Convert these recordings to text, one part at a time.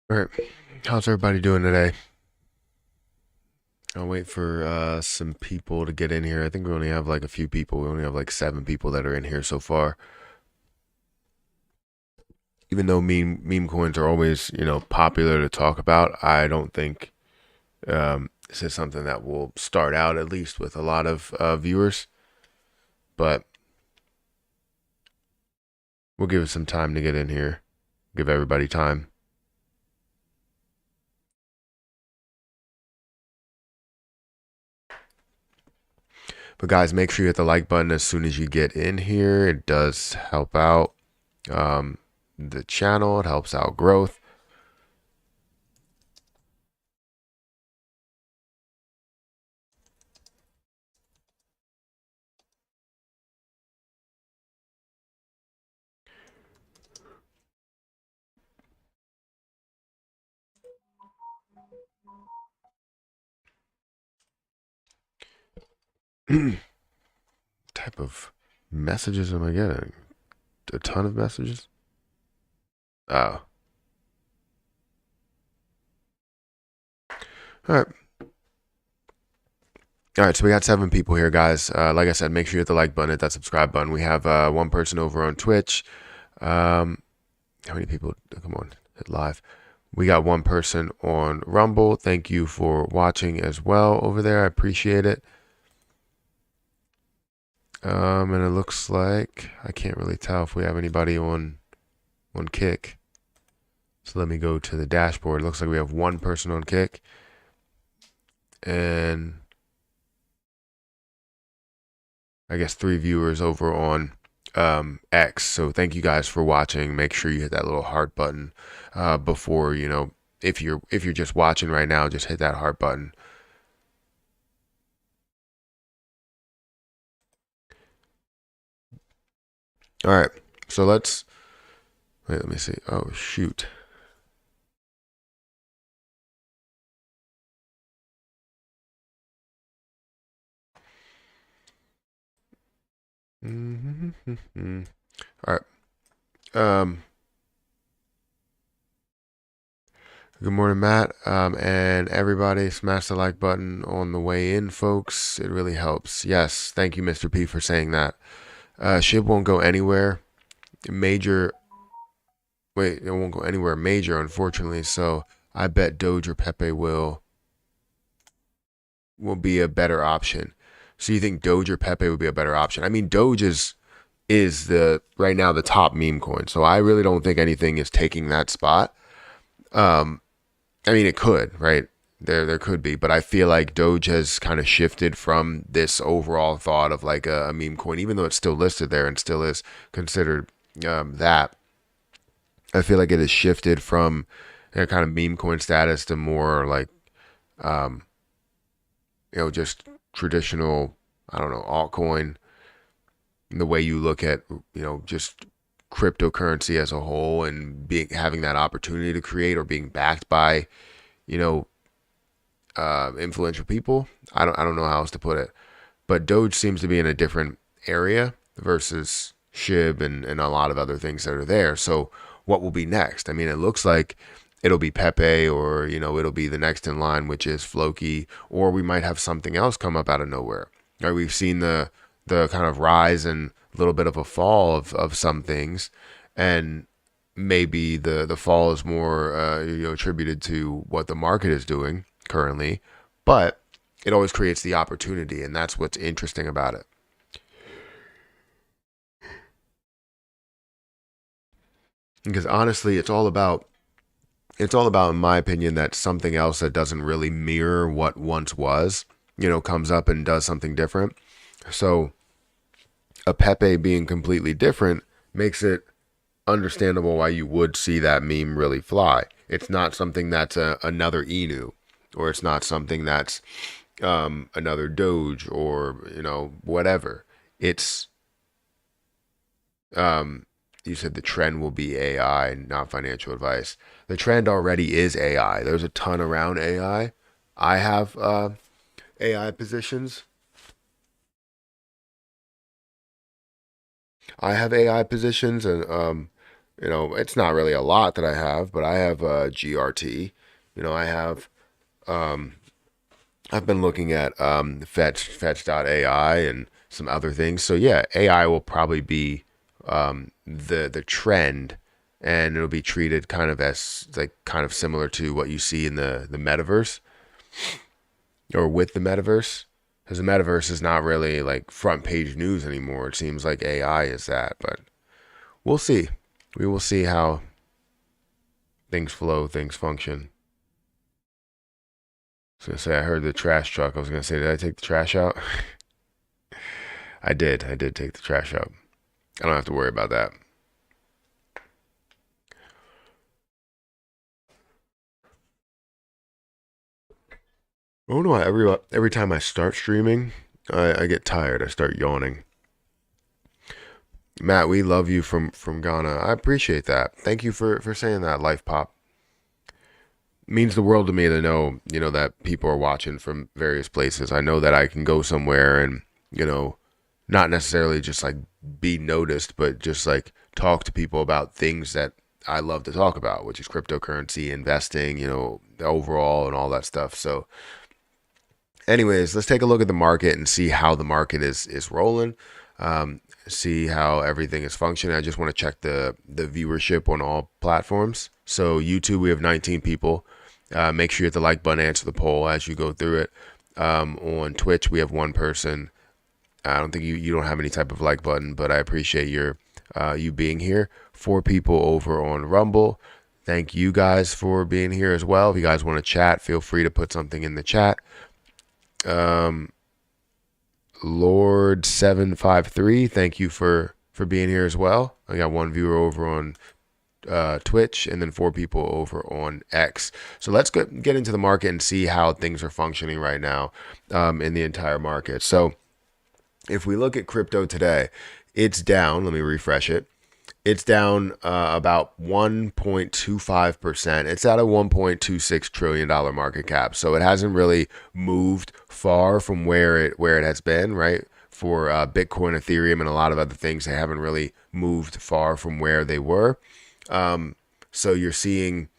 All right, how's everybody doing today? I'll wait for some people to get in here. I think we only have like a few people. We only have like 7 people that are in here so far. Even though meme coins are always popular to talk about, I don't think this is something that will start out at least with a lot of viewers. But we'll give it some time to get in here. Give everybody time. But guys, make sure you hit the like button as soon as you get in here. It does help out the channel. It helps out growth. Type of messages am I getting? A ton of messages? Oh. All right. All right, so we got 7 people here, guys. Like I said, make sure you hit the like button, hit that subscribe button. We have one person over on Twitch. How many people? Come on, hit live. We got one person on Rumble. Thank you for watching as well over there. I appreciate it. And it looks like I can't really tell if we have anybody on Kick. So let me go to the dashboard. It looks like we have one person on Kick. And I guess 3 viewers over on X. So thank you guys for watching. Make sure you hit that little heart button before, if you're just watching right now, just hit that heart button. All right. So let's wait, let me see. Oh, shoot. All right. Good morning, Matt. And everybody, smash the like button on the way in, folks. It really helps. Yes, thank you, Mr. P, for saying that. Shib won't go anywhere major. Wait, it won't go anywhere major, unfortunately. So I bet Doge or Pepe will be a better option. So you think Doge or Pepe would be a better option? I mean, Doge is the right now the top meme coin. So I really don't think anything is taking that spot. I mean, it could, right? There could be, but I feel like Doge has kind of shifted from this overall thought of like a meme coin, even though it's still listed there and still is considered that. I feel like it has shifted from kind of meme coin status to more like, just traditional, I don't know, altcoin. The way you look at, just cryptocurrency as a whole and having that opportunity to create or being backed by, you know, influential people. I don't know how else to put it, but Doge seems to be in a different area versus Shib and a lot of other things that are there. So what will be next? I mean, it looks like it'll be Pepe or it'll be the next in line, which is Floki, or we might have something else come up out of nowhere. Right? We've seen the kind of rise and a little bit of a fall of some things, and maybe the fall is more attributed to what the market is doing currently, but it always creates the opportunity, and that's what's interesting about it. Because honestly, it's all about, in my opinion, that something else that doesn't really mirror what once was, comes up and does something different. So a Pepe being completely different makes it understandable why you would see that meme really fly. It's not something that's another Inu, or it's not something that's another Doge, or whatever. It's you said the trend will be AI, not financial advice. The trend already is AI. There's a ton around AI. I have AI positions. I have AI positions, and You know, it's not really a lot that I have, but I have GRT. You know, I have I've been looking at fetch.ai and some other things. So yeah, AI will probably be the trend, and it'll be treated kind of as like kind of similar to what you see in the metaverse or with the metaverse. Because the metaverse is not really like front page news anymore. It seems like AI is that, but we'll see. We will see how things flow, things function. I was gonna say I heard the trash truck. I was gonna say, did I take the trash out? I did. I did take the trash out. I don't have to worry about that. Oh no! Every time I start streaming, I get tired. I start yawning. Matt, we love you from Ghana. I appreciate that. Thank you for saying that, Life Pop. Means the world to me to know, you know, that people are watching from various places. I know that I can go somewhere and, you know, not necessarily just like be noticed, but just like talk to people about things that I love to talk about, which is cryptocurrency, investing, you know, overall and all that stuff. So, anyways, let's take a look at the market and see how the market is rolling. See how everything is functioning. I just want to check the viewership on all platforms. So YouTube, we have 19 people. Make sure you hit the like button, answer the poll as you go through it. On Twitch, we have one person. I don't think you don't have any type of like button, but I appreciate you being here. 4 people over on Rumble. Thank you guys for being here as well. If you guys want to chat, feel free to put something in the chat. Lord753, thank you for being here as well. I got 1 viewer over on Twitch and then 4 people over on X. So let's get into the market and see how things are functioning right now in the entire market. So if we look at crypto today, it's down. Let me refresh it. It's down about 1.25%. It's at a $1.26 trillion market cap. So it hasn't really moved far from where it has been, right? For Bitcoin, Ethereum, and a lot of other things, they haven't really moved far from where they were. So you're seeing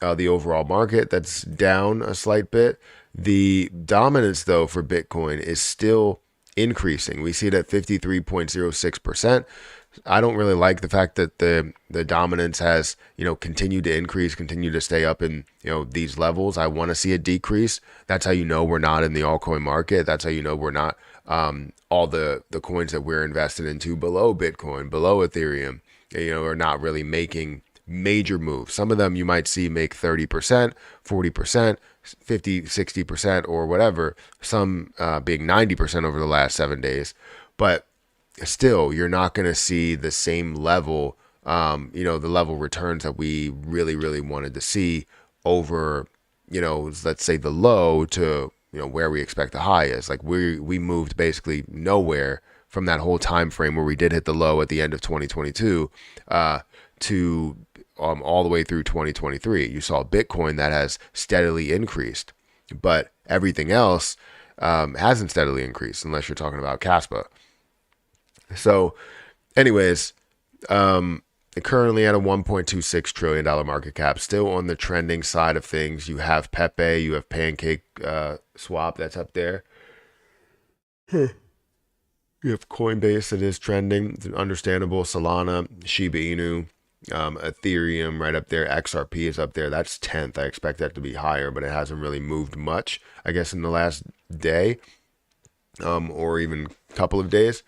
the overall market that's down a slight bit. The dominance, though, for Bitcoin is still increasing. We see it at 53.06%. I don't really like the fact that the dominance has, you know, continued to increase, continue to stay up in, you know, these levels. I want to see it decrease. That's how you know we're not in the altcoin market. That's how you know we're not all the coins that we're invested into below Bitcoin, below Ethereum, you know, are not really making major moves. Some of them you might see make 30%, 40%, 50, 60%, or whatever. Some being 90% over the last 7 days. But still, you're not going to see the same level, you know, the level returns that we really wanted to see over, you know, let's say the low to, you know, where we expect the high is. Like we moved basically nowhere from that whole time frame where we did hit the low at the end of 2022 to all the way through 2023. You saw Bitcoin that has steadily increased, but everything else hasn't steadily increased unless you're talking about Caspa. So, anyways, currently at a $1.26 trillion market cap, still on the trending side of things. You have Pepe, you have Pancake Swap that's up there. You have Coinbase that is trending. It's understandable. Solana, Shiba Inu, Ethereum right up there. XRP is up there. That's 10th. I expect that to be higher, but it hasn't really moved much, I guess, in the last day or even couple of days.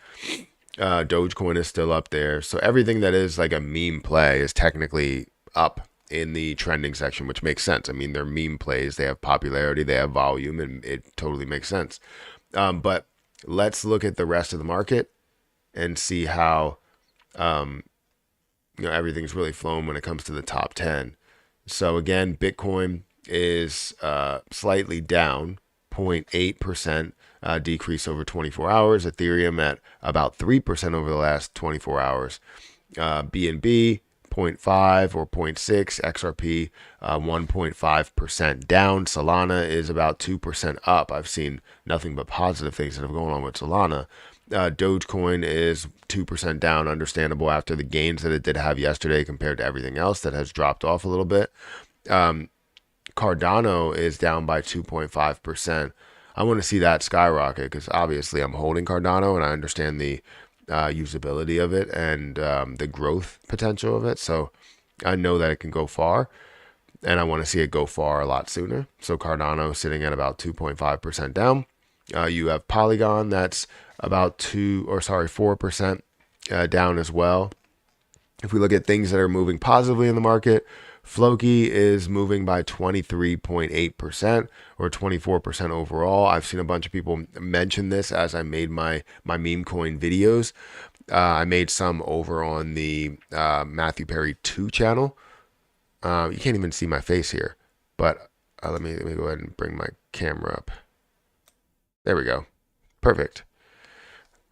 Dogecoin is still up there. So everything that is like a meme play is technically up in the trending section, which makes sense. I mean, they're meme plays. They have popularity, they have volume, and it totally makes sense. But let's look at the rest of the market and see how you know, everything's really flown when it comes to the top 10. So again, Bitcoin is slightly down 0.8%. Decrease over 24 hours. Ethereum at about 3% over the last 24 hours. BNB 0.5 or 0.6. XRP 1.5% down. Solana is about 2% up. I've seen nothing but positive things that have gone on with Solana. Dogecoin is 2% down, understandable after the gains that it did have yesterday compared to everything else that has dropped off a little bit. Cardano is down by 2.5%. I want to see that skyrocket because obviously I'm holding Cardano and I understand the usability of it and the growth potential of it. So I know that it can go far and I want to see it go far a lot sooner. So Cardano sitting at about 2.5% down. You have Polygon that's about 4% down as well. If we look at things that are moving positively in the market, Floki is moving by 23.8% or 24% overall. I've seen a bunch of people mention this as I made my meme coin videos. I made some over on the Matthew Perry 2 channel. You can't even see my face here, but let me go ahead and bring my camera up. There we go. Perfect.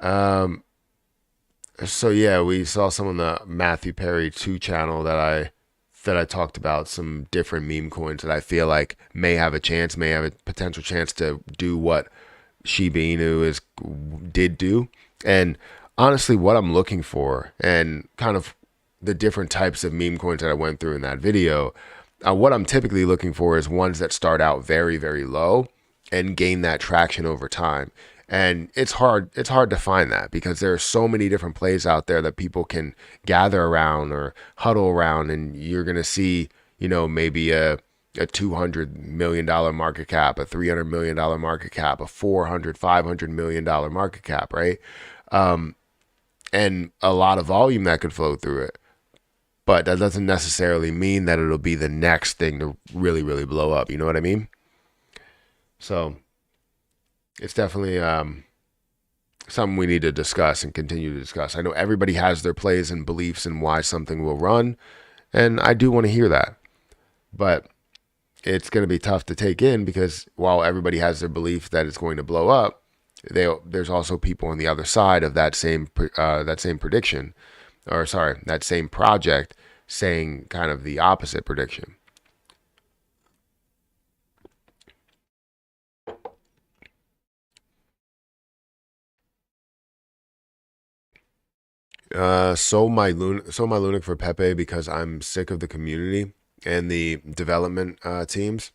So yeah, we saw some on the Matthew Perry 2 channel that I talked about some different meme coins that I feel like may have a potential chance to do what Shiba Inu did do. And honestly, what I'm looking for and kind of the different types of meme coins that I went through in that video, what I'm typically looking for is ones that start out very, very low and gain that traction over time. And it's hard to find that because there are so many different plays out there that people can gather around or huddle around, and you're going to see, maybe a $200 million market cap, a $300 million market cap, a $500 million market cap, right? And a lot of volume that could flow through it. But that doesn't necessarily mean that it'll be the next thing to really, really blow up. You know what I mean? So it's definitely something we need to discuss and continue to discuss. I know everybody has their plays and beliefs and why something will run, and I do want to hear that. But it's going to be tough to take in because while everybody has their belief that it's going to blow up, there's also people on the other side of that same prediction, or sorry, that same project saying kind of the opposite prediction. Sold my Lunic for Pepe because I'm sick of the community and the development teams.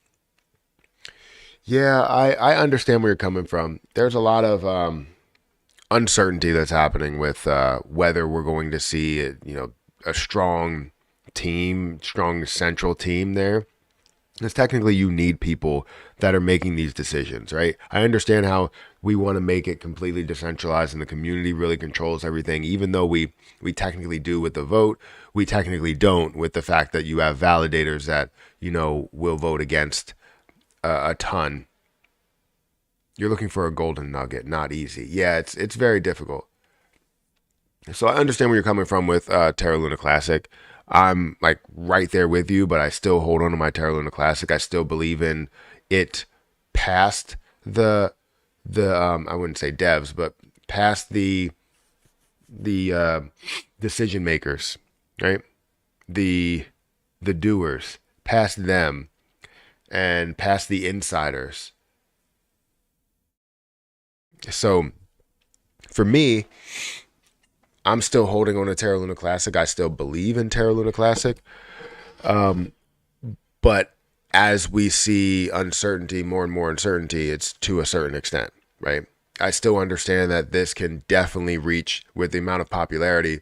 Yeah, I understand where you're coming from. There's a lot of uncertainty that's happening with whether we're going to see a strong central team there. Because technically you need people that are making these decisions, right? I understand how we want to make it completely decentralized and the community really controls everything. Even though we technically do with the vote, we technically don't with the fact that you have validators that, will vote against a ton. You're looking for a golden nugget, not easy. Yeah, it's very difficult. So I understand where you're coming from with Terra Luna Classic. I'm like right there with you, but I still hold on to my Terra Luna Classic. I still believe in it past the I wouldn't say devs, but past the decision makers, right? The doers, past them, and past the insiders. So for me, I'm still holding on to Terra Luna Classic. I still believe in Terra Luna Classic. But as we see uncertainty, more and more uncertainty, it's to a certain extent, right? I still understand that this can definitely reach, with the amount of popularity,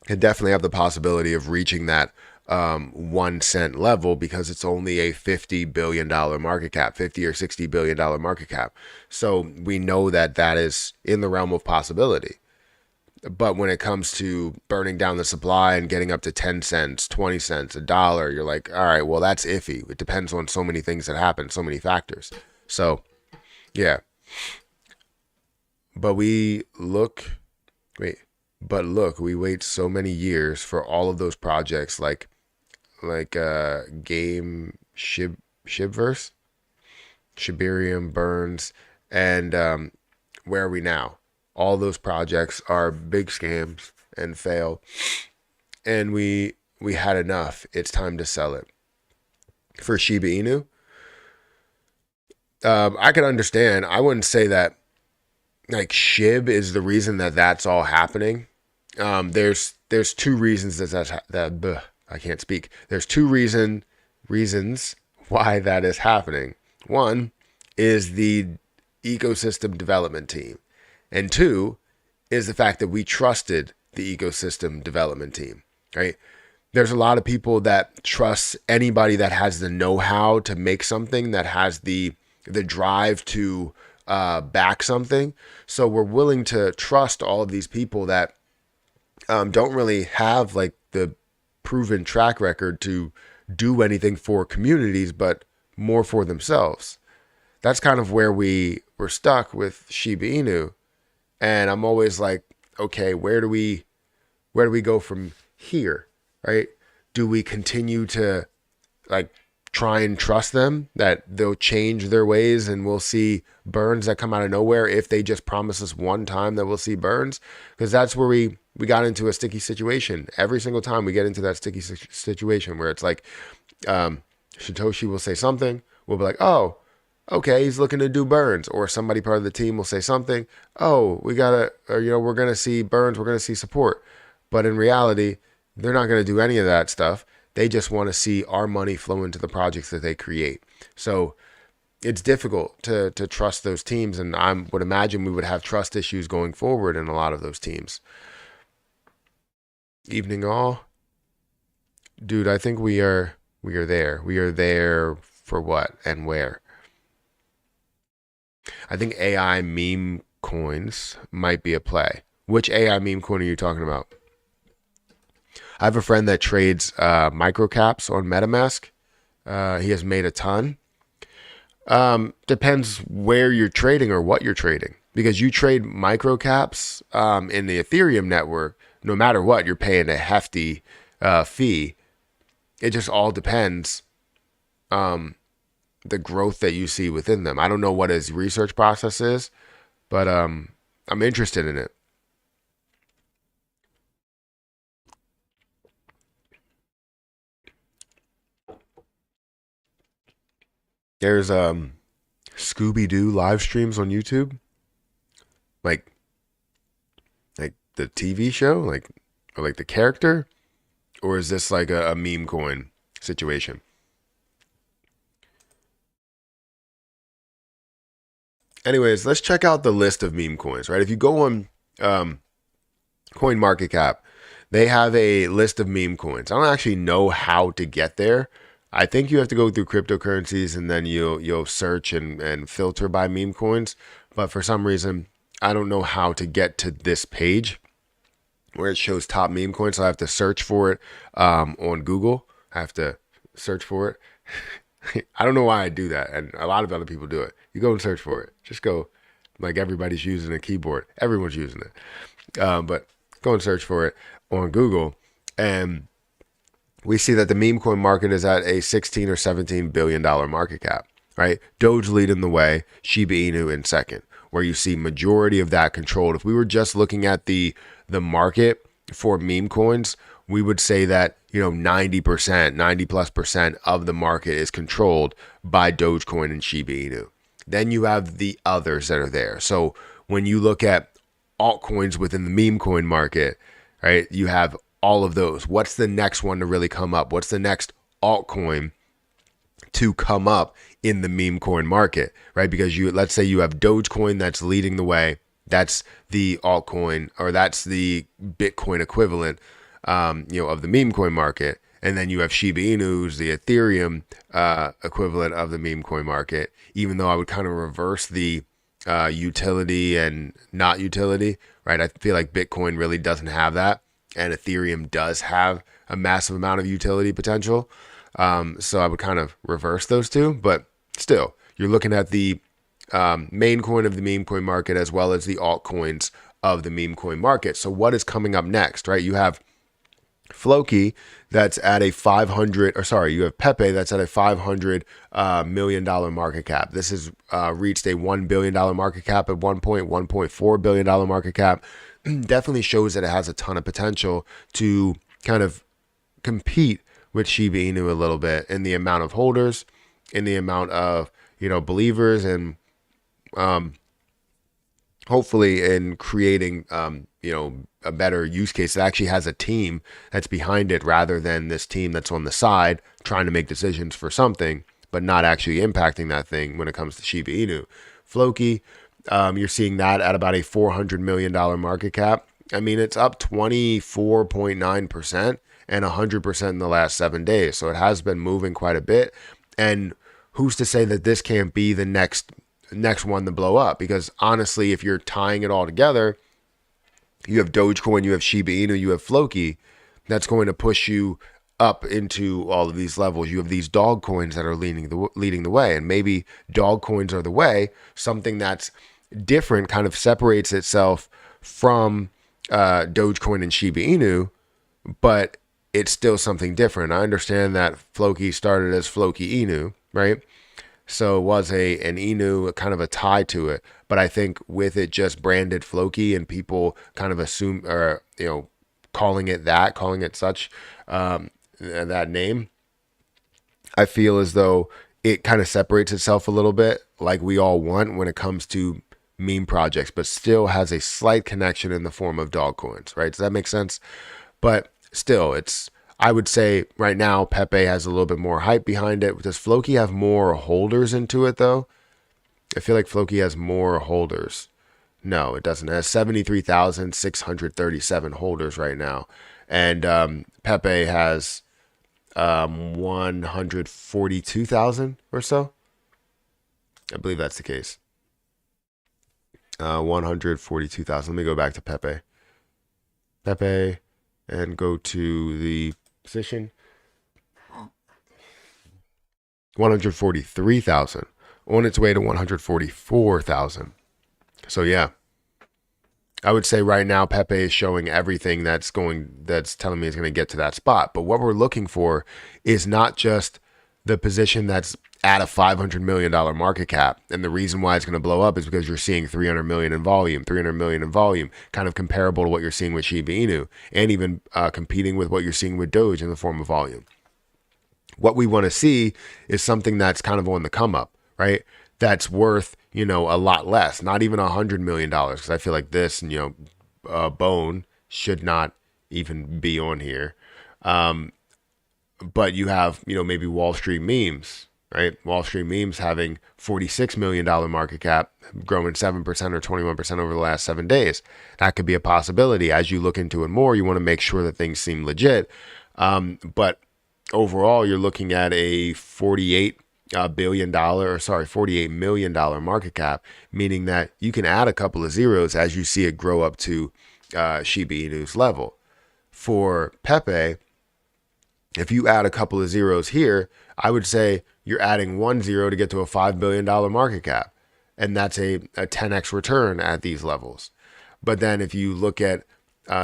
can definitely have the possibility of reaching that 1 cent level because it's only a $50 billion market cap, $50 or $60 billion market cap. So we know that is in the realm of possibility. But when it comes to burning down the supply and getting up to 10 cents, 20 cents, $1, you're like, all right, well, that's iffy. It depends on so many things that happen, so many factors. So, yeah. But we wait so many years for all of those projects like game Shibverse, Shibarium, Burns, and where are we now? All those projects are big scams and fail. And we had enough. It's time to sell it. For Shiba Inu, I can understand. I wouldn't say that like Shib is the reason that that's all happening. There's two reasons I can't speak. There's two reasons why that is happening. One is the ecosystem development team, and two is the fact that we trusted the ecosystem development team. Right? There's a lot of people that trust anybody that has the know-how to make something, that has the drive to back something. So we're willing to trust all of these people that don't really have like the proven track record to do anything for communities, but more for themselves. That's kind of where we were stuck with Shiba Inu. And I'm always like, okay, where do we go from here? Right? Do we continue to like try and trust them that they'll change their ways and we'll see burns that come out of nowhere if they just promise us one time that we'll see burns? Because that's where we got into a sticky situation. Every single time we get into that sticky situation where it's like Satoshi will say something, we'll be like, oh, okay, he's looking to do burns. Or somebody part of the team will say something, oh, we're going to see burns, we're going to see support. But in reality, they're not going to do any of that stuff. They just want to see our money flow into the projects that they create. So it's difficult to trust those teams. And I would imagine we would have trust issues going forward in a lot of those teams. Evening all. Dude, I think we are there. We are there for what and where? I think AI meme coins might be a play. Which AI meme coin are you talking about? I have a friend that trades micro caps on MetaMask. He has made a ton. Depends where you're trading or what you're trading. Because you trade micro caps in the Ethereum network, no matter what, you're paying a hefty fee. It just all depends the growth that you see within them. I don't know what his research process is, but I'm interested in it. There's Scooby-Doo live streams on YouTube, like the TV show, or like the character, or is this like a meme coin situation? Anyways, let's check out the list of meme coins. Right, if you go on Coin Market Cap, they have a list of meme coins. I don't actually know how to get there. I think you have to go through cryptocurrencies and then you'll search and filter by meme coins. But for some reason, I don't know how to get to this page where it shows top meme coins. So I have to search for it on Google. I have to search for it. I don't know why I do that. And a lot of other people do it. You go and search for it. Just go, like everybody's using a keyboard. Everyone's using it. But go and search for it on Google. And we see that the meme coin market is at a $16 or $17 billion market cap, right? Doge leading the way, Shiba Inu in second, where you see majority of that controlled. If we were just looking at the market for meme coins, we would say that, 90%, 90 plus percent of the market is controlled by Dogecoin and Shiba Inu. Then you have the others that are there. So when you look at altcoins within the meme coin market, right, you have all of those. What's the next one to really come up? What's the next altcoin to come up in the meme coin market, right? Because let's say you have Dogecoin that's leading the way. That's the altcoin, or that's the Bitcoin equivalent, of the meme coin market. And then you have Shiba Inu, who's the Ethereum equivalent of the meme coin market. Even though I would kind of reverse the utility and not utility, right? I feel like Bitcoin really doesn't have that, and Ethereum does have a massive amount of utility potential. So I would kind of reverse those two, but still, you're looking at the main coin of the meme coin market as well as the altcoins of the meme coin market. So what is coming up next, right? You have Floki that's at a 500, or sorry, you have Pepe that's at a $500 million market cap. This has reached a $1 billion market cap at one point, $1.4 billion market cap. Definitely shows that it has a ton of potential to kind of compete with Shiba Inu a little bit in the amount of holders, in the amount of, believers, and hopefully in creating, a better use case that actually has a team that's behind it rather than this team that's on the side trying to make decisions for something, but not actually impacting that thing when it comes to Shiba Inu. Floki, you're seeing that at about a $400 million market cap. I mean, it's up 24.9% and 100% in the last 7 days. So it has been moving quite a bit. And who's to say that this can't be the next one to blow up? Because honestly, if you're tying it all together, you have Dogecoin, you have Shiba Inu, you have Floki, that's going to push you up into all of these levels. You have these dog coins that are leading the way, and maybe dog coins are the way. Something that's different kind of separates itself from Dogecoin and Shiba Inu, but it's still something different. I understand that Floki started as Floki Inu, right? So it was an Inu, kind of a tie to it. But I think with it just branded Floki and people kind of assume, or, calling it such, that name, I feel as though it kind of separates itself a little bit, like we all want when it comes to meme projects, but still has a slight connection in the form of dog coins, right? Does that make sense? But still, I would say right now, Pepe has a little bit more hype behind it. Does Floki have more holders into it, though? I feel like Floki has more holders. No, it doesn't. It has 73,637 holders right now. And Pepe has 142,000 or so. I believe that's the case. 142,000. Let me go back to Pepe. And go to the position. 143,000. On its way to 144,000. So yeah, I would say right now Pepe is showing everything that's telling me it's going to get to that spot. But what we're looking for is not just the position that's at a $500 million market cap. And the reason why it's going to blow up is because you're seeing 300 million in volume, kind of comparable to what you're seeing with Shiba Inu, and even competing with what you're seeing with Doge in the form of volume. What we want to see is something that's kind of on the come up, right? That's worth, a lot less, not even $100 million. Because I feel like this, Bone should not even be on here. But you have, maybe Wall Street Memes, right? Wall Street Memes having $46 million market cap, growing 7% or 21% over the last 7 days. That could be a possibility. As you look into it more, you want to make sure that things seem legit. But overall, you're looking at a $48 million market cap, meaning that you can add a couple of zeros as you see it grow up to Shiba Inu's level. For Pepe, if you add a couple of zeros here, I would say you're adding 1 zero to get to a $5 billion market cap. And that's a 10x return at these levels. But then if you look at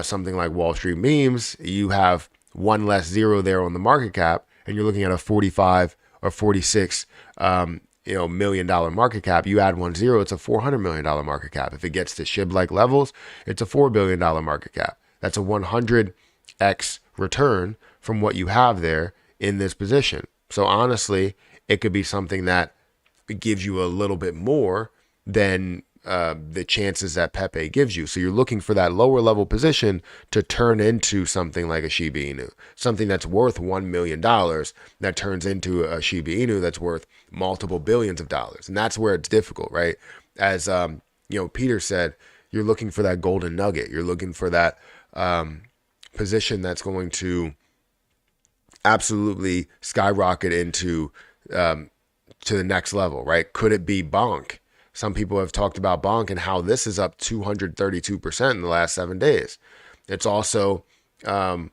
something like Wall Street Memes, you have one less zero there on the market cap, and you're looking at a 45 or 46 million dollar market cap. You add 1 zero, it's a $400 million market cap. If it gets to SHIB-like levels, it's a $4 billion market cap. That's a 100x return from what you have there in this position. So honestly, it could be something that gives you a little bit more than the chances that Pepe gives you. So you're looking for that lower level position to turn into something like a Shiba Inu, something that's worth $1 million that turns into a Shiba Inu that's worth multiple billions of dollars. And that's where it's difficult, right? As Peter said, you're looking for that golden nugget. You're looking for that position that's going to absolutely skyrocket into to the next level, right? Could it be Bonk? Some people have talked about Bonk and how this is up 232% in the last 7 days. It's also, up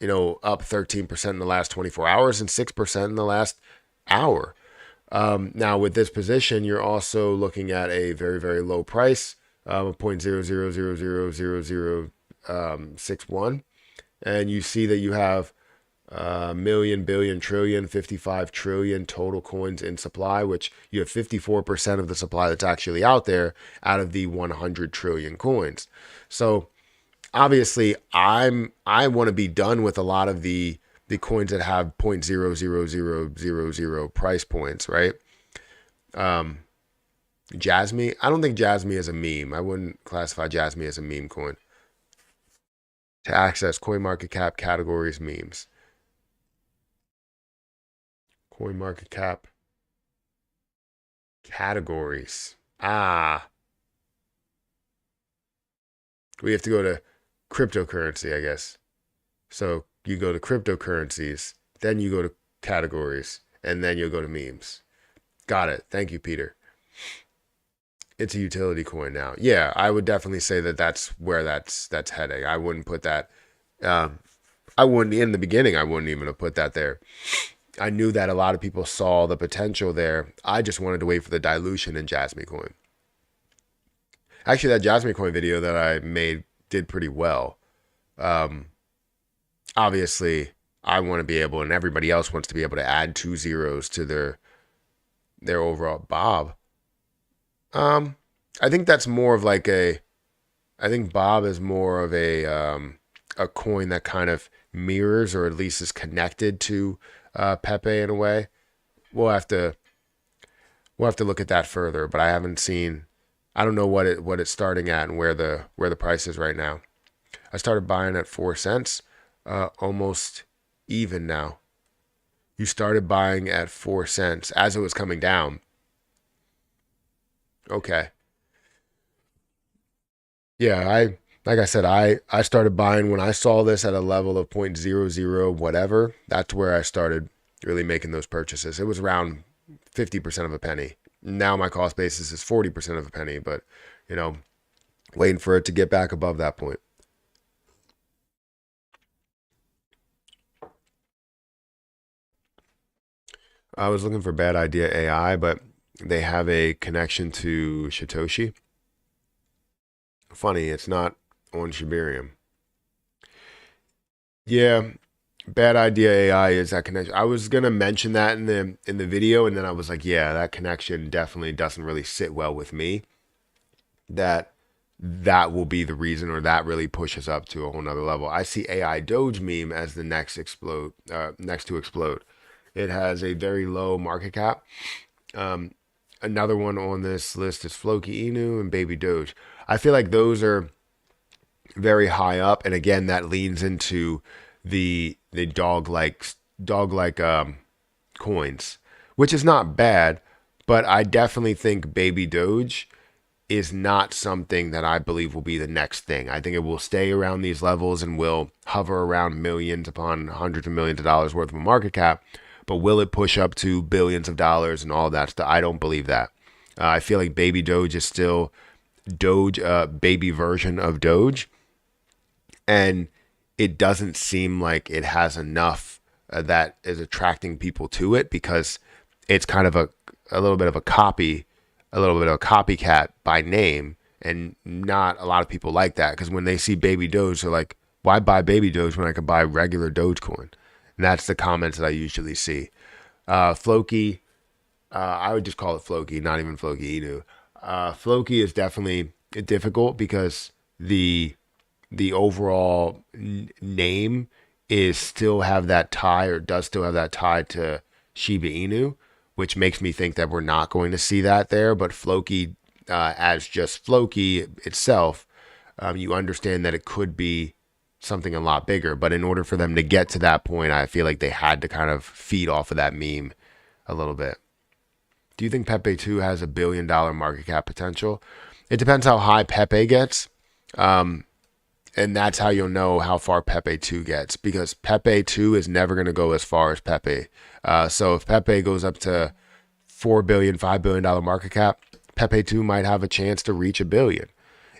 13% in the last 24 hours and 6% in the last hour. Now with this position, you're also looking at a very, very low price of 0.00000061. And you see that you have million, billion, trillion, 55 trillion total coins in supply, which you have 54% of the supply that's actually out there out of the 100 trillion coins. So obviously I want to be done with a lot of the coins that have 0.00000 price points, right? Jasmy? I don't think Jasmy is a meme. I wouldn't classify Jasmy as a meme coin. To access CoinMarketCap categories memes. CoinMarketCap categories. Ah, we have to go to cryptocurrency, I guess. So you go to cryptocurrencies, then you go to categories, and then you'll go to memes. Got it. Thank you, Peter. It's a utility coin now. Yeah, I would definitely say that that's where that's heading. I wouldn't put that. Um, I wouldn't in the beginning. I wouldn't even have put that there. I knew that a lot of people saw the potential there. I just wanted to wait for the dilution in Jasmy coin. Actually, that Jasmy coin video that I made did pretty well. Um, Obviously, I want to be able, and everybody else wants to be able to add 2 zeros to their overall Bob. Um, I think that's more of like a. I think Bob is more of a coin that kind of mirrors or at least is connected to Pepe in a way. We'll have to we'll have to look at that further, but I haven't seen. I don't know what it's starting at and where the price is right now. I started buying at 4 cents, almost even now. You started buying at 4 cents as it was coming down. Okay. Yeah, I like I said, I started buying when I saw this at a level of point zero zero whatever. That's where I started really making those purchases. It was around 50% of a penny. Now my cost basis is 40% of a penny, but you know, waiting for it to get back above that point. I was looking for Bad Idea AI, but they have a connection to Satoshi. Funny, it's not on Shibarium. Yeah, Bad Idea AI is that connection. I was gonna mention that in the video, and then I was like, yeah, that connection definitely doesn't really sit well with me. That that will be the reason, or that really pushes up to a whole nother level. I see AI Doge meme as the next to explode. It has a very low market cap. Um, Another one on this list is Floki Inu and Baby Doge. I feel like those are very high up, and again, that leans into the dog like coins, which is not bad, but I definitely think Baby Doge is not something that I believe will be the next thing. I think it will stay around these levels and will hover around millions upon hundreds of millions of dollars worth of a market cap. But will it push up to billions of dollars and all that stuff? I don't believe that. I feel like Baby Doge is still Doge, baby version of Doge, and it doesn't seem like it has enough that is attracting people to it because it's kind of a little bit of a copy, a little bit of a copycat by name, and not a lot of people like that because when they see Baby Doge, they're like, "Why buy Baby Doge when I could buy regular Dogecoin?" And that's the comments that I usually see. Floki, I would just call it Floki, not even Floki Inu. Floki is definitely difficult because the overall name is still have that tie or does still have that tie to Shiba Inu, which makes me think that we're not going to see that there. But Floki, as just Floki itself, you understand that it could be something a lot bigger. But in order for them to get to that point, I feel like they had to kind of feed off of that meme a little bit. Do you think Pepe 2 has $1 billion market cap potential? It depends how high Pepe gets. Um, and that's how you'll know how far Pepe 2 gets because Pepe 2 is never going to go as far as Pepe. So if Pepe goes up to $4 billion, $5 billion market cap, Pepe 2 might have a chance to reach a billion.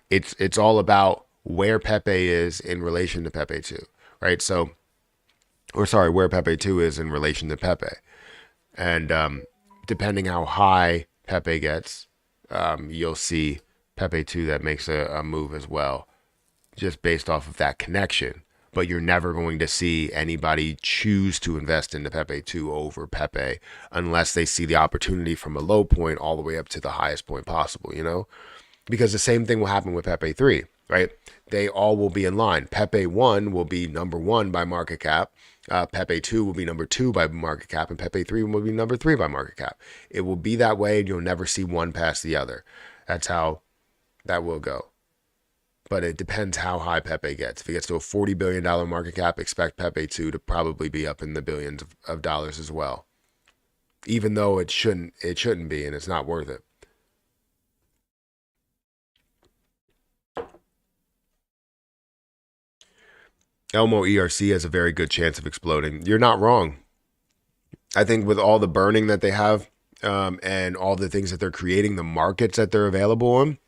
It's all about where Pepe is in relation to Pepe 2, right? So, or sorry, where Pepe 2 is in relation to Pepe. And depending how high Pepe gets, you'll see Pepe 2 that makes a move as well, just based off of that connection. But you're never going to see anybody choose to invest into Pepe 2 over Pepe unless they see the opportunity from a low point all the way up to the highest point possible, you know? Because the same thing will happen with Pepe 3, right? They all will be in line. Pepe 1 will be number one by market cap. Pepe 2 will be number 2 by market cap, and Pepe 3 will be number 3 by market cap. It will be that way, and you'll never see one past the other. That's how that will go. But it depends how high Pepe gets. If it gets to a $40 billion market cap, expect Pepe 2 to probably be up in the billions of dollars as well. Even though it shouldn't be, and it's not worth it. Elmo ERC has a very good chance of exploding. You're not wrong. I think with all the burning that they have, and all the things that they're creating, the markets that they're available on,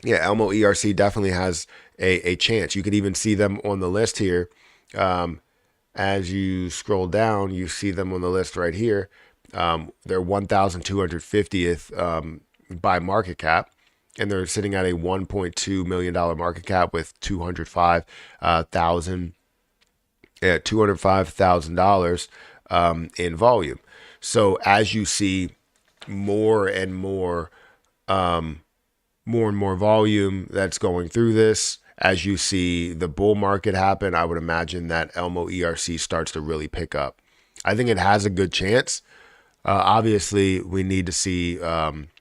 yeah, Elmo ERC definitely has a chance. You could even see them on the list here. As you scroll down, you see them on the list right here. They're 1,250th by market cap, and they're sitting at a $1.2 million market cap with $205,000 in volume. So as you see more and more volume that's going through this, as you see the bull market happen, I would imagine that Elmo ERC starts to really pick up. I think it has a good chance. Obviously, we need to see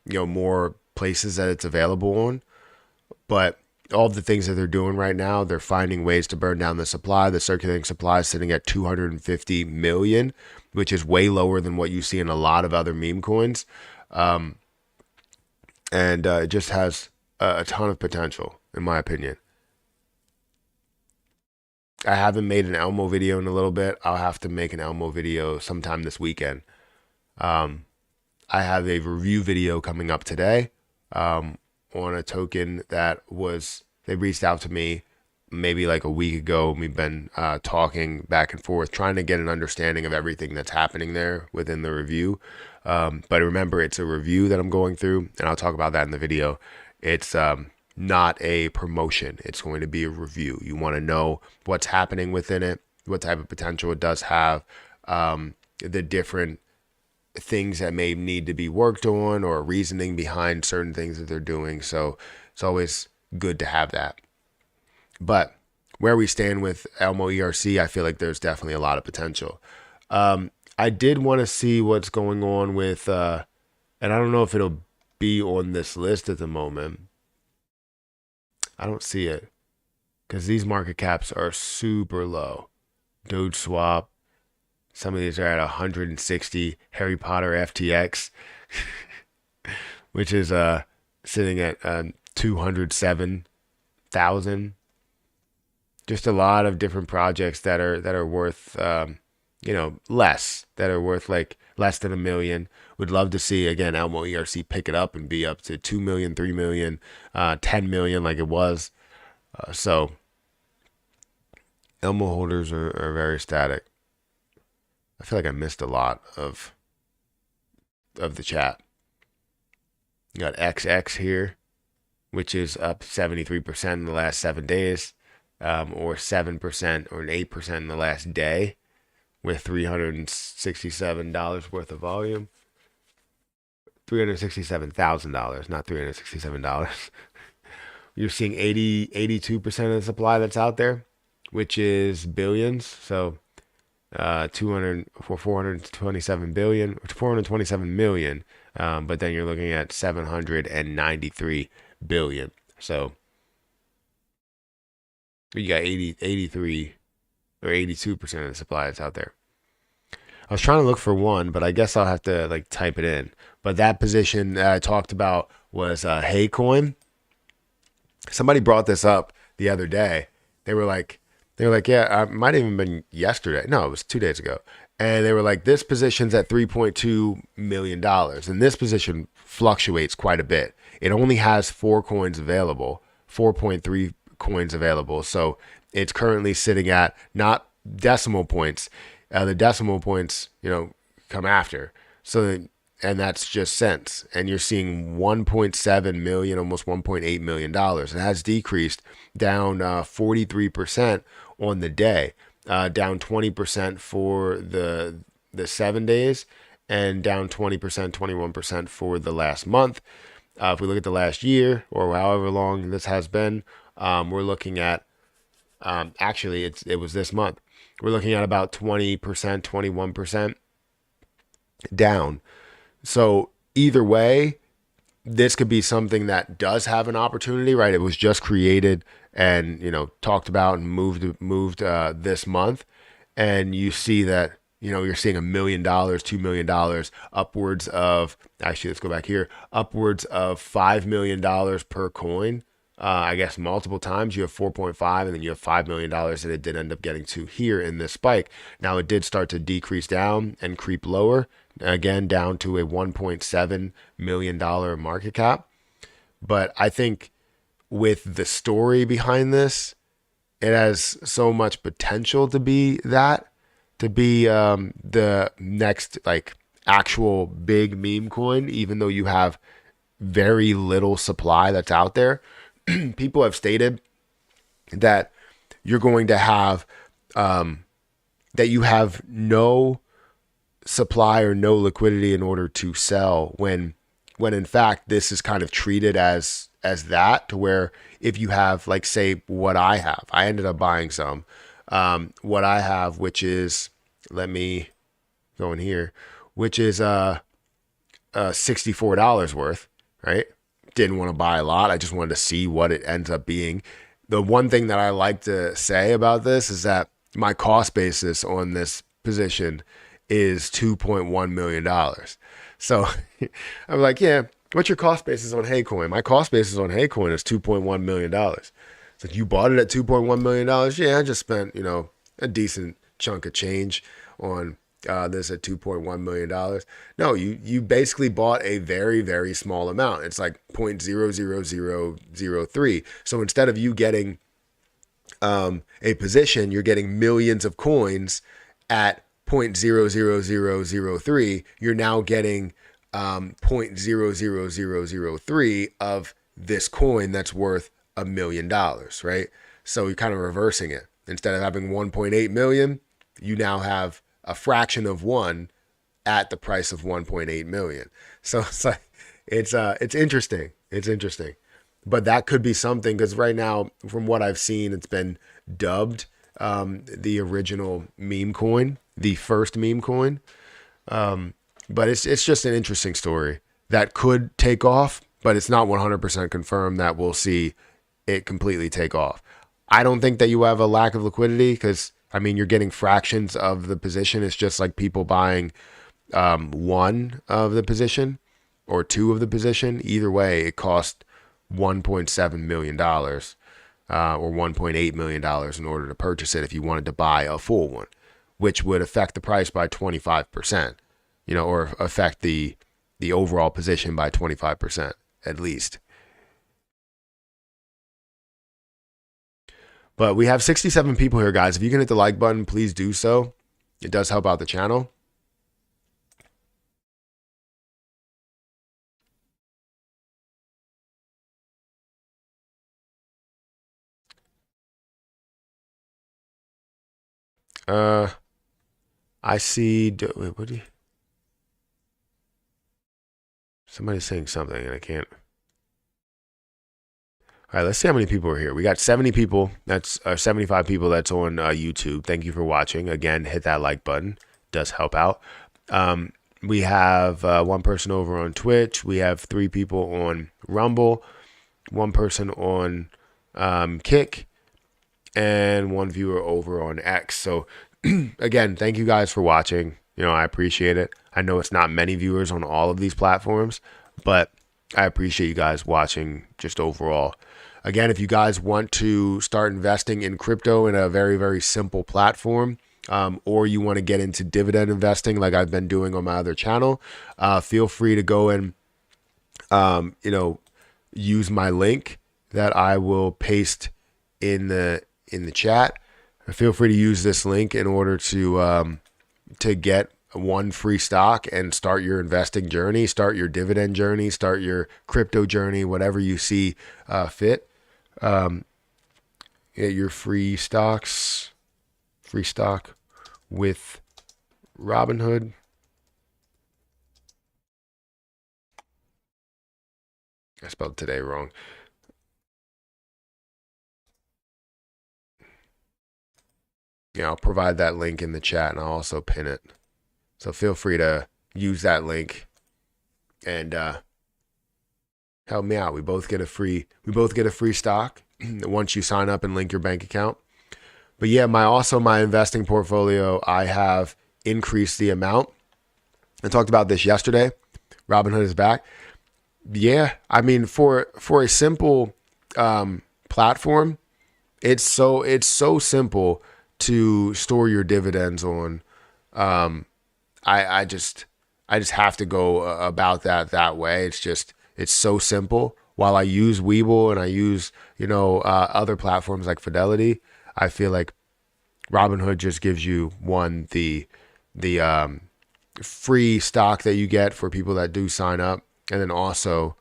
more places that it's available on, but all the things that they're doing right now, they're finding ways to burn down the supply. The circulating supply is sitting at 250 million, which is way lower than what you see in a lot of other meme coins. And it just has a ton of potential, in my opinion. I haven't made an Elmo video in a little bit. I'll have to make an Elmo video sometime this weekend. I have a review video coming up today on a token that they reached out to me maybe like a week ago. We've been talking back and forth, trying to get an understanding of everything that's happening there within the review. But remember, it's a review that I'm going through, and I'll talk about that in the video. It's not a promotion. It's going to be a review. You want to know what's happening within it, what type of potential it does have, the different things that may need to be worked on, or reasoning behind certain things that they're doing. So it's always good to have that. But where we stand with Elmo ERC, I feel like there's definitely a lot of potential. I did want to see what's going on with, and I don't know if it'll be on this list at the moment. I don't see it because these market caps are super low. Doge Swap. Some of these are at 160. Harry Potter FTX, which is sitting at 207,000. Just a lot of different projects that are worth less, that are worth like less than $1 million. Would love to see again Elmo ERC pick it up and be up to 2 million, 3 million, 10 million like it was. So Elmo holders are very static. I feel like I missed a lot of the chat. You got XX here, which is up 73% in the last 7 days, or 7% or 8% in the last day, with $367 worth of volume. $367,000, not $367. You're seeing 82% of the supply that's out there, which is billions. So 427 million, but then you're looking at 793 billion. So you got 83 or 82% of the supply that's out there. I was trying to look for one, but I guess I'll have to like type it in. But that position that I talked about was Haycoin. Somebody brought this up the other day. They were like, yeah, it might have even been yesterday. No, it was 2 days ago. And they were like, this position's at $3.2 million. And this position fluctuates quite a bit. It only has 4 coins available, 4.3 coins available. So it's currently sitting at not decimal points. The decimal points, come after. So, and that's just cents. And you're seeing 1.7 million, almost $1.8 million. It has decreased down 43% on the day, down 20% for the 7 days, and down 20%, 21% for the last month. If we look at the last year, or however long this has been, we're looking at, actually it was this month. we're looking at about 20%, 21% down. So either way, this could be something that does have an opportunity, right? It was just created and, talked about and moved this month. And you see that, you're seeing $1 million, $2 million, upwards of, actually, let's go back here, upwards of $5 million per coin. I guess multiple times. You have 4.5 and then you have $5 million that it did end up getting to here in this spike. Now it did start to decrease down and creep lower, again down to a $1.7 million market cap. But I think with the story behind this, it has so much potential to be the next like actual big meme coin, even though you have very little supply that's out there. People have stated that you're going to have that you have no supply or no liquidity in order to sell, when in fact this is kind of treated as that, to where if you have, like, say what I ended up buying some what I have, which is, let me go in here, which is $64 worth, right? Didn't want to buy a lot. I just wanted to see what it ends up being. The one thing that I like to say about this is that my cost basis on this position is $2.1 million. So I'm like, yeah, what's your cost basis on Haycoin? My cost basis on Haycoin is $2.1 million. It's like, you bought it at $2.1 million? Yeah, I just spent, a decent chunk of change on this at $2.1 million. No, you basically bought a very, very small amount. It's like 0.00003. So instead of you getting a position, you're getting millions of coins at 0.00003. You're now getting 0.00003 of this coin that's worth $1 million, right? So you're kind of reversing it. Instead of having 1.8 million, you now have a fraction of one at the price of 1.8 million. So it's like, it's interesting. It's interesting. But that could be something, because right now, from what I've seen, it's been dubbed the original meme coin, the first meme coin. But it's just an interesting story that could take off, but it's not 100% confirmed that we'll see it completely take off. I don't think that you have a lack of liquidity, because, I mean, you're getting fractions of the position. It's just like people buying one of the position or two of the position. Either way, it cost $1.7 million or $1.8 million in order to purchase it if you wanted to buy a full one, which would affect the price by 25%, or affect the overall position by 25% at least. But we have 67 people here, guys. If you can hit the like button, please do so. It does help out the channel. I see. Wait, what do you? Somebody's saying something and I can't. All right, let's see how many people are here. We got 70 people. That's 75 people. That's on YouTube. Thank you for watching. Again, hit that like button. It does help out. We have one person over on Twitch. We have 3 people on Rumble, 1 person on Kick, and 1 viewer over on X. So again, thank you guys for watching. I appreciate it. I know it's not many viewers on all of these platforms, but I appreciate you guys watching just overall. Again, if you guys want to start investing in crypto in a very, very simple platform, or you want to get into dividend investing like I've been doing on my other channel, feel free to go and, use my link that I will paste in the chat. Feel free to use this link in order to get 1 free stock and start your investing journey, start your dividend journey, start your crypto journey, whatever you see fit. Get your free stock with Robinhood. I spelled today wrong. I'll provide that link in the chat, and I'll also pin it. So feel free to use that link and help me out. We both get a free stock once you sign up and link your bank account. But yeah, my investing portfolio, I have increased the amount. I talked about this yesterday. Robinhood is back. Yeah, I mean, for a simple platform, it's so simple to store your dividends on. I just have to go about that way. It's so simple. While I use Webull and I use other platforms like Fidelity, I feel like Robinhood just gives you the free stock that you get for people that do sign up, and then also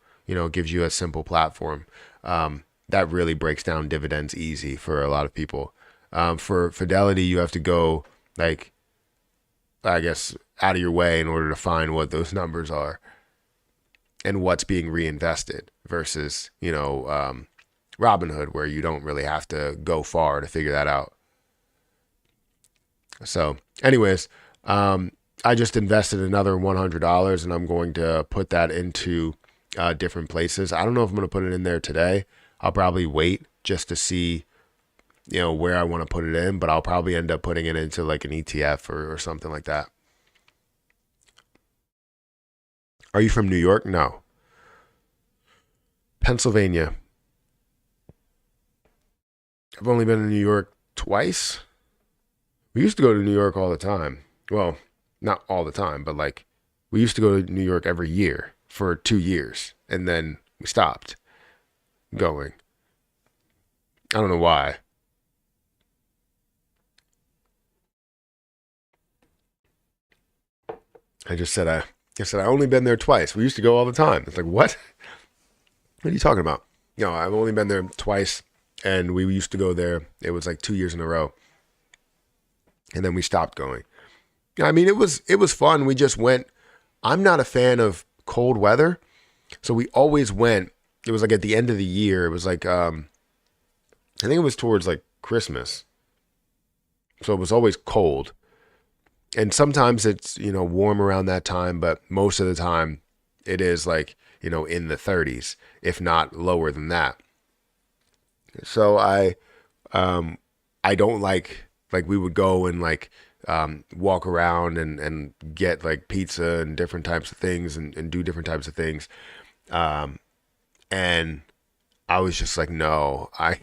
gives you a simple platform that really breaks down dividends easy for a lot of people. For Fidelity, you have to go like, I guess, out of your way in order to find what those numbers are and what's being reinvested versus Robinhood, where you don't really have to go far to figure that out. So anyways, I just invested another $100, and I'm going to put that into different places. I don't know if I'm going to put it in there today. I'll probably wait just to see where I want to put it in, but I'll probably end up putting it into like an ETF or something like that. Are you from New York? No. Pennsylvania. I've only been in New York twice. We used to go to New York all the time. Well, not all the time, but like we used to go to New York every year for 2 years, and then we stopped going. I don't know why. I said I only been there twice. We used to go all the time. It's like, what? What are you talking about? I've only been there twice, and we used to go there. It was like 2 years in a row, and then we stopped going. I mean, it was fun. We just went. I'm not a fan of cold weather, so we always went. It was like at the end of the year. It was like I think it was towards like Christmas, so it was always cold. And sometimes it's warm around that time, but most of the time it is like in the 30s, if not lower than that. So I don't like we would go and like walk around and get like pizza and different types of things and do different types of things. And I was just like, no, I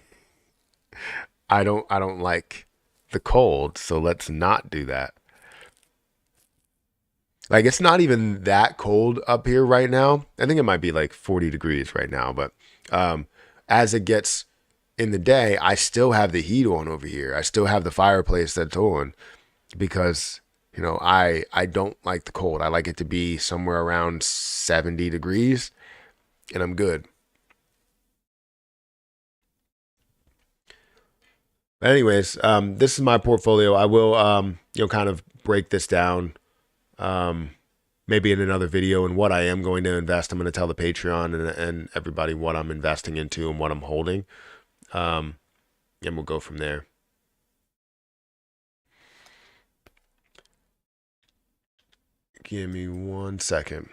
don't like the cold, so let's not do that. Like, it's not even that cold up here right now. I think it might be like 40 degrees right now, but as it gets in the day, I still have the heat on over here. I still have the fireplace that's on because, I don't like the cold. I like it to be somewhere around 70 degrees, and I'm good. But anyways, this is my portfolio. I will, kind of break this down maybe in another video and what I am going to invest. I'm going to tell the Patreon and everybody what I'm investing into and what I'm holding. And we'll go from there. Give me 1 second.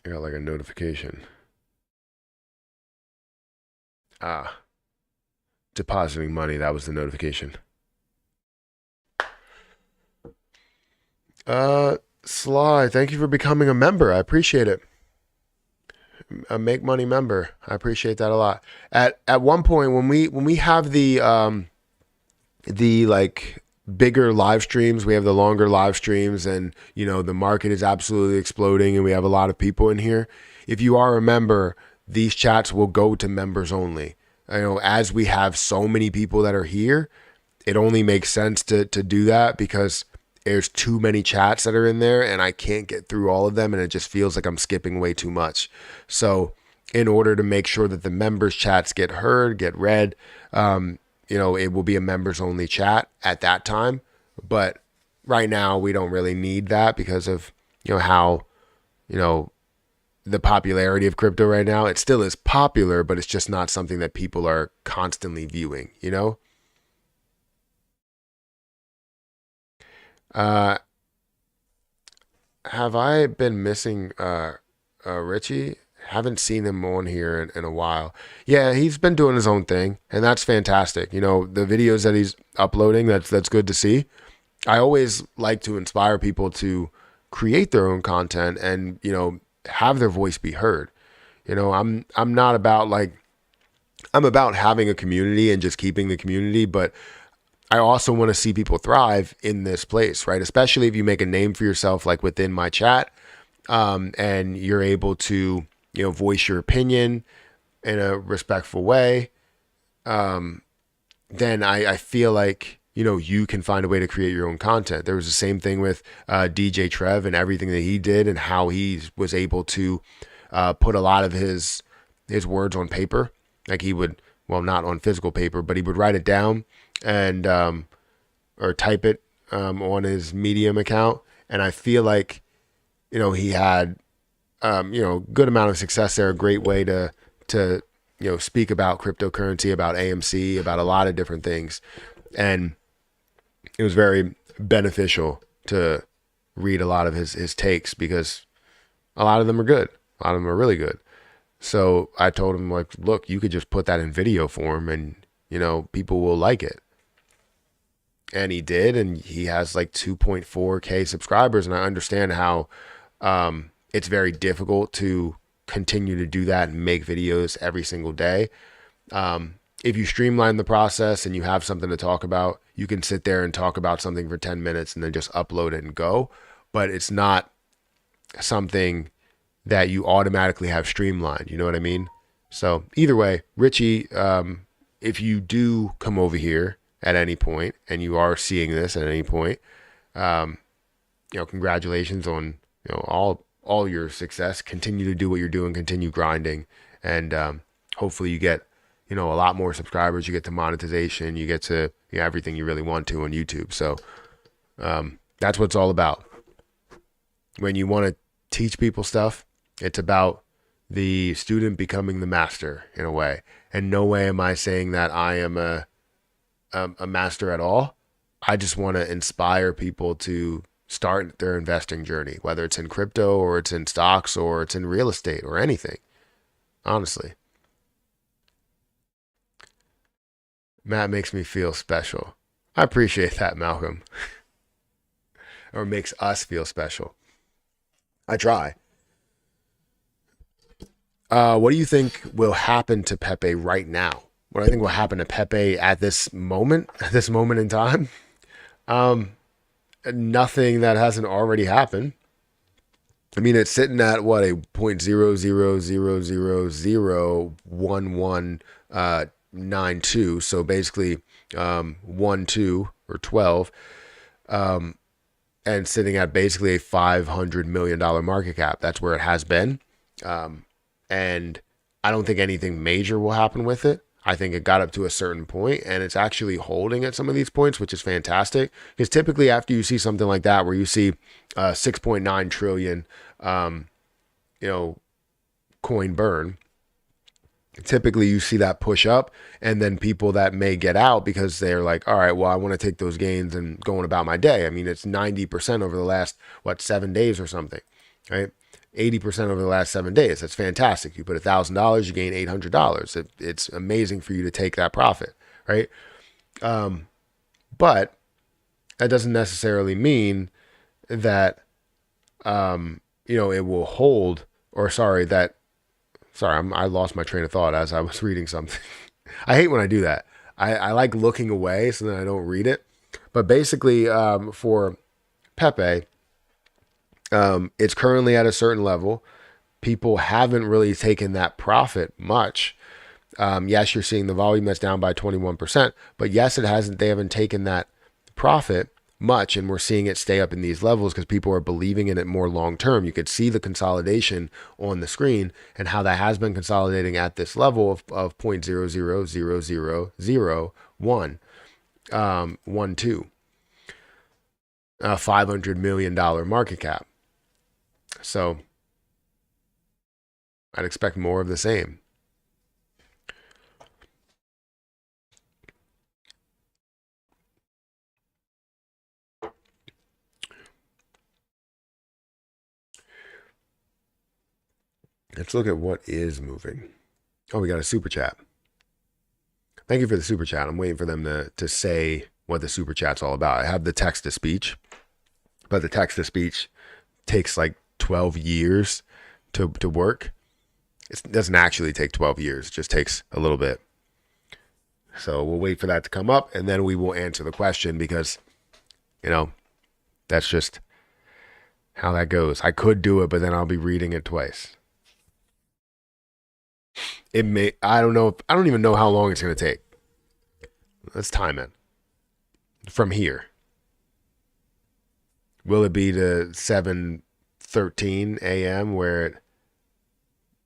I got like a notification. Depositing money. That was the notification. Sly, thank you for becoming a member. I appreciate it. A Make Money member. I appreciate that a lot. At one point when we have the like bigger live streams, we have the longer live streams, and the market is absolutely exploding and we have a lot of people in here. If you are a member, these chats will go to members only. As we have so many people that are here, it only makes sense to do that because there's too many chats that are in there and I can't get through all of them, and it just feels like I'm skipping way too much. So in order to make sure that the members chats get heard, get read, it will be a members only chat at that time. But right now we don't really need that because of, how, you know, the popularity of crypto right now. It still is popular, but it's just not something that people are constantly viewing. Uh, have I been missing Richie? Haven't seen him on here in a while. Yeah, he's been doing his own thing, and that's fantastic. The videos that he's uploading, that's good to see. I always like to inspire people to create their own content and, have their voice be heard. I'm not about like I'm about having a community and just keeping the community, but I also want to see people thrive in this place, right? Especially if you make a name for yourself, like within my chat, and you're able to, voice your opinion in a respectful way. Then I feel like, you can find a way to create your own content. There was the same thing with DJ Trev and everything that he did and how he was able to put a lot of his words on paper. Like he would, well, not on physical paper, but he would write it down and or type it on his Medium account. And I feel like, he had good amount of success there. A great way to speak about cryptocurrency, about AMC, about a lot of different things. And it was very beneficial to read a lot of his takes because a lot of them are good. A lot of them are really good. So I told him, like, look, you could just put that in video form and, people will like it. And he did. And he has like 2.4K subscribers. And I understand how it's very difficult to continue to do that and make videos every single day. If you streamline the process and you have something to talk about, you can sit there and talk about something for 10 minutes and then just upload it and go. But it's not something that you automatically have streamlined. You know what I mean? So either way, Richie, if you do come over here at any point and you are seeing this at any point, congratulations on, all your success. Continue to do what you're doing, continue grinding. And hopefully you get, a lot more subscribers, you get to monetization, you get to everything you really want to on YouTube. So that's what it's all about. When you want to teach people stuff, it's about the student becoming the master in a way. And no way am I saying that I am a master at all. I just want to inspire people to start their investing journey, whether it's in crypto or it's in stocks or it's in real estate or anything, honestly. Matt makes me feel special. I appreciate that, Malcolm. Or makes us feel special. I try. What do you think will happen to Pepe right now? What do I think will happen to Pepe at this moment in time? Nothing that hasn't already happened. I mean, it's sitting at what, a 0.00001192. So basically, 1, 2 or 12, and sitting at basically a $500 million market cap. That's where it has been. And I don't think anything major will happen with it. I think it got up to a certain point and it's actually holding at some of these points, which is fantastic. Because typically after you see something like that, where you see 6.9 trillion, coin burn, typically you see that push up, and then people that may get out because they're like, all right, well, I want to take those gains and going about my day. I mean, it's 90% over the last, 7 days or something, right? 80% over the last 7 days. That's fantastic. You put $1,000, you gain $800. It's amazing for you to take that profit, right? But that doesn't necessarily mean that, it will hold, or I lost my train of thought as I was reading something. I hate when I do that. I like looking away so that I don't read it. But basically, for Pepe, it's currently at a certain level. People haven't really taken that profit much. Yes, you're seeing the volume that's down by 21%, but yes, they haven't taken that profit much, and we're seeing it stay up in these levels because people are believing in it more long term. You could see the consolidation on the screen and how that has been consolidating at this level of 0.000001, 12. a $500 million market cap. So I'd expect more of the same. Let's look at what is moving. Oh, we got a super chat. Thank you for the super chat. I'm waiting for them to say what the super chat's all about. I have the text to speech, but the text to speech takes like 12 years to work. It doesn't actually take 12 years. It just takes a little bit. So we'll wait for that to come up, and then we will answer the question because, you know, that's just how that goes. I could do it, but then I'll be reading it twice. I don't know. I don't even know how long it's going to take. Let's time it from here. Will it be to 7:13 a.m. where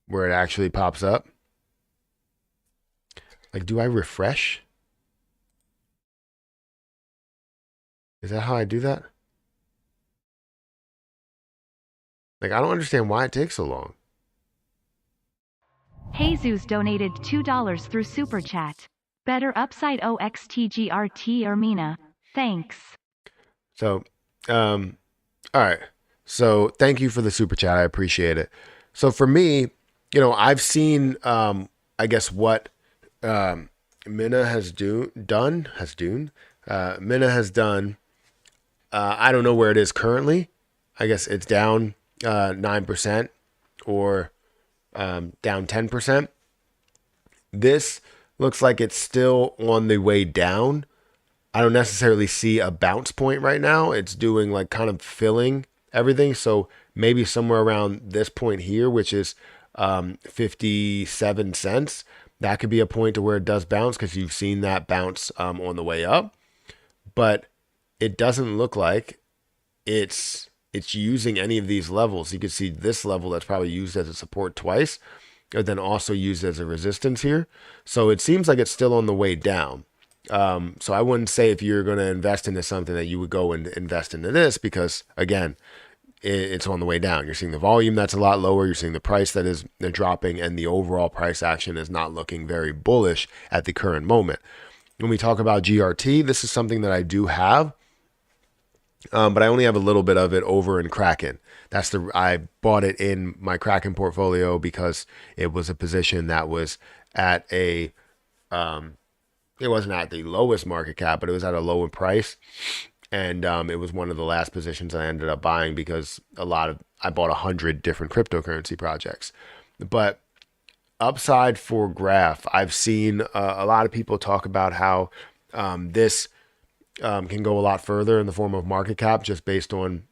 it actually pops up? Like, do I refresh? Is that how I do that? Like, I don't understand why it takes so long. Jesus donated $2 through Super Chat. Better upside OXTGRT or Mina. Thanks. So, all right. So thank you for the super chat. I appreciate it. So for me, I've seen, I guess what Mina has done. Mina has done. I don't know where it is currently. I guess it's down 9% or down 10%. This looks like it's still on the way down. I don't necessarily see a bounce point right now. It's doing like kind of filling everything. So maybe somewhere around this point here, which is 57 cents, that could be a point to where it does bounce because you've seen that bounce on the way up. But it doesn't look like it's using any of these levels. You can see this level that's probably used as a support twice, and then also used as a resistance here. So it seems like it's still on the way down. So I wouldn't say if you're going to invest into something that you would go and invest into this because, again, it's on the way down. You're seeing the volume that's a lot lower. You're seeing the price that is dropping, and the overall price action is not looking very bullish at the current moment. When we talk about GRT, this is something that I do have. But I only have a little bit of it over in Kraken. I bought it in my Kraken portfolio because it was a position that was at it wasn't at the lowest market cap, but it was at a lower price. And it was one of the last positions I ended up buying because I bought 100 different cryptocurrency projects. But upside for Graph, I've seen a lot of people talk about how this can go a lot further in the form of market cap just based on,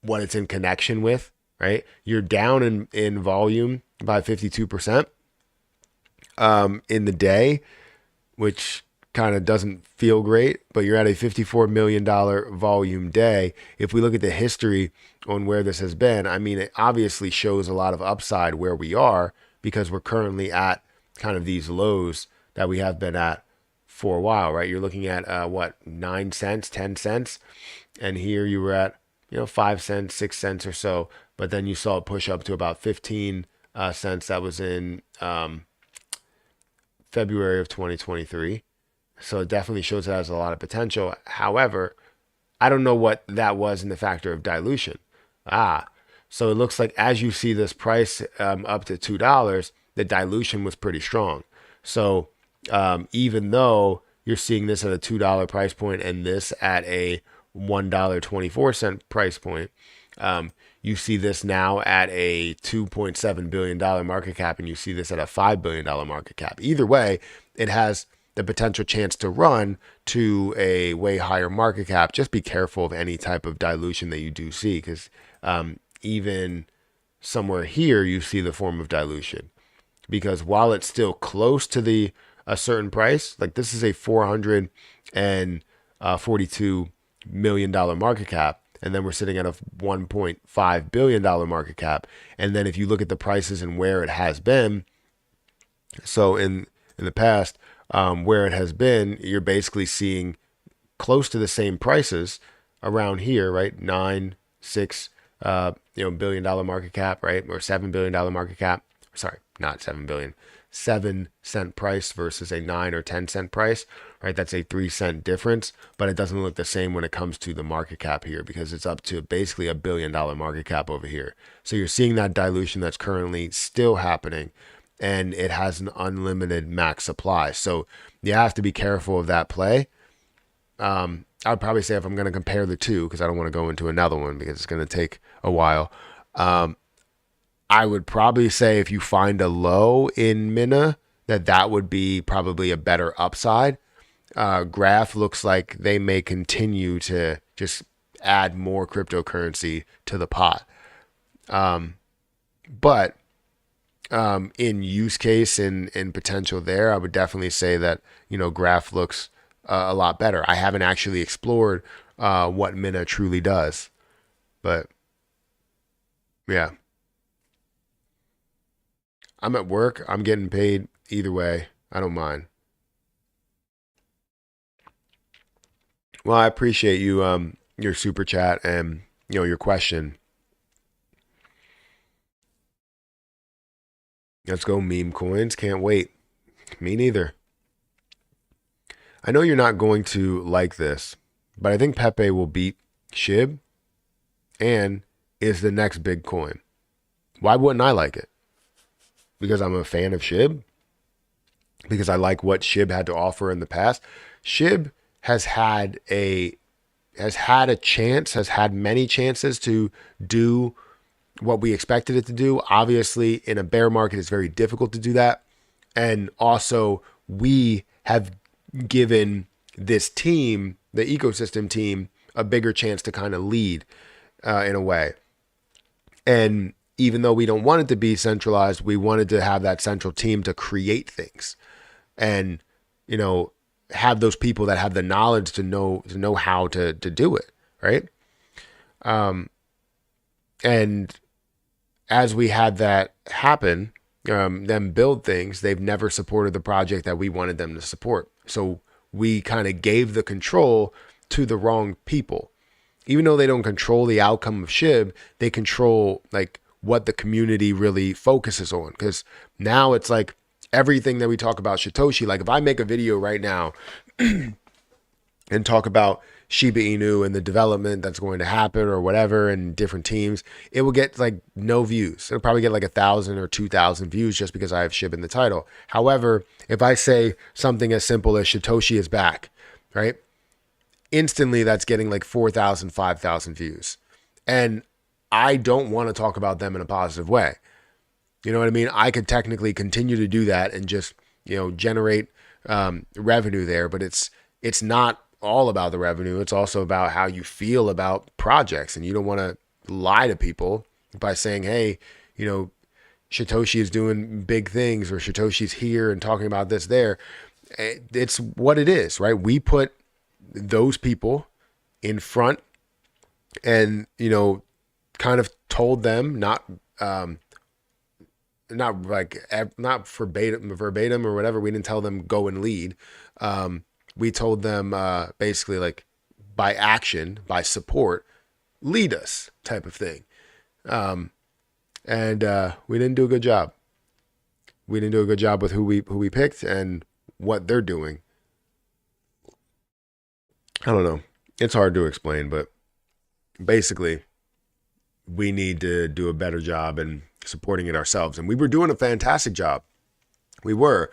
what it's in connection with, right? You're down in volume by 52% in the day, which kind of doesn't feel great, but you're at a $54 million volume day. If we look at the history on where this has been, I mean, it obviously shows a lot of upside where we are because we're currently at kind of these lows that we have been at for a while, right? You're looking at 9 cents, 10 cents, and here you were at 5 cents, 6 cents or so, but then you saw it push up to about 15 cents. That was in February of 2023. So it definitely shows it has a lot of potential. However, I don't know what that was in the factor of dilution. So it looks like as you see this price up to $2, the dilution was pretty strong. So even though you're seeing this at a $2 price point and this at a $1.24 price point, you see this now at a $2.7 billion market cap, and you see this at a $5 billion market cap. Either way, it has the potential chance to run to a way higher market cap. Just be careful of any type of dilution that you do see, because even somewhere here, you see the form of dilution. Because while it's still close to a certain price, like this is a $442 million market cap, and then we're sitting at a $1.5 billion market cap. And then if you look at the prices and where it has been, so in the past, where it has been, you're basically seeing close to the same prices around here, right? 9, 6, $1 billion market cap, right? Or $7 billion market cap. Sorry, not 7 billion. 7 cent price versus a 9 or 10 cent price, right? That's a 3 cent difference, but it doesn't look the same when it comes to the market cap here because it's up to basically $1 billion market cap over here. So you're seeing that dilution that's currently still happening, and it has an unlimited max supply. So you have to be careful of that play. I'd probably say if I'm going to compare the two, because I don't want to go into another one because it's going to take a while. I would probably say if you find a low in Mina, that would be probably a better upside. Graph looks like they may continue to just add more cryptocurrency to the pot. But in use case and potential there, I would definitely say that, Graph looks a lot better. I haven't actually explored what Mina truly does, but yeah. I'm at work. I'm getting paid either way. I don't mind. Well, I appreciate you, your super chat and your question. Let's go meme coins. Can't wait. Me neither. I know you're not going to like this, but I think Pepe will beat Shib and is the next big coin. Why wouldn't I like it? Because I'm a fan of Shib, because I like what Shib had to offer in the past. Shib has had many chances to do what we expected it to do. Obviously, in a bear market, it's very difficult to do that. And also, we have given this team, the ecosystem team, a bigger chance to kind of lead in a way. And even though we don't want it to be centralized, we wanted to have that central team to create things and, have those people that have the knowledge to know how to do it. Right. And as we had that happen, them build things, they've never supported the project that we wanted them to support. So we kind of gave the control to the wrong people. Even though they don't control the outcome of Shib, they control what the community really focuses on. Because now it's like everything that we talk about Satoshi, like if I make a video right now and talk about Shiba Inu and the development that's going to happen or whatever and different teams, it will get no views. It'll probably get 1,000 or 2,000 views just because I have Shib in the title. However, if I say something as simple as Satoshi is back, right? Instantly that's getting 4,000, 5,000 views. And I don't want to talk about them in a positive way. You know what I mean? I could technically continue to do that and just, generate revenue there, but it's not all about the revenue. It's also about how you feel about projects, and you don't want to lie to people by saying, hey, Satoshi is doing big things or Satoshi's here and talking about this there. It's what it is, right? We put those people in front and, kind of told them not verbatim or whatever. We didn't tell them go and lead. We told them basically by action, by support, lead us type of thing. And we didn't do a good job. We didn't do a good job with who we picked and what they're doing. I don't know. It's hard to explain, but basically we need to do a better job in supporting it ourselves. And we were doing a fantastic job. We were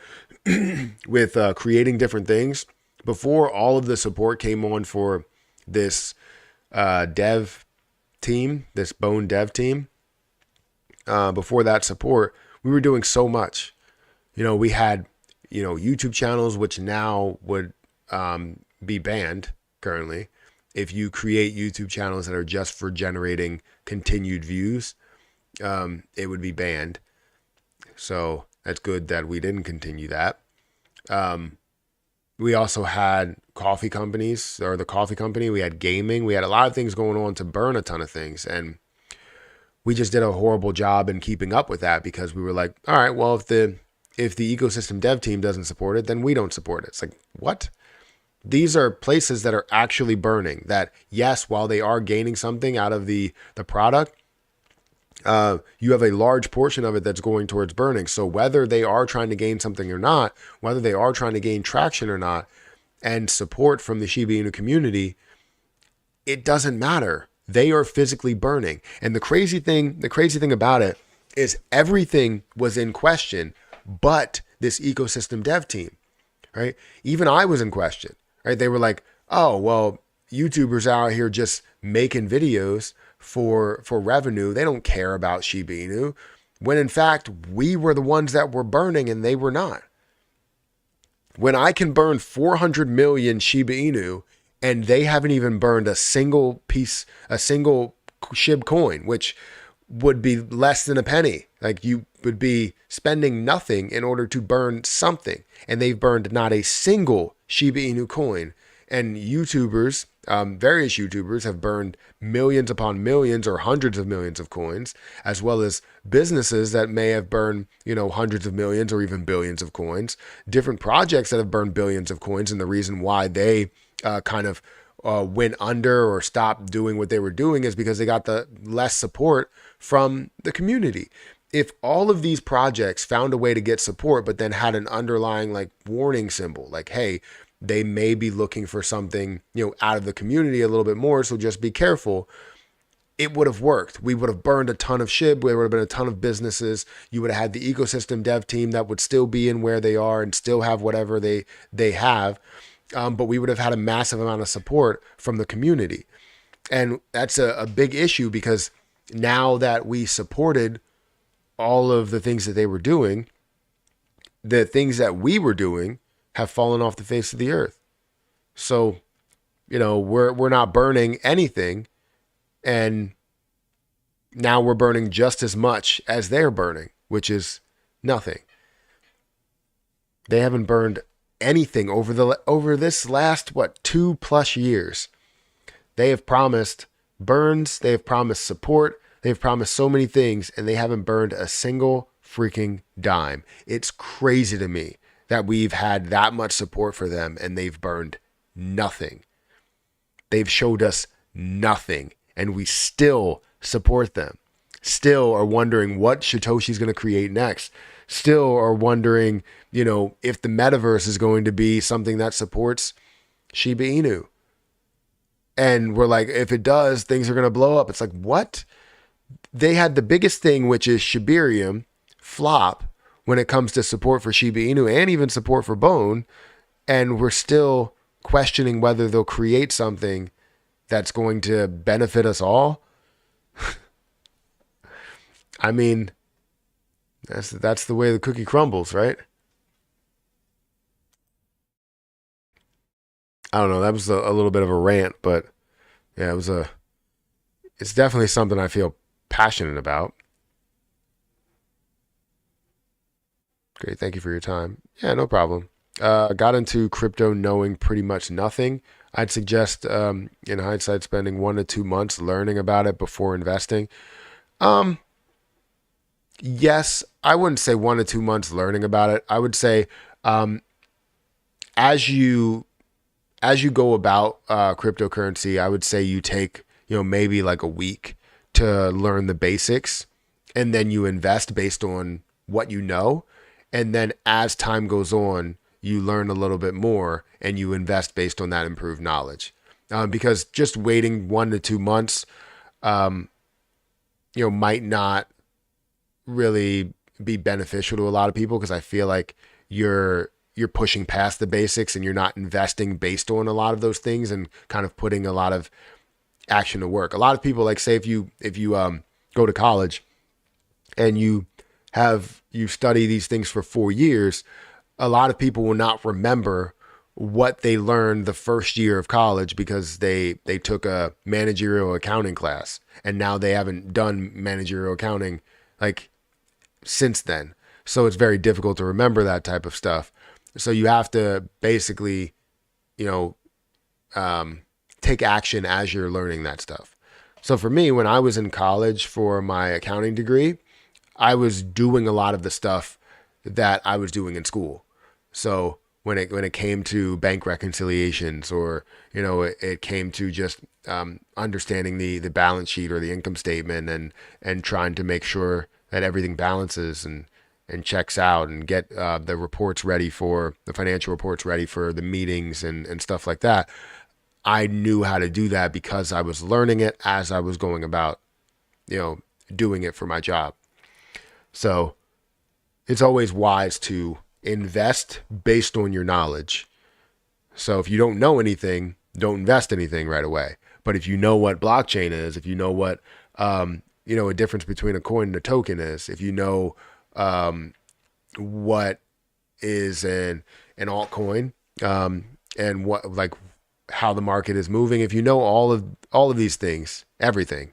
with creating different things before all of the support came on for this dev team, this Bone dev team. Before that support, we were doing so much. We had, YouTube channels, which now would be banned currently. If you create YouTube channels that are just for generating continued views, it would be banned. So that's good that we didn't continue that. We also had coffee companies, or the coffee company. We had gaming. We had a lot of things going on to burn a ton of things. And we just did a horrible job in keeping up with that because we were like, all right, well, if the ecosystem dev team doesn't support it, then we don't support it. It's like, what? These are places that are actually burning. That, yes, while they are gaining something out of the product, you have a large portion of it that's going towards burning. So whether they are trying to gain something or not, whether they are trying to gain traction or not, and support from the Shiba Inu community, it doesn't matter. They are physically burning. And the crazy thing about it is everything was in question, but this ecosystem dev team, right? Even I was in question, right? They were like, oh, well, YouTubers out here just making videos for revenue. They don't care about Shiba Inu. When in fact, we were the ones that were burning and they were not. When I can burn 400 million Shiba Inu and they haven't even burned a single SHIB coin, which would be less than a penny. Like, you would be spending nothing in order to burn something. And they've burned not a single Shiba Inu coin. And YouTubers, various YouTubers have burned millions upon millions or hundreds of millions of coins, as well as businesses that may have burned, hundreds of millions or even billions of coins, different projects that have burned billions of coins. And the reason why they went under or stopped doing what they were doing is because they got the less support from the community. If all of these projects found a way to get support, but then had an underlying warning symbol, like, hey, they may be looking for something, out of the community a little bit more, so just be careful, it would have worked. We would have burned a ton of SHIB. There would have been a ton of businesses. You would have had the ecosystem dev team that would still be in where they are and still have whatever they have. But we would have had a massive amount of support from the community. And that's a big issue, because now that we supported all of the things that they were doing, the things that we were doing have fallen off the face of the earth. So, we're not burning anything, and now we're burning just as much as they're burning, which is nothing. They haven't burned anything over this last 2+ years. They have promised burns, they have promised support, they've promised so many things, and they haven't burned a single freaking dime. It's crazy to me that we've had that much support for them and they've burned nothing. They've showed us nothing, and we still support them. Still are wondering what Satoshi's going to create next. Still are wondering, if the metaverse is going to be something that supports Shiba Inu. And we're like, if it does, things are going to blow up. It's like, what? They had the biggest thing, which is Shibarium, flop when it comes to support for Shiba Inu and even support for Bone. And we're still questioning whether they'll create something that's going to benefit us all. I mean, that's the way the cookie crumbles, right? I don't know. That was a little bit of a rant, but yeah, it's definitely something I feel passionate about. Great. Thank you for your time. Yeah, no problem. Got into crypto knowing pretty much nothing. I'd suggest, in hindsight, spending 1 to 2 months learning about it before investing. Yes, I wouldn't say 1 to 2 months learning about it. I would say, as you go about cryptocurrency, I would say you take, maybe like a week to learn the basics, and then you invest based on what you know. And then as time goes on, you learn a little bit more and you invest based on that improved knowledge. Because just waiting 1 to 2 months, might not really be beneficial to a lot of people, because I feel like you're pushing past the basics and you're not investing based on a lot of those things and kind of putting a lot of action to work. A lot of people, like, say if you go to college and you study these things for 4 years, a lot of people will not remember what they learned the first year of college because they took a managerial accounting class and now they haven't done managerial accounting since then. So it's very difficult to remember that type of stuff. So you have to basically, take action as you're learning that stuff. So for me, when I was in college for my accounting degree, I was doing a lot of the stuff that I was doing in school. So when it came to bank reconciliations, or it came to just understanding the balance sheet or the income statement, and trying to make sure that everything balances and checks out, and get the reports ready for the financial reports ready for the meetings and stuff like that. I knew how to do that because I was learning it as I was going about, doing it for my job. So it's always wise to invest based on your knowledge. So if you don't know anything, don't invest anything right away. But if you know what blockchain is, if you know what, a difference between a coin and a token is, if you know what is an altcoin, and what, like, how the market is moving, if you know all of these things, everything,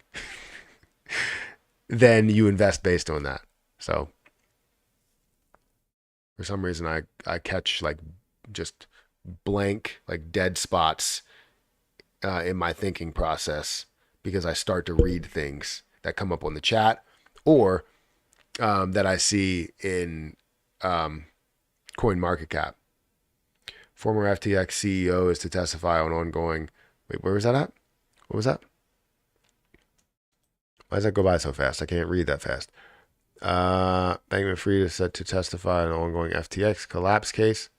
then you invest based on that. So for some reason, I catch like just blank, like dead spots in my thinking process, because I start to read things that come up on the chat, or that I see in Coin Market Cap. Former FTX CEO is to testify on ongoing. Wait, where was that at? What was that? Why does that go by so fast? I can't read that fast. Bankman-Fried is set to testify on ongoing FTX collapse case.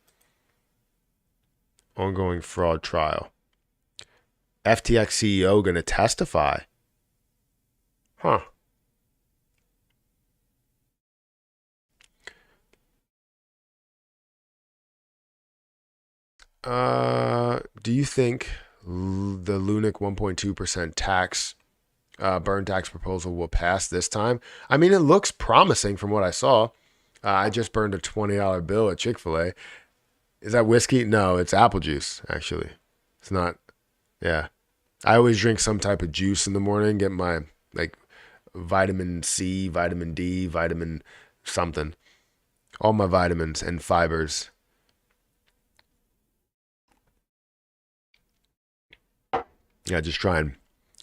Ongoing fraud trial. FTX CEO going to testify? Huh. Do you think the Lunic 1.2% tax burn tax proposal will pass this time? I mean, it looks promising from what I saw. I just burned a $20 bill at Chick-fil-A. Is that whiskey? No, it's apple juice, actually. It's not. Yeah. I always drink some type of juice in the morning, get my, like, vitamin C, vitamin D, vitamin something. All my vitamins and fibers. Yeah, just try and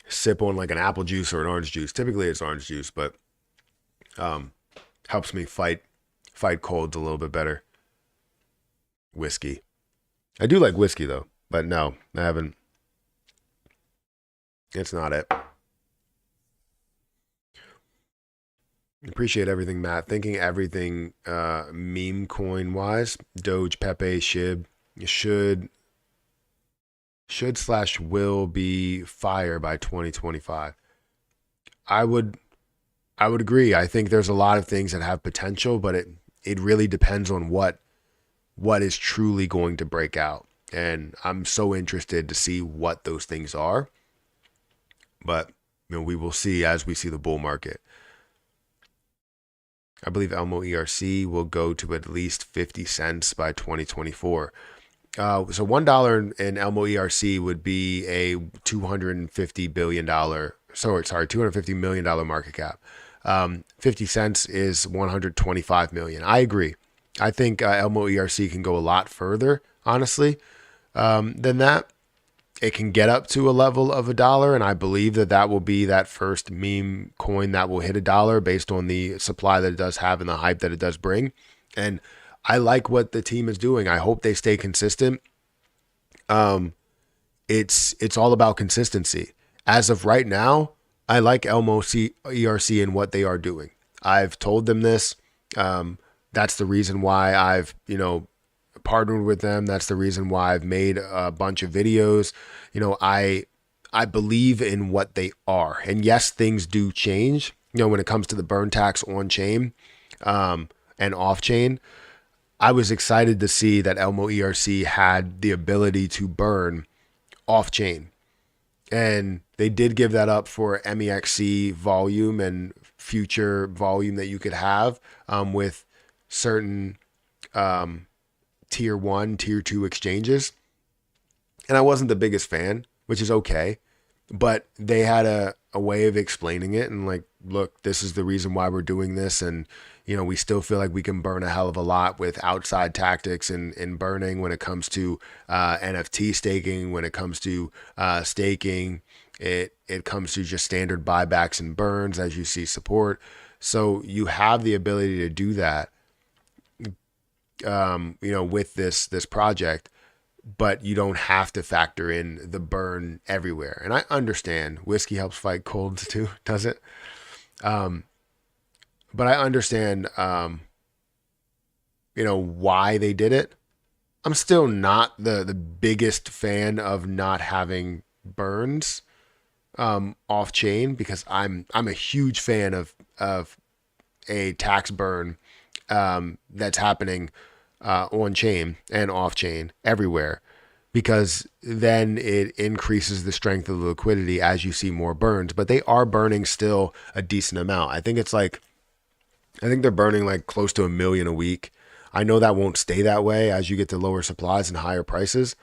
sip on like an apple juice or an orange juice. Typically it's orange juice, but helps me fight colds a little bit better. Whiskey. I do like whiskey though, but no, I haven't. It's not it. Appreciate everything, Matt. Thinking everything meme coin wise. Doge, Pepe, Shib should/will be fire by 2025. I would agree. I think there's a lot of things that have potential, but it really depends on what is truly going to break out. And I'm so interested to see what those things are. But we will see as we see the bull market. I believe Elmo ERC will go to at least 50 cents by 2024. So $1 in Elmo ERC would be a $250 million market cap. 50 cents is 125 million. I agree. I think Elmo ERC can go a lot further, honestly, than that. It can get up to a level of $1, and I believe that will be that first meme coin that will hit $1 based on the supply that it does have and the hype that it does bring. And I like what the team is doing. I hope they stay consistent. It's all about consistency. As of right now, I like Elmo ERC and what they are doing. I've told them this. That's the reason why I've, partnered with them. That's the reason why I've made a bunch of videos. I believe in what they are. And yes, things do change, when it comes to the burn tax on chain, and off chain. I was excited to see that Elmo ERC had the ability to burn off chain. And they did give that up for MEXC volume and future volume that you could have with certain tier 1, tier 2 exchanges. And I wasn't the biggest fan, which is okay. But they had a way of explaining it and like, look, this is the reason why we're doing this. And, we still feel like we can burn a hell of a lot with outside tactics and burning when it comes to NFT staking, when it comes to staking. It comes to just standard buybacks and burns as you see support. So you have the ability to do that. with this project, but you don't have to factor in the burn everywhere. And I understand whiskey helps fight colds too, does it? But I understand, why they did it. I'm still not the biggest fan of not having burns off chain, because I'm a huge fan of a tax burn that's happening on chain and off chain everywhere, because then it increases the strength of the liquidity as you see more burns. But they are burning still a decent amount. I think they're burning like close to 1 million a week. I know that won't stay that way as you get to lower supplies and higher prices.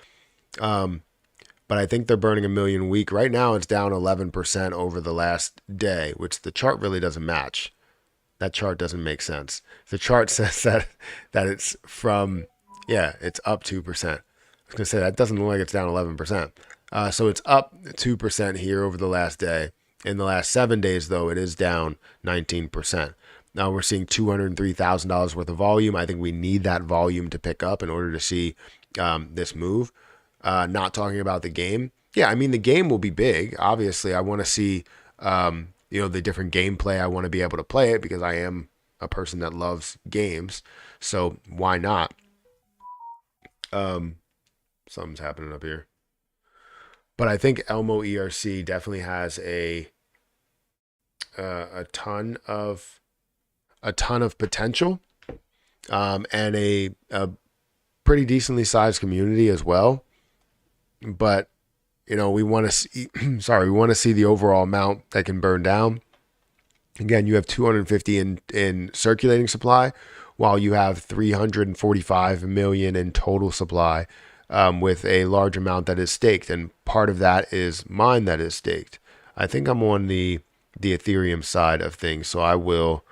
But I think they're burning 1 million a week. Right now it's down 11% over the last day, which the chart really doesn't match. That chart doesn't make sense. The chart says that it's it's up 2%. I was gonna say that doesn't look like it's down 11%. So it's up 2% here over the last day. In the last 7 days, though, it is down 19%. Now we're seeing $203,000 worth of volume. I think we need that volume to pick up in order to see this move. Not talking about the game. Yeah, I mean, the game will be big. Obviously, I want to see the different gameplay. I want to be able to play it because I am a person that loves games. So why not? Something's happening up here. But I think Elmo ERC definitely has a ton of potential, and a pretty decently sized community as well. But we want to see we want to see the overall amount that can burn down. Again, you have 250 in circulating supply, while you have 345 million in total supply, with a large amount that is staked, and part of that is mine that is staked. I think I'm on the Ethereum side of things, so I will.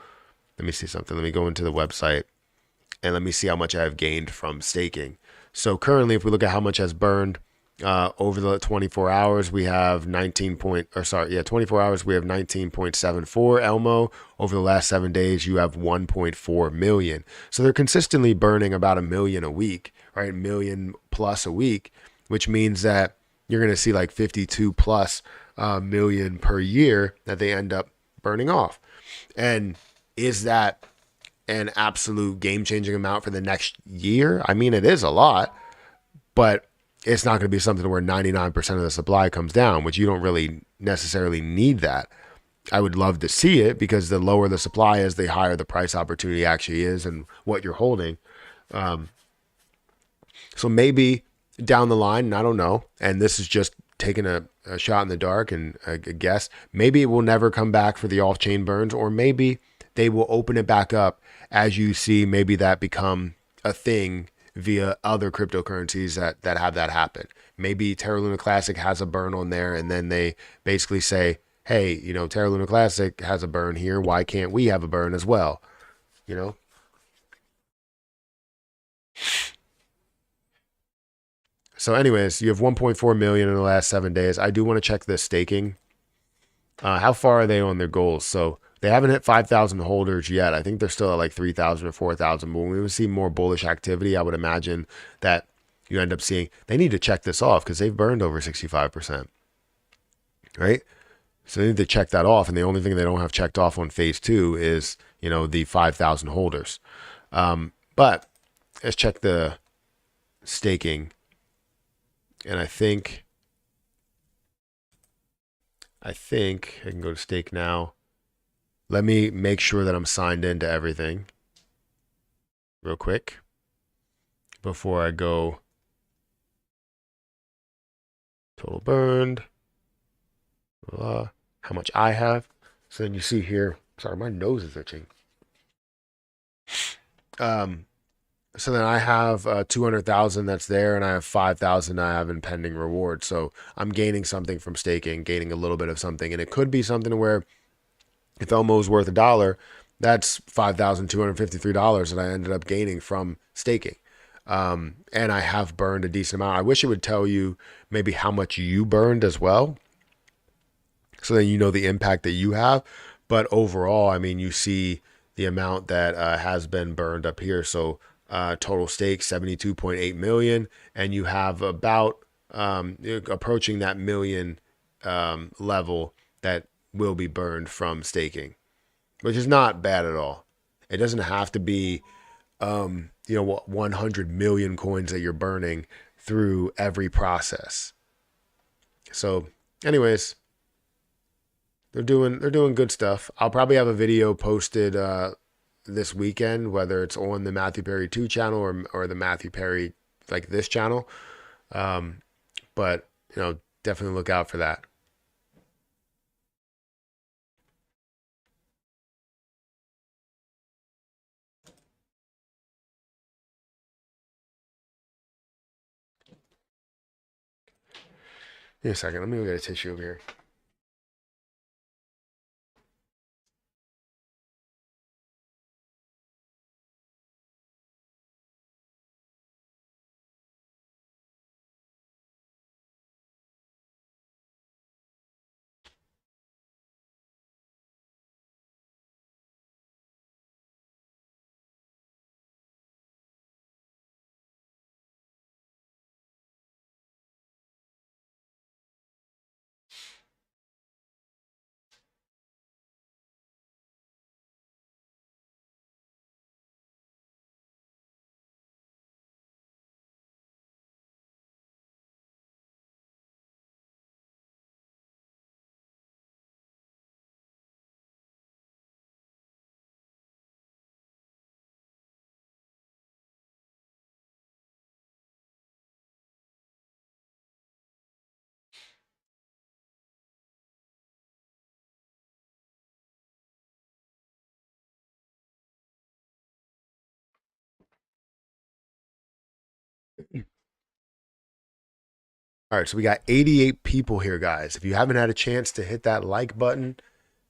Let me see something. Let me go into the website and let me see how much I have gained from staking. So currently, if we look at how much has burned over the 24 hours, we have 24 hours, we have 19.74 Elmo. Over the last 7 days, you have 1.4 million. So they're consistently burning about 1 million a week, right? 1 million plus a week, which means that you're going to see like 52 plus million per year that they end up burning off. And is that an absolute game-changing amount for the next year? I mean, it is a lot, but it's not going to be something where 99% of the supply comes down, which you don't really necessarily need that. I would love to see it, because the lower the supply is, the higher the price opportunity actually is and what you're holding. So maybe down the line, and I don't know, and this is just taking a shot in the dark and a guess, maybe it will never come back for the off-chain burns, or maybe they will open it back up as you see maybe that become a thing via other cryptocurrencies that have that happen. Maybe Terra Luna Classic has a burn on there, and then they basically say, hey, Terra Luna Classic has a burn here. Why can't we have a burn as well? So anyways, you have 1.4 million in the last 7 days. I do want to check this staking. How far are they on their goals? So they haven't hit 5,000 holders yet. I think they're still at like 3,000 or 4,000. But when we see more bullish activity, I would imagine that you end up seeing they need to check this off, because they've burned over 65%, right? So they need to check that off. And the only thing they don't have checked off on phase 2 is, the 5,000 holders. But let's check the staking. And I think I can go to stake now. Let me make sure that I'm signed into everything real quick before I go. Total burned. How much I have. So then you see here. Sorry, my nose is itching. So then I have 200,000 that's there, and I have 5,000 I have in pending reward. So I'm gaining something from staking, gaining a little bit of something. And it could be something where if Elmo's worth $1, that's $5,253 that I ended up gaining from staking. And I have burned a decent amount. I wish it would tell you maybe how much you burned as well, so then you know the impact that you have. But overall, I mean, you see the amount that has been burned up here. So total stake 72.8 million, and you have about approaching that million level that will be burned from staking, which is not bad at all. It doesn't have to be 100 million coins that you're burning through every process. So anyways, they're doing good stuff. I'll probably have a video posted this weekend, whether it's on the Matthew Perry 2 channel or the Matthew Perry like this channel. But definitely look out for that. Give me a second. Let me go get a tissue over here. All right, so we got 88 people here, guys. If you haven't had a chance to hit that like button,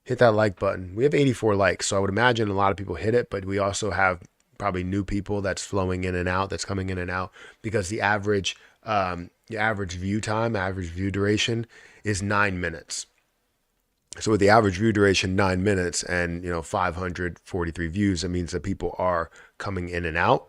hit that like button. We have 84 likes, so I would imagine a lot of people hit it, but we also have probably new people that's flowing in and out, that's coming in and out, because the average view time, average view duration is 9 minutes. So with the average view duration 9 minutes and 543 views, that means that people are coming in and out.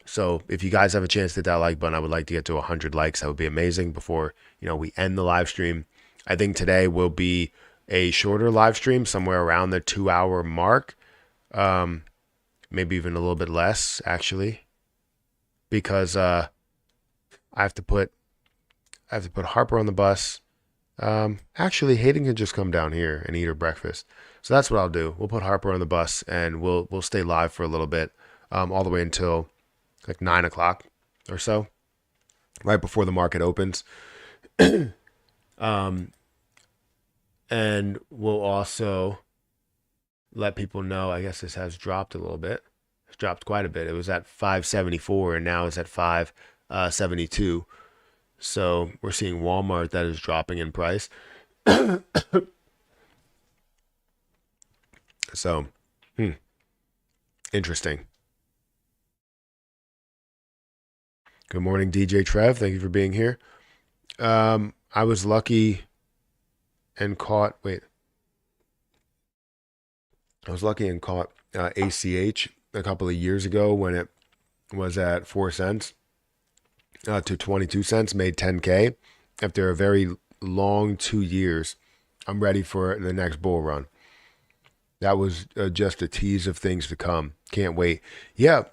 So if you guys have a chance to hit that like button, I would like to get to 100 likes. That would be amazing before we end the live stream. I think today will be a shorter live stream, somewhere around the 2-hour mark, maybe even a little bit less actually, because I have to put Harper on the bus. Actually, Hayden can just come down here and eat her breakfast. So that's what I'll do. We'll put Harper on the bus and we'll stay live for a little bit, all the way until like 9 o'clock or so, right before the market opens. And we'll also let people know, I guess this has dropped a little bit. It's dropped quite a bit. It was at 574 and now it's at 572. So we're seeing Walmart that is dropping in price. So, interesting. Good morning, DJ Trev. Thank you for being here. I was lucky and caught, ACH a couple of years ago when it was at 4 cents to 22 cents, made 10K. After a very long 2 years, I'm ready for the next bull run. That was just a tease of things to come. Can't wait. Yeah,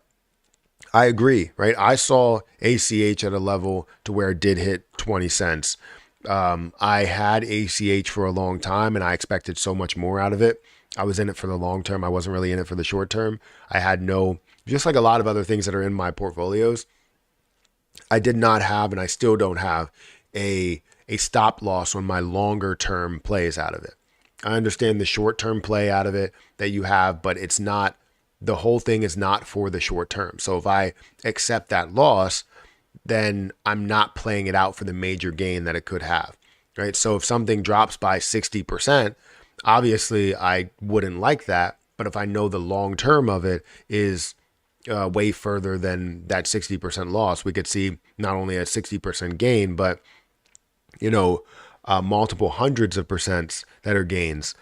I agree, right? I saw ACH at a level to where it did hit 20 cents. I had ACH for a long time and I expected so much more out of it. I was in it for the long term. I wasn't really in it for the short term. I had just like a lot of other things that are in my portfolios, I did not have, and I still don't have, a stop loss on my longer term plays out of it. I understand the short term play out of it that you have, but it's not, the whole thing is not for the short term. So if I accept that loss, then I'm not playing it out for the major gain that it could have, right? So if something drops by 60%, obviously I wouldn't like that. But if I know the long term of it is way further than that 60% loss, we could see not only a 60% gain, but multiple hundreds of percents that are gains.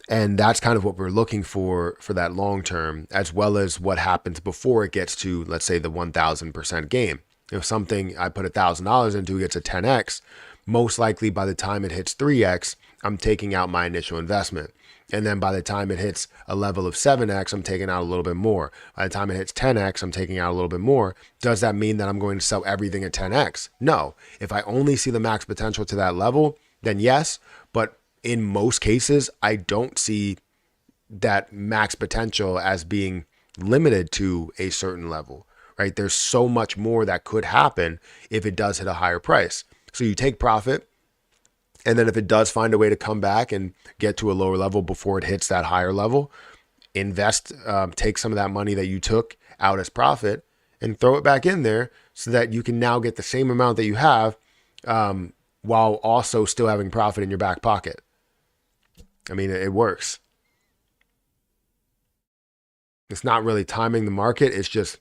And that's kind of what we're looking for that long term, as well as what happens before it gets to, let's say, the 1000% game. If something I put $1,000 into gets a 10x, most likely by the time it hits 3x, I'm taking out my initial investment. And then by the time it hits a level of 7x, I'm taking out a little bit more. By the time it hits 10x, I'm taking out a little bit more. Does that mean that I'm going to sell everything at 10x? No. If I only see the max potential to that level, then yes. But in most cases, I don't see that max potential as being limited to a certain level, right? There's so much more that could happen if it does hit a higher price. So you take profit, and then if it does find a way to come back and get to a lower level before it hits that higher level, invest, take some of that money that you took out as profit and throw it back in there so that you can now get the same amount that you have, while also still having profit in your back pocket. I mean, it works. It's not really timing the market. It's just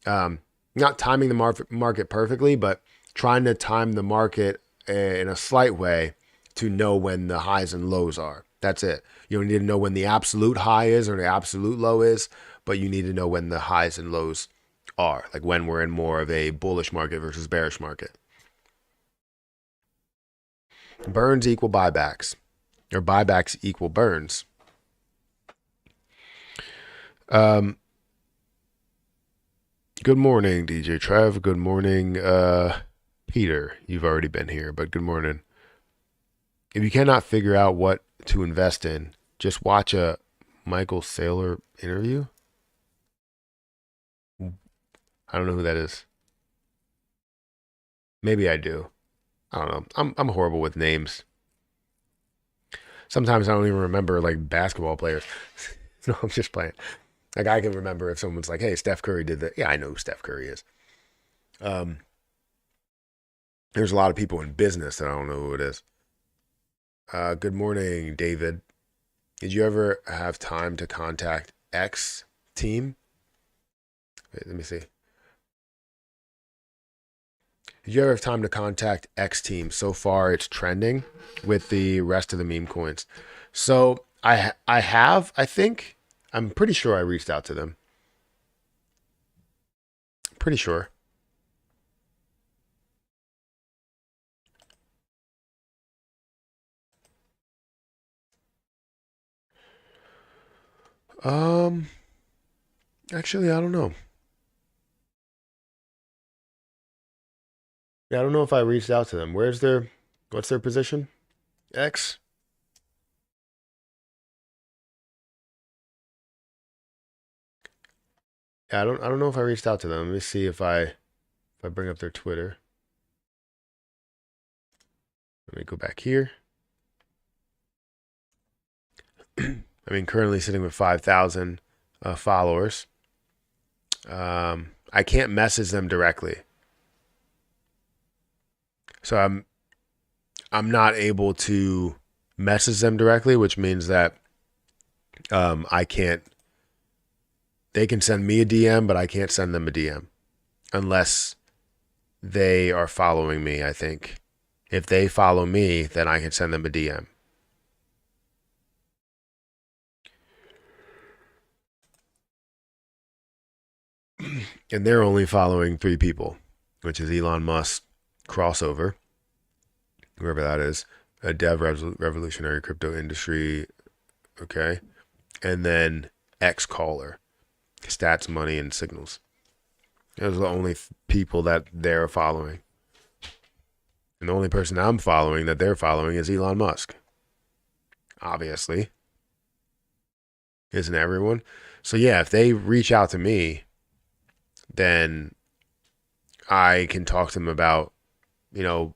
not timing the market perfectly, but trying to time the market in a slight way to know when the highs and lows are. That's it. You don't need to know when the absolute high is or the absolute low is, but you need to know when the highs and lows are, like when we're in more of a bullish market versus bearish market. Burns equal buybacks, or buybacks equal burns. Good morning, DJ Trev. Good morning, Peter. You've already been here, but good morning. If you cannot figure out what to invest in, just watch a Michael Saylor interview. I don't know who that is. Maybe I do. I don't know. I'm horrible with names. Sometimes I don't even remember like basketball players. No, I'm just playing. Like I can remember if someone's like, "Hey, Steph Curry did that." Yeah, I know who Steph Curry is. There's a lot of people in business that I don't know who it is. Good morning, David. Did you ever have time to contact X team? Wait, let me see. Did you ever have time to contact X team? So far, it's trending with the rest of the meme coins. So I have, I think, I'm pretty sure I reached out to them. Pretty sure. Um, Actually, I don't know. Yeah, I don't know if I reached out to them. What's their position? X? Yeah, I don't know if I reached out to them. Let me see if I bring up their Twitter. Let me go back here. I mean, currently sitting with 5,000 followers. I can't message them directly, so I'm not able to message them directly, which means that I can't. They can send me a DM, but I can't send them a DM unless they are following me. I think if they follow me, then I can send them a DM. And they're only following 3 people, which is Elon Musk, crossover, whoever that is, a dev revolutionary crypto industry, okay, and then X caller, stats, money, and signals. Those are the only people that they're following. And the only person I'm following that they're following is Elon Musk. Obviously. Isn't everyone? So yeah, if they reach out to me, then I can talk to them about, you know,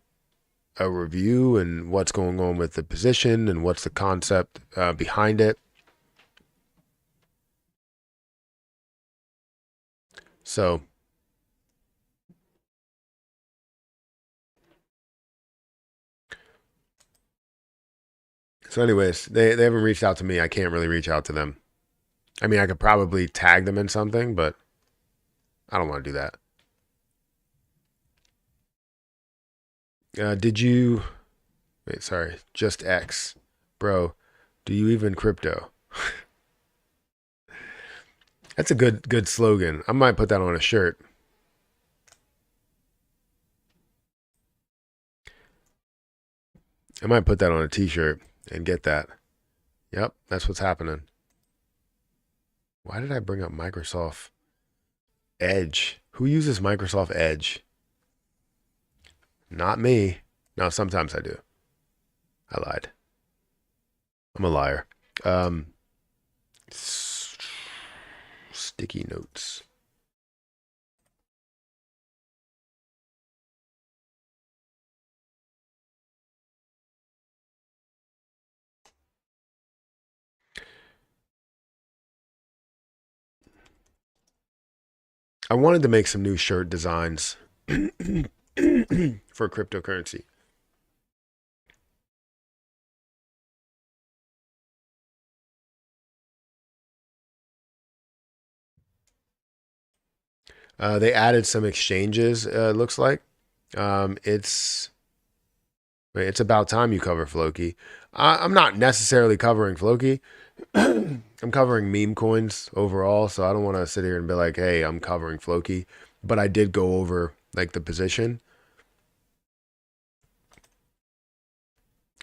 a review and what's going on with the position and what's the concept behind it. So anyways, they haven't reached out to me. I can't really reach out to them. I mean, I could probably tag them in something, but I don't want to do that. Did you wait? Sorry, just X, bro. Do you even crypto? That's a good slogan. I might put that on a shirt. I might put that on a t-shirt and get that. Yep, that's what's happening. Why did I bring up Microsoft Edge? Who uses Microsoft Edge? Not me. No, sometimes I do. I lied. I'm a liar. Um, Sticky notes. I wanted to make some new shirt designs for cryptocurrency. They added some exchanges. Looks like it's about time you cover Floki. I'm not necessarily covering Floki. I'm covering meme coins overall, so I don't want to sit here and be like, "Hey, I'm covering Floki," but I did go over like the position.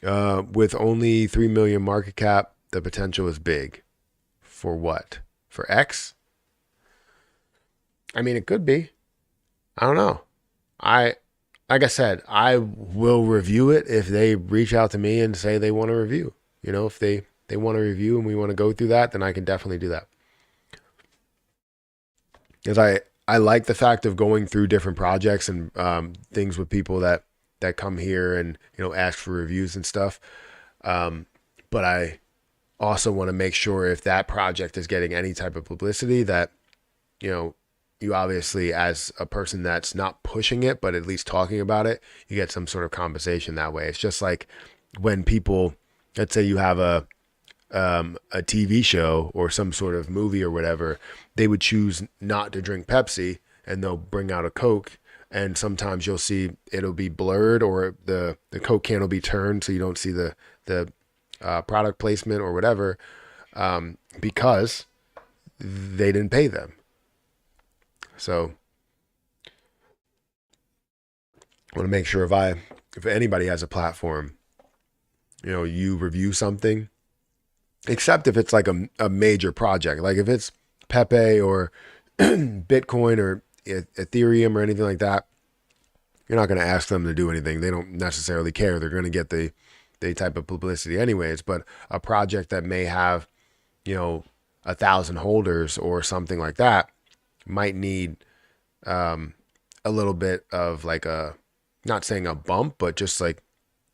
With only 3 million market cap, the potential is big. For what? For X? I mean, it could be. I don't know. I like I said, I will review it if they reach out to me and say they want to review. You know, if they want to review and we want to go through that, then I can definitely do that. Because I like the fact of going through different projects and things with people that come here and ask for reviews and stuff. But I also want to make sure if that project is getting any type of publicity that you know you obviously, as a person that's not pushing it but at least talking about it, you get some sort of compensation that way. It's just like when people, let's say you have a TV show or some sort of movie or whatever, they would choose not to drink Pepsi and they'll bring out a Coke. And sometimes you'll see it'll be blurred or the Coke can will be turned so you don't see the product placement or whatever, because they didn't pay them. So I want to make sure if anybody has a platform, you review something, except if it's like a major project, like if it's Pepe or Bitcoin or Ethereum or anything like that, you're not going to ask them to do anything. They don't necessarily care. They're going to get the type of publicity anyways. But a project that may have, 1,000 holders or something like that might need a little bit of like not saying a bump, but just like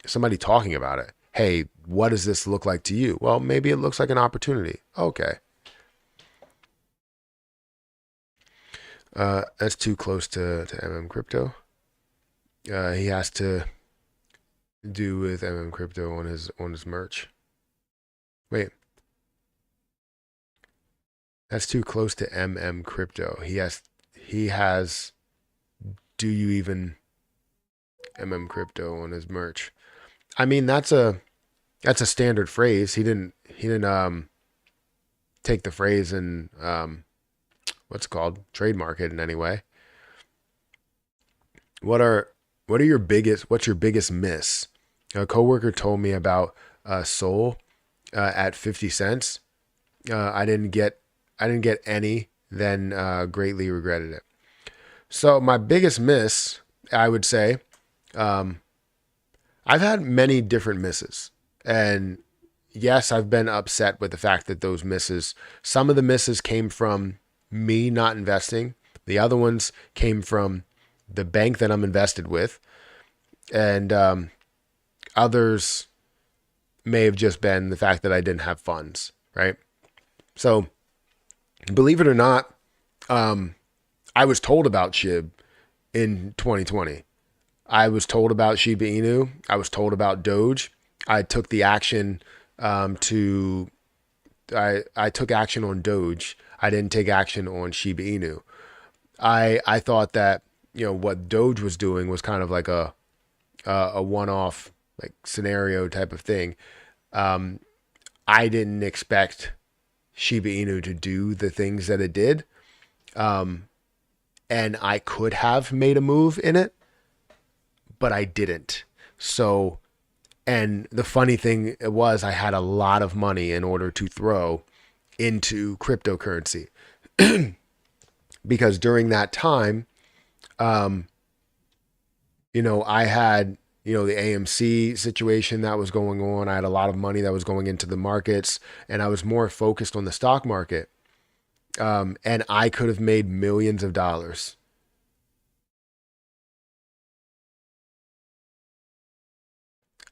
somebody talking about it. Hey, what does this look like to you? Well, maybe it looks like an opportunity. Okay. That's too close to Crypto. He has to do with Crypto on his merch. Wait, that's too close to Crypto. He has. Do you even Crypto on his merch? I mean, that's a standard phrase. He didn't take the phrase and what's it called, trademark it in any way. What's your biggest miss? A coworker told me about Soul at 50 cents. I didn't get any, then greatly regretted it. So my biggest miss, I would say, I've had many different misses. And yes, I've been upset with the fact that some of the misses came from me not investing. The other ones came from the bank that I'm invested with. And others may have just been the fact that I didn't have funds, right? So believe it or not, I was told about Shib in 2020. I was told about Shiba Inu. I was told about Doge. I took the action I took action on Doge. I didn't take action on Shiba Inu. I thought that what Doge was doing was kind of like a one-off like scenario type of thing. I didn't expect Shiba Inu to do the things that it did. And I could have made a move in it, but I didn't. So, and the funny thing was I had a lot of money in order to throw into cryptocurrency because during that time, I had, the AMC situation that was going on. I had a lot of money that was going into the markets, and I was more focused on the stock market. And I could have made millions of dollars.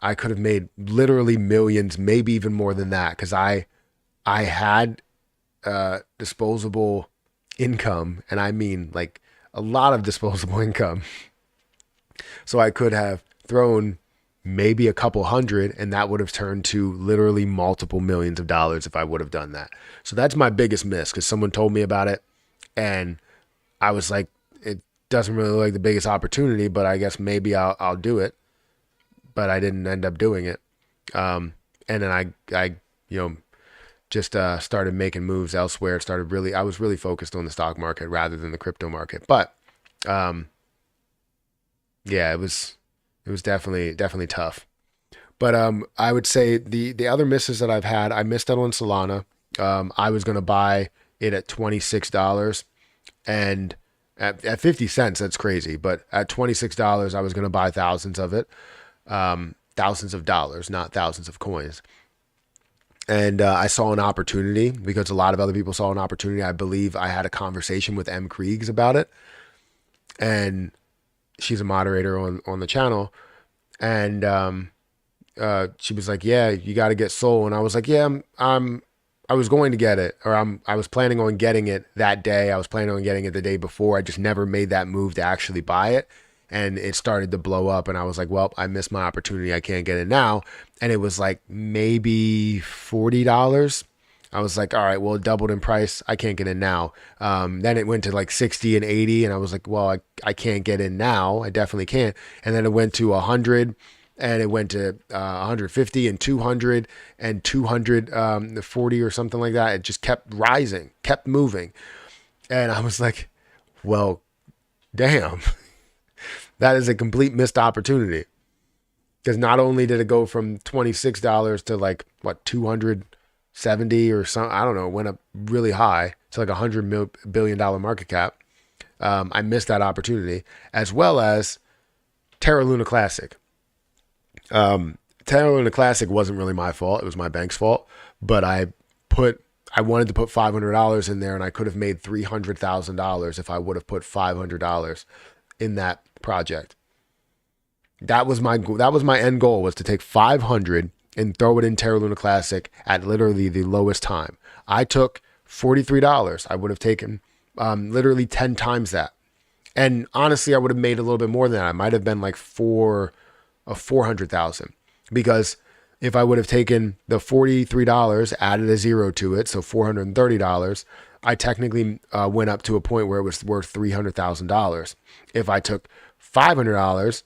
I could have made literally millions, maybe even more than that, because I had disposable income, and I mean like a lot of disposable income. So I could have thrown maybe a couple hundred, and that would have turned to literally multiple millions of dollars if I would have done that. So that's my biggest miss, because someone told me about it, and I was like, it doesn't really look like the biggest opportunity, but I guess maybe I'll do it. But I didn't end up doing it. And then I just started making moves elsewhere. I was really focused on the stock market rather than the crypto market. But yeah, it was definitely tough. But I would say the other misses that I've had, I missed out on Solana. I was gonna buy it at $26, and at 50 cents, that's crazy. But at $26, I was gonna buy thousands of it, thousands of dollars, not thousands of coins. And I saw an opportunity because a lot of other people saw an opportunity. I believe I had a conversation with M. Kriegs about it, and she's a moderator on the channel. And she was like, "Yeah, you got to get Soul." And I was like, "Yeah, I was going to get it, or I was planning on getting it that day. I was planning on getting it the day before. I just never made that move to actually buy it." And it started to blow up, and I was like, well, I missed my opportunity. I can't get it now. And it was like maybe $40. I was like, all right, well, it doubled in price. I can't get in now. Then it went to like 60 and 80, and I was like, well, I can't get in now. I definitely can't. And then it went to 100, and it went to 150 and 200 and 240 or something like that. It just kept rising, kept moving. And I was like, well, damn. That is a complete missed opportunity, because not only did it go from $26 to like what, 270 or something, I don't know, it went up really high to like $100 billion market cap. I missed that opportunity, as well as Terra Luna Classic. Terra Luna Classic wasn't really my fault; it was my bank's fault. But I wanted to put $500 in there, and I could have made $300,000 if I would have put $500 in that project. That was my end goal, was to take 500 and throw it in Terra Luna Classic at literally the lowest time. I took $43. I would have taken literally 10 times that. And honestly, I would have made a little bit more than that. I might have been like 400,000, because if I would have taken the $43, added a zero to it, so $430, I technically went up to a point where it was worth $300,000. If I took $500,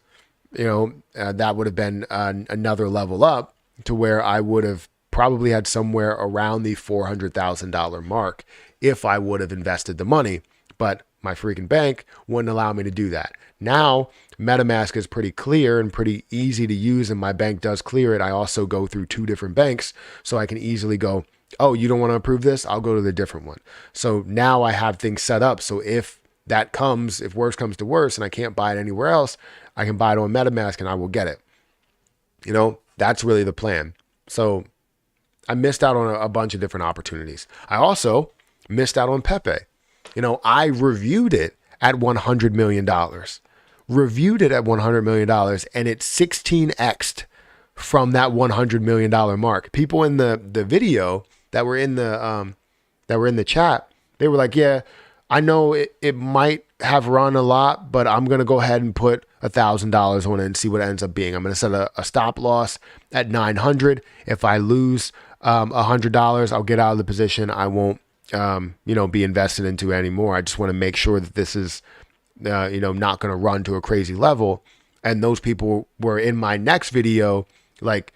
that would have been another level up to where I would have probably had somewhere around the $400,000 mark if I would have invested the money. But my freaking bank wouldn't allow me to do that. Now, MetaMask is pretty clear and pretty easy to use, and my bank does clear it. I also go through 2 different banks, so I can easily go, oh, you don't want to approve this? I'll go to the different one. So now I have things set up. So if worse comes to worse and I can't buy it anywhere else, I can buy it on MetaMask and I will get it. That's really the plan. So I missed out on a bunch of different opportunities. I also missed out on Pepe. I reviewed it at $100 million. Reviewed it at $100 million, and it 16x'd from that $100 million mark. People in the video that were in the chat, they were like, yeah, I know it might have run a lot, but I'm going to go ahead and put $1,000 on it and see what it ends up being. I'm going to set a stop loss at 900. If I lose $100, I'll get out of the position. I won't, be invested into it anymore. I just want to make sure that this is, not going to run to a crazy level. And those people were in my next video, like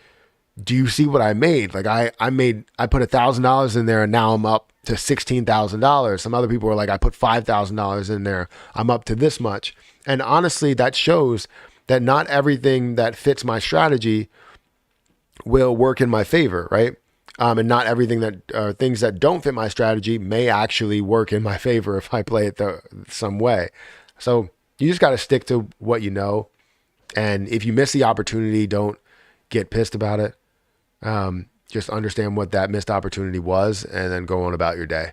do you see what I made? Like I put $1,000 in there and now I'm up to $16,000. Some other people were like, I put $5,000 in there, I'm up to this much. And honestly, that shows that not everything that fits my strategy will work in my favor, right? And not everything that things that don't fit my strategy may actually work in my favor if I play it some way. So you just got to stick to what you know. And if you miss the opportunity, don't get pissed about it. Just understand what that missed opportunity was and then go on about your day.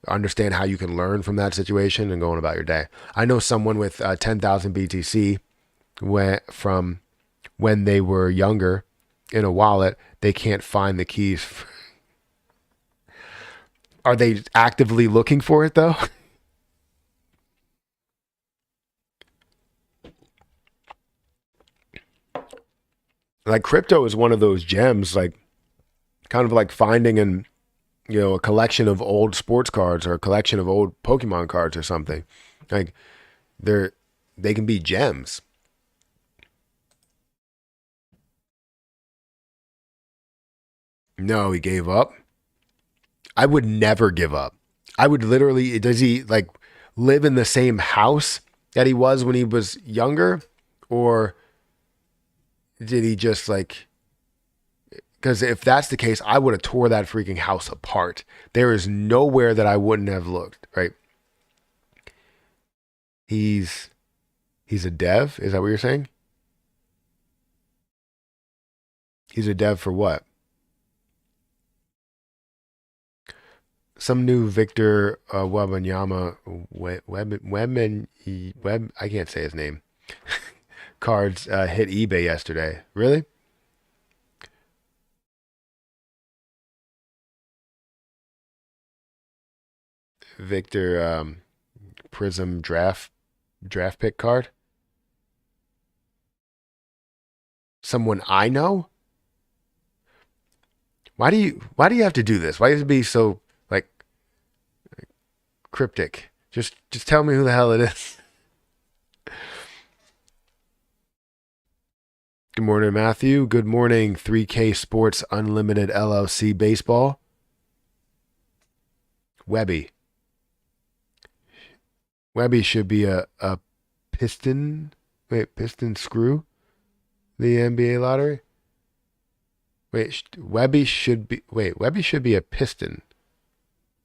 Understand how you can learn from that situation and go on about your day. I know someone with 10,000 BTC from when they were younger in a wallet, they can't find the keys. Are they actively looking for it though? Like crypto is one of those gems, like kind of like finding a collection of old sports cards or a collection of old Pokemon cards or something. Like they can be gems. No, he gave up. I would never give up. I would literally, does he like live in the same house that he was when he was younger? Or did he just like, because if that's the case, I would have tore that freaking house apart. There is nowhere that I wouldn't have looked, right? He's a dev? Is that what you're saying? He's a dev for what? Some new Victor Wembanyama Web I can't say his name. Cards hit eBay yesterday. Really? Victor Prism draft pick card. Someone I know? Why do you have to do this? Why do you have to be so like cryptic? Just tell me who the hell it is. Good morning, Matthew. Good morning, 3K Sports Unlimited LLC Baseball. Webby. Webby should be a piston. Wait, piston screw? The NBA lottery? Webby should be a piston.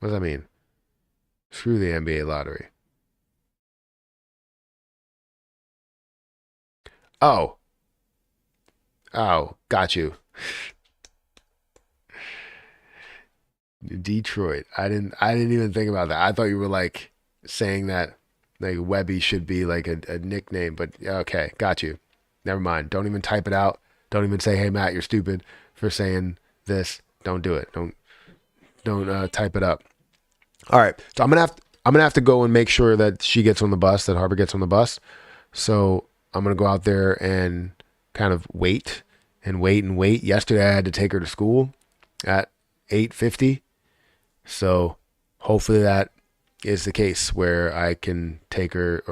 What does that mean? Screw the NBA lottery. Oh. Oh, got you. Detroit. I didn't even think about that. I thought you were like saying that like Webby should be like a nickname, but okay, got you. Never mind. Don't even type it out. Don't even say, "Hey Matt, you're stupid for saying this." Don't do it. Don't type it up. All right. So I'm gonna have to go and make sure that she gets on the bus, that Harbor gets on the bus. So I'm gonna go out there and kind of wait and wait and wait. Yesterday I had to take her to school at 8:50. So hopefully that is the case where I can take her,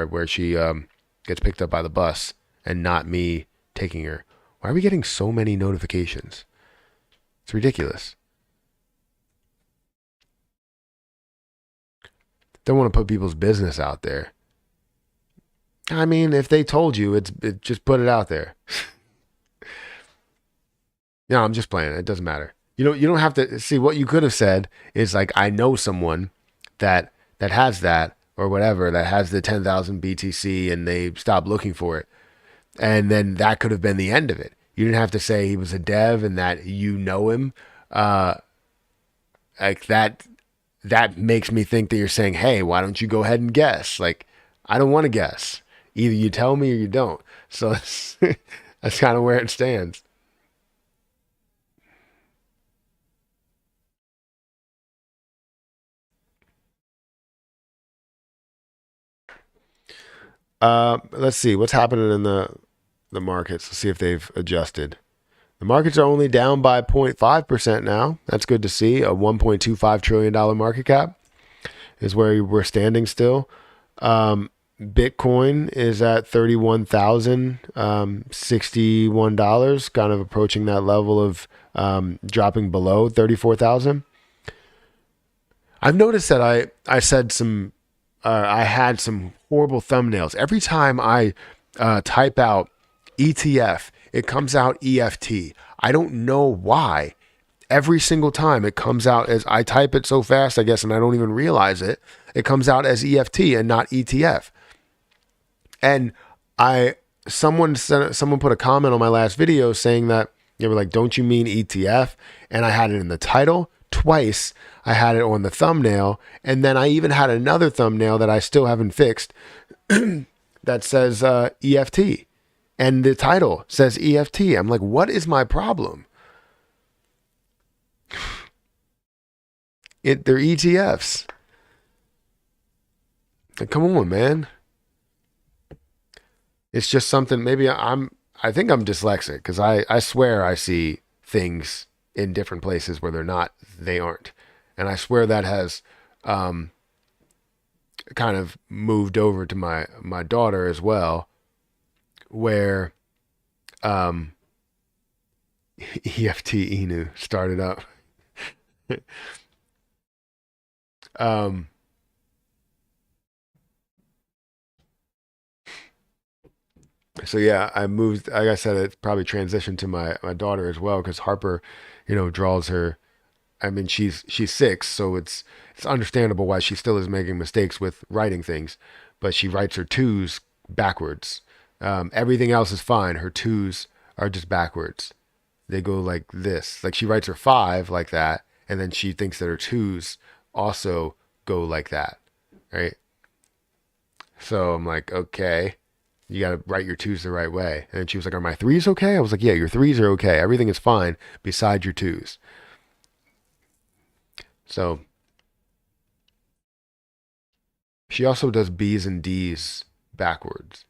where she gets picked up by the bus and not me taking her. Why are we getting so many notifications? It's ridiculous. Don't want to put people's business out there. I mean, if they told you, just put it out there. No, I'm just playing. It doesn't matter. You don't have to see. What you could have said is like, I know someone that has that or whatever, that has the 10,000 BTC and they stopped looking for it. And then that could have been the end of it. You didn't have to say he was a dev and that you know him. Like that makes me think that you're saying, hey, why don't you go ahead and guess? Like, I don't want to guess. Either you tell me or you don't. So that's kind of where it stands. Let's see what's happening in the markets. Let's see if they've adjusted. The markets are only down by 0.5% now. That's good to see. A $1.25 trillion market cap is where we're standing still. Bitcoin is at $31,061, kind of approaching that level of dropping below 34,000. I've noticed that I said I had some horrible thumbnails. Every time I type out ETF, it comes out EFT. I don't know why. Every single time it comes out as I type it so fast, I guess, and I don't even realize it. It comes out as EFT and not ETF. And someone put a comment on my last video saying that they were like, "Don't you mean ETF?" And I had it in the title twice. I had it on the thumbnail, and then I even had another thumbnail that I still haven't fixed that says EFT, and the title says EFT. I'm like, what is my problem? They're ETFs. Like, come on, man. It's just something. Maybe I think I'm dyslexic because I swear I see things in different places where they aren't, and I swear that has kind of moved over to my daughter as well, where EFT Inu started up. So yeah, I moved. Like I said, it probably transitioned to my daughter as well because Harper, draws her. I mean, she's 6, so it's understandable why she still is making mistakes with writing things, but she writes her twos backwards. Everything else is fine. Her twos are just backwards. They go like this. Like she writes her 5 like that, and then she thinks that her twos also go like that, right? So I'm like, okay, you got to write your twos the right way. And she was like, "Are my 3s okay?" I was like, "Yeah, your 3s are okay. Everything is fine besides your 2s." So she also does B's and D's backwards.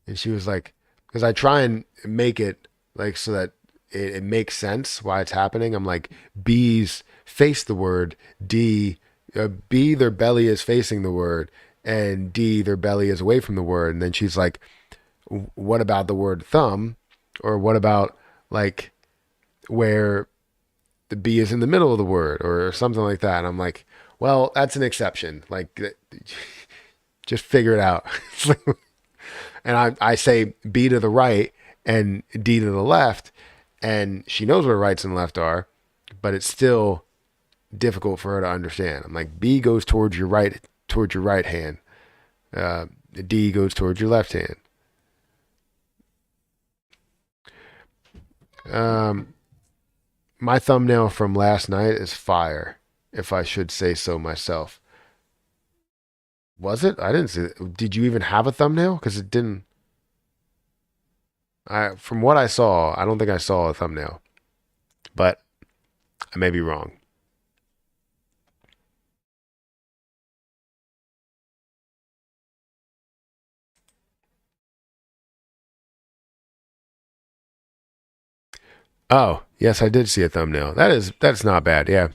And she was like, because I try and make it like so that it makes sense why it's happening. I'm like, B's face the word, B, their belly is facing the word, and D, their belly is away from the word. And then she's like, what about the word thumb? Or what about like where the B is in the middle of the word or something like that? And I'm like, well, that's an exception. Like, just figure it out. And I say B to the right and D to the left, and she knows where rights and left are, but it's still difficult for her to understand. I'm like, B goes towards your right hand. D goes towards your left hand. My thumbnail from last night is fire, if I should say so myself. Was it? I didn't see it. Did you even have a thumbnail? Because it didn't. From what I saw, I don't think I saw a thumbnail, but I may be wrong. Oh, yes, I did see a thumbnail. That's not bad. Yeah.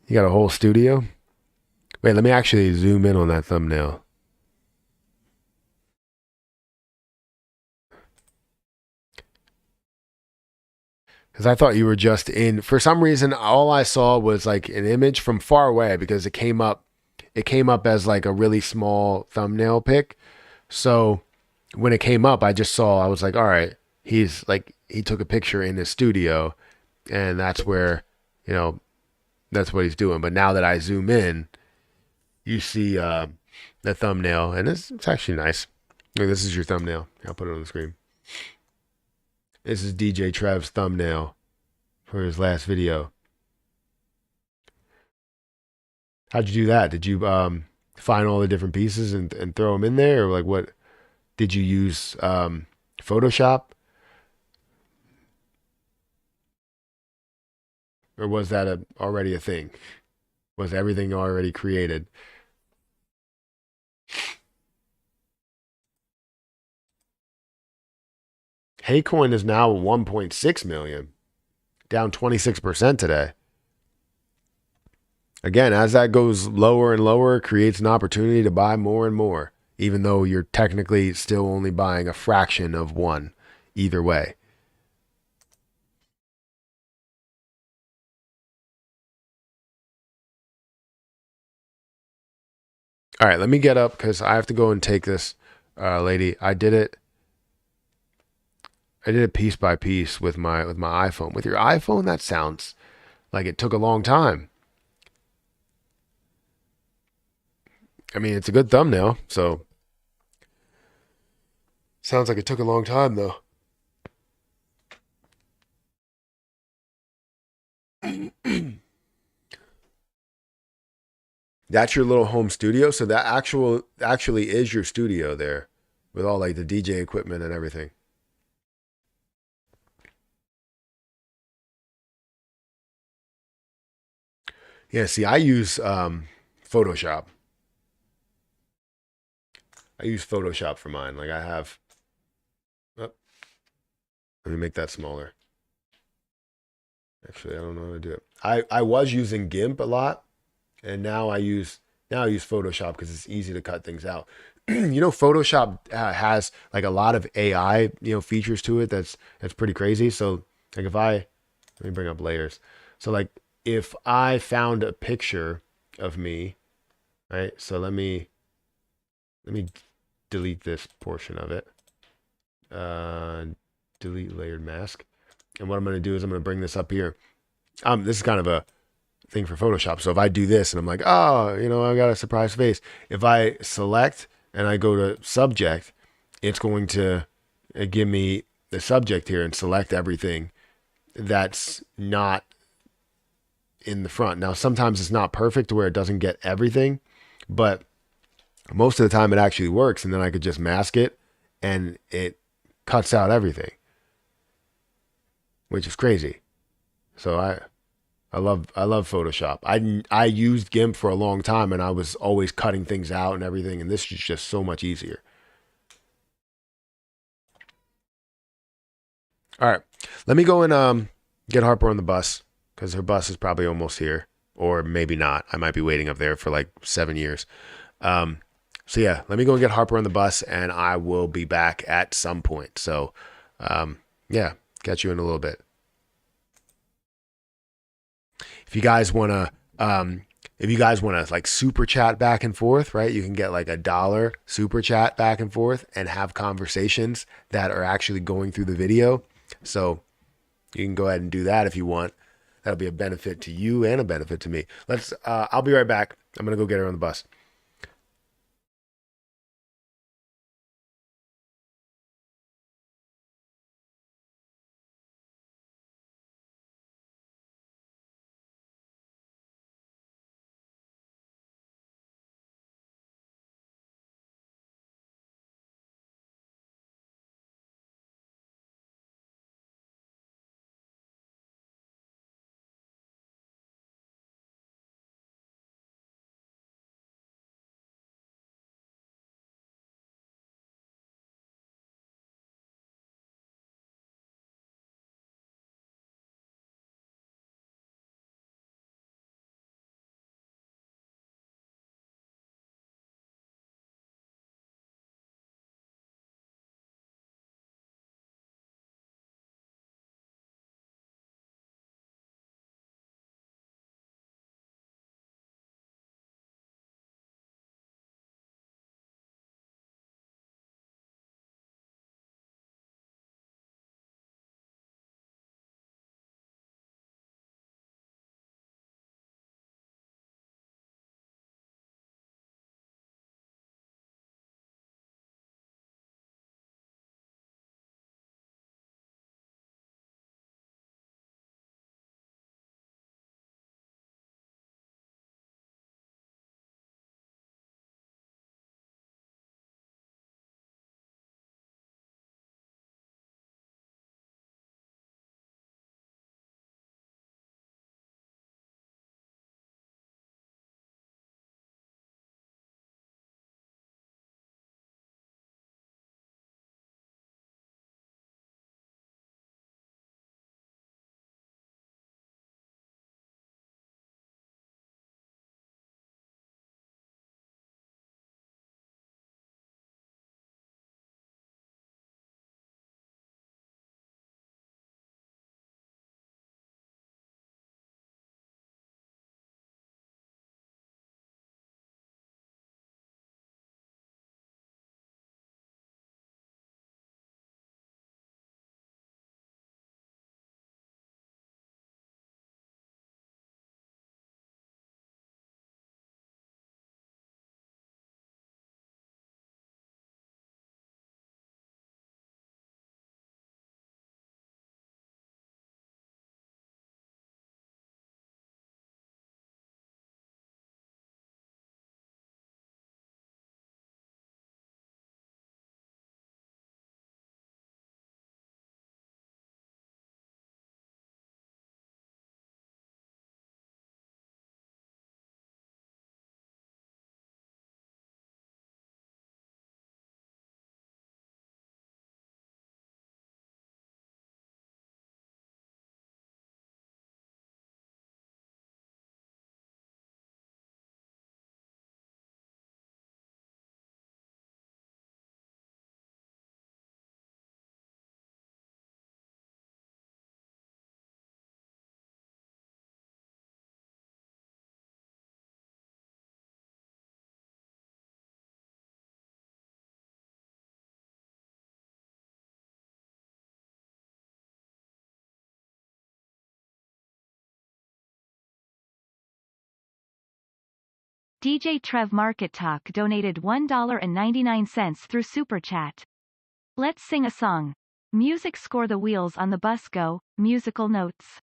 You got a whole studio? Wait, let me actually zoom in on that thumbnail. Because I thought you were just in. For some reason, all I saw was like an image from far away because it came up. It came up as like a really small thumbnail pic. So when it came up, I was like, all right, he took a picture in his studio, and that's where, you know, that's what he's doing. But now that I zoom in, you see the thumbnail, and it's actually nice. Look, this is your thumbnail. I'll put it on the screen. This is DJ Trev's thumbnail for his last video. How'd you do that? Did you find all the different pieces and throw them in there, or like what? Did you use Photoshop, or was that already a thing? Was everything already created? Haycoin is now 1.6 million, down 26% today. Again, as that goes lower and lower, it creates an opportunity to buy more and more, even though you're technically still only buying a fraction of one either way. All right, let me get up because I have to go and take this lady. I did it. I did it piece by piece with my iPhone. With your iPhone, that sounds like it took a long time. I mean, it's a good thumbnail, so sounds like it took a long time though. That's your little home studio. So that actually is your studio there, with all like the DJ equipment and everything. Yeah. See, I use Photoshop. I use Photoshop for mine. Like I have. Oh, let me make that smaller. Actually, I don't know how to do it. I was using GIMP a lot, and now I use Photoshop because it's easy to cut things out. Photoshop has like a lot of AI features to it that's pretty crazy. So like if I let me bring up layers. So like if I found a picture of me, right? So let me delete this portion of it. Uh, delete layered mask. And what I'm going to do is I'm going to bring this up here. This is kind of a thing for Photoshop. So if I do this and I'm like, oh, I got a surprise face. If I select and I go to subject, it's going to give me the subject here and select everything that's not in the front. Now, sometimes it's not perfect to where it doesn't get everything, but most of the time it actually works. And then I could just mask it and it cuts out everything, which is crazy. So I love Photoshop. I used GIMP for a long time and I was always cutting things out and everything, and this is just so much easier. All right. Let me go and get Harper on the bus because her bus is probably almost here. Or maybe not. I might be waiting up there for like 7 years. Um, so yeah, let me go and get Harper on the bus and I will be back at some point. So yeah, catch you in a little bit. If you guys wanna if you guys want to like super chat back and forth, right? You can get like $1 super chat back and forth and have conversations that are actually going through the video. So you can go ahead and do that if you want. That'll be a benefit to you and a benefit to me. I'll be right back. I'm going to go get her on the bus. DJ Trev Market Talk donated $1.99 through Super Chat. Let's sing a song. Music score. The wheels on the bus go. Musical notes.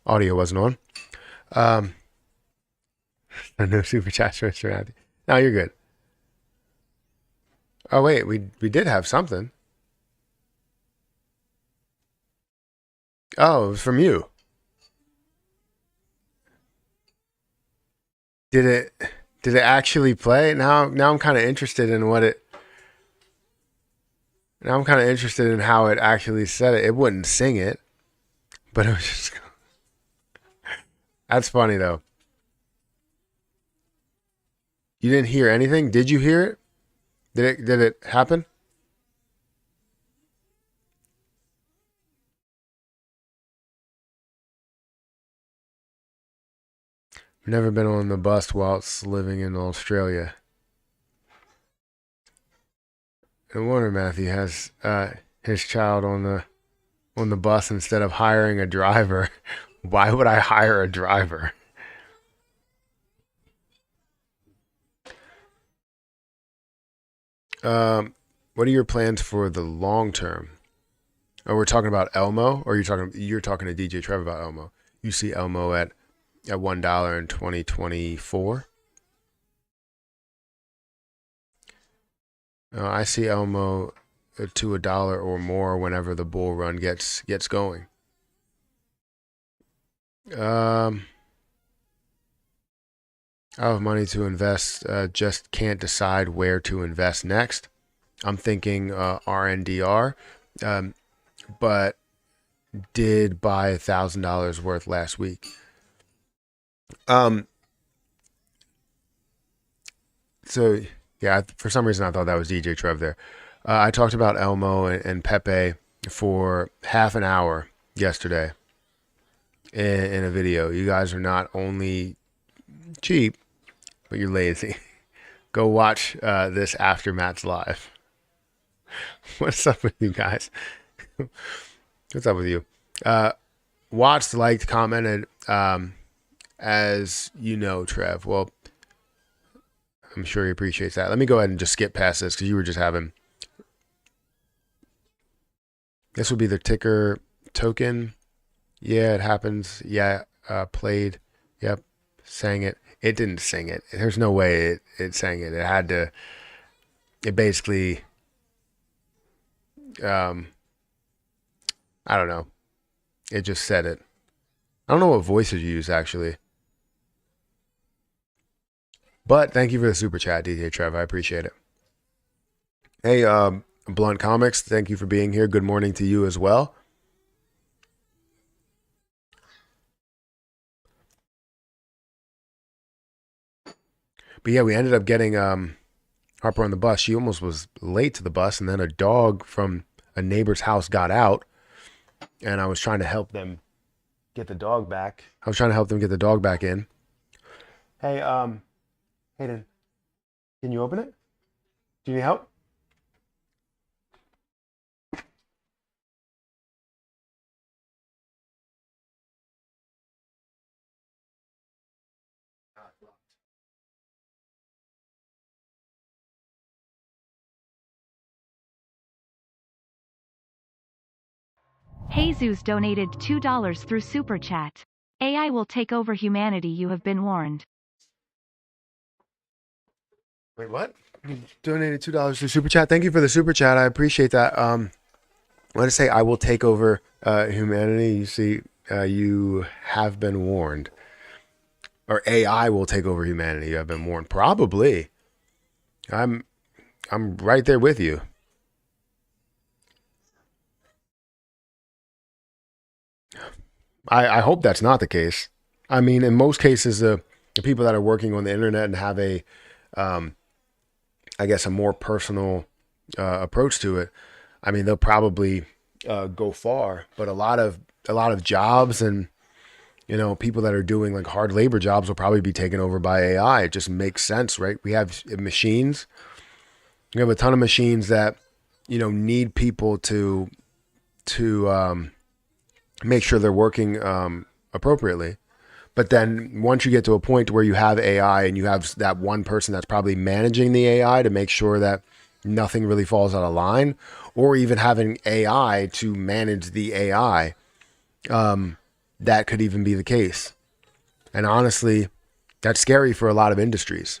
Audio wasn't on. No super chats for Mr. Matthew. No, you're good. Oh wait, we did have something. Oh, it was from you. Did it actually play? Now I'm kind of interested in what it. Now I'm kind of interested in how it actually said it. It wouldn't sing it, but it was just. That's funny though. You didn't hear anything? Did you hear it? Did it happen? Never been on the bus whilst living in Australia. No wonder Matthew has his child on the bus instead of hiring a driver. Why would I hire a driver? What are your plans for the long term? Oh, we're talking about Elmo, or you're talking to DJ Trev about Elmo. You see Elmo at $1 in 2024. I see Elmo to $1 or more whenever the bull run gets going. I have money to invest, just can't decide where to invest next. I'm thinking RNDR, but did buy $1,000 worth last week. So yeah, for some reason I thought that was DJ Trev there. I talked about Elmo and Pepe for half an hour yesterday in a video. You guys are not only cheap, but you're lazy. Go watch this after Matt's live. What's up with you guys? What's up with you? Watched, liked, commented, as you know, Trev. Well, I'm sure he appreciates that. Let me go ahead and just skip past this because you were just having. This would be the ticker token. Yeah, it happens. Yeah, played. Yep, sang it. It didn't sing it. There's no way it sang it. It had to. It basically. I don't know. It just said it. I don't know what voices you use actually. But thank you for the super chat, DJ Trev. I appreciate it. Hey, Blunt Comics, thank you for being here. Good morning to you as well. But yeah, we ended up getting Harper on the bus. She almost was late to the bus, and then a dog from a neighbor's house got out, and I was trying to help them get the dog back. I was trying to help them get the dog back in. Hey, Hayden, can you open it? Do you need help? Jesus donated $2 through Super Chat. AI will take over humanity, you have been warned. Wait, what? You donated $2 through super chat. Thank you for the super chat. I appreciate that. I want to say I will take over humanity. You see, you have been warned, or AI will take over humanity. You have been warned. Probably. I'm right there with you. I hope that's not the case. I mean, in most cases, the people that are working on the internet and have a, I guess, a more personal approach to it, I mean, they'll probably go far. But a lot of jobs and people that are doing like hard labor jobs will probably be taken over by AI. It just makes sense, right? We have machines. We have a ton of machines that need people to make sure they're working appropriately. But then once you get to a point where you have AI and you have that one person that's probably managing the AI to make sure that nothing really falls out of line, or even having AI to manage the AI, that could even be the case. And honestly, that's scary for a lot of industries,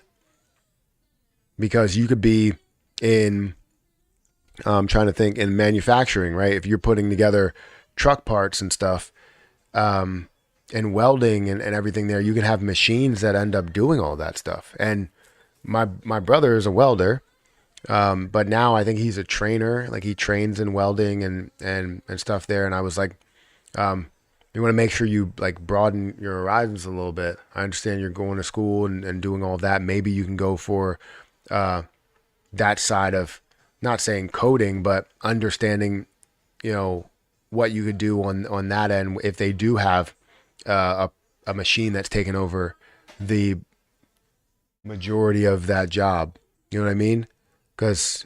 because you could be in, trying to think, in manufacturing, right? If you're putting together truck parts and stuff, and welding and everything there, you can have machines that end up doing all that stuff. And my brother is a welder, but now I think he's a trainer. Like he trains in welding and stuff there. And I was like, you want to make sure you like broaden your horizons a little bit. I understand you're going to school and doing all that. Maybe you can go for that side of, not saying coding, but understanding, what you could do on that end if they do have a machine that's taken over the majority of that job. You know what I mean? Because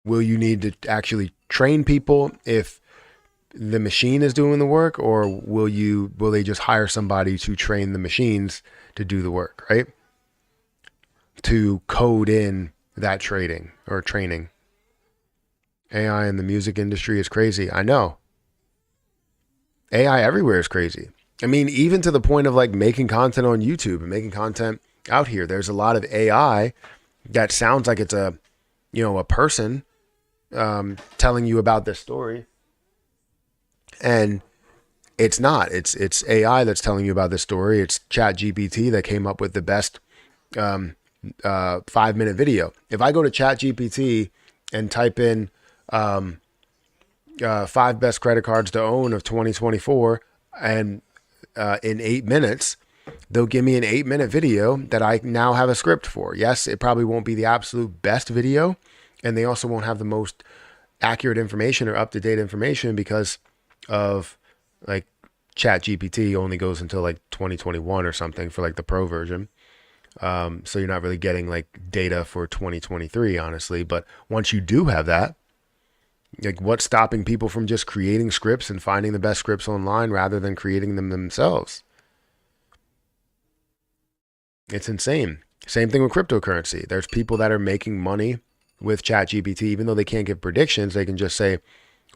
will you need to actually train people if the machine is doing the work, or will they just hire somebody to train the machines to do the work, right? To code in that trading or training. AI in the music industry is crazy. I know. AI everywhere is crazy. I mean, even to the point of like making content on YouTube and making content out here. There's a lot of AI that sounds like it's a person telling you about this story, and it's not. It's AI that's telling you about this story. It's Chat GPT that came up with the best 5-minute video. If I go to Chat GPT and type in 5 best credit cards to own of 2024, and in 8 minutes, they'll give me an 8-minute video that I now have a script for. Yes, it probably won't be the absolute best video, and they also won't have the most accurate information or up-to-date information because of like Chat GPT only goes until like 2021 or something for like the pro version. So you're not really getting like data for 2023, honestly. But once you do have that, like what's stopping people from just creating scripts and finding the best scripts online rather than creating them themselves? It's insane. Same thing with cryptocurrency. There's people that are making money with ChatGPT, even though they can't give predictions. They can just say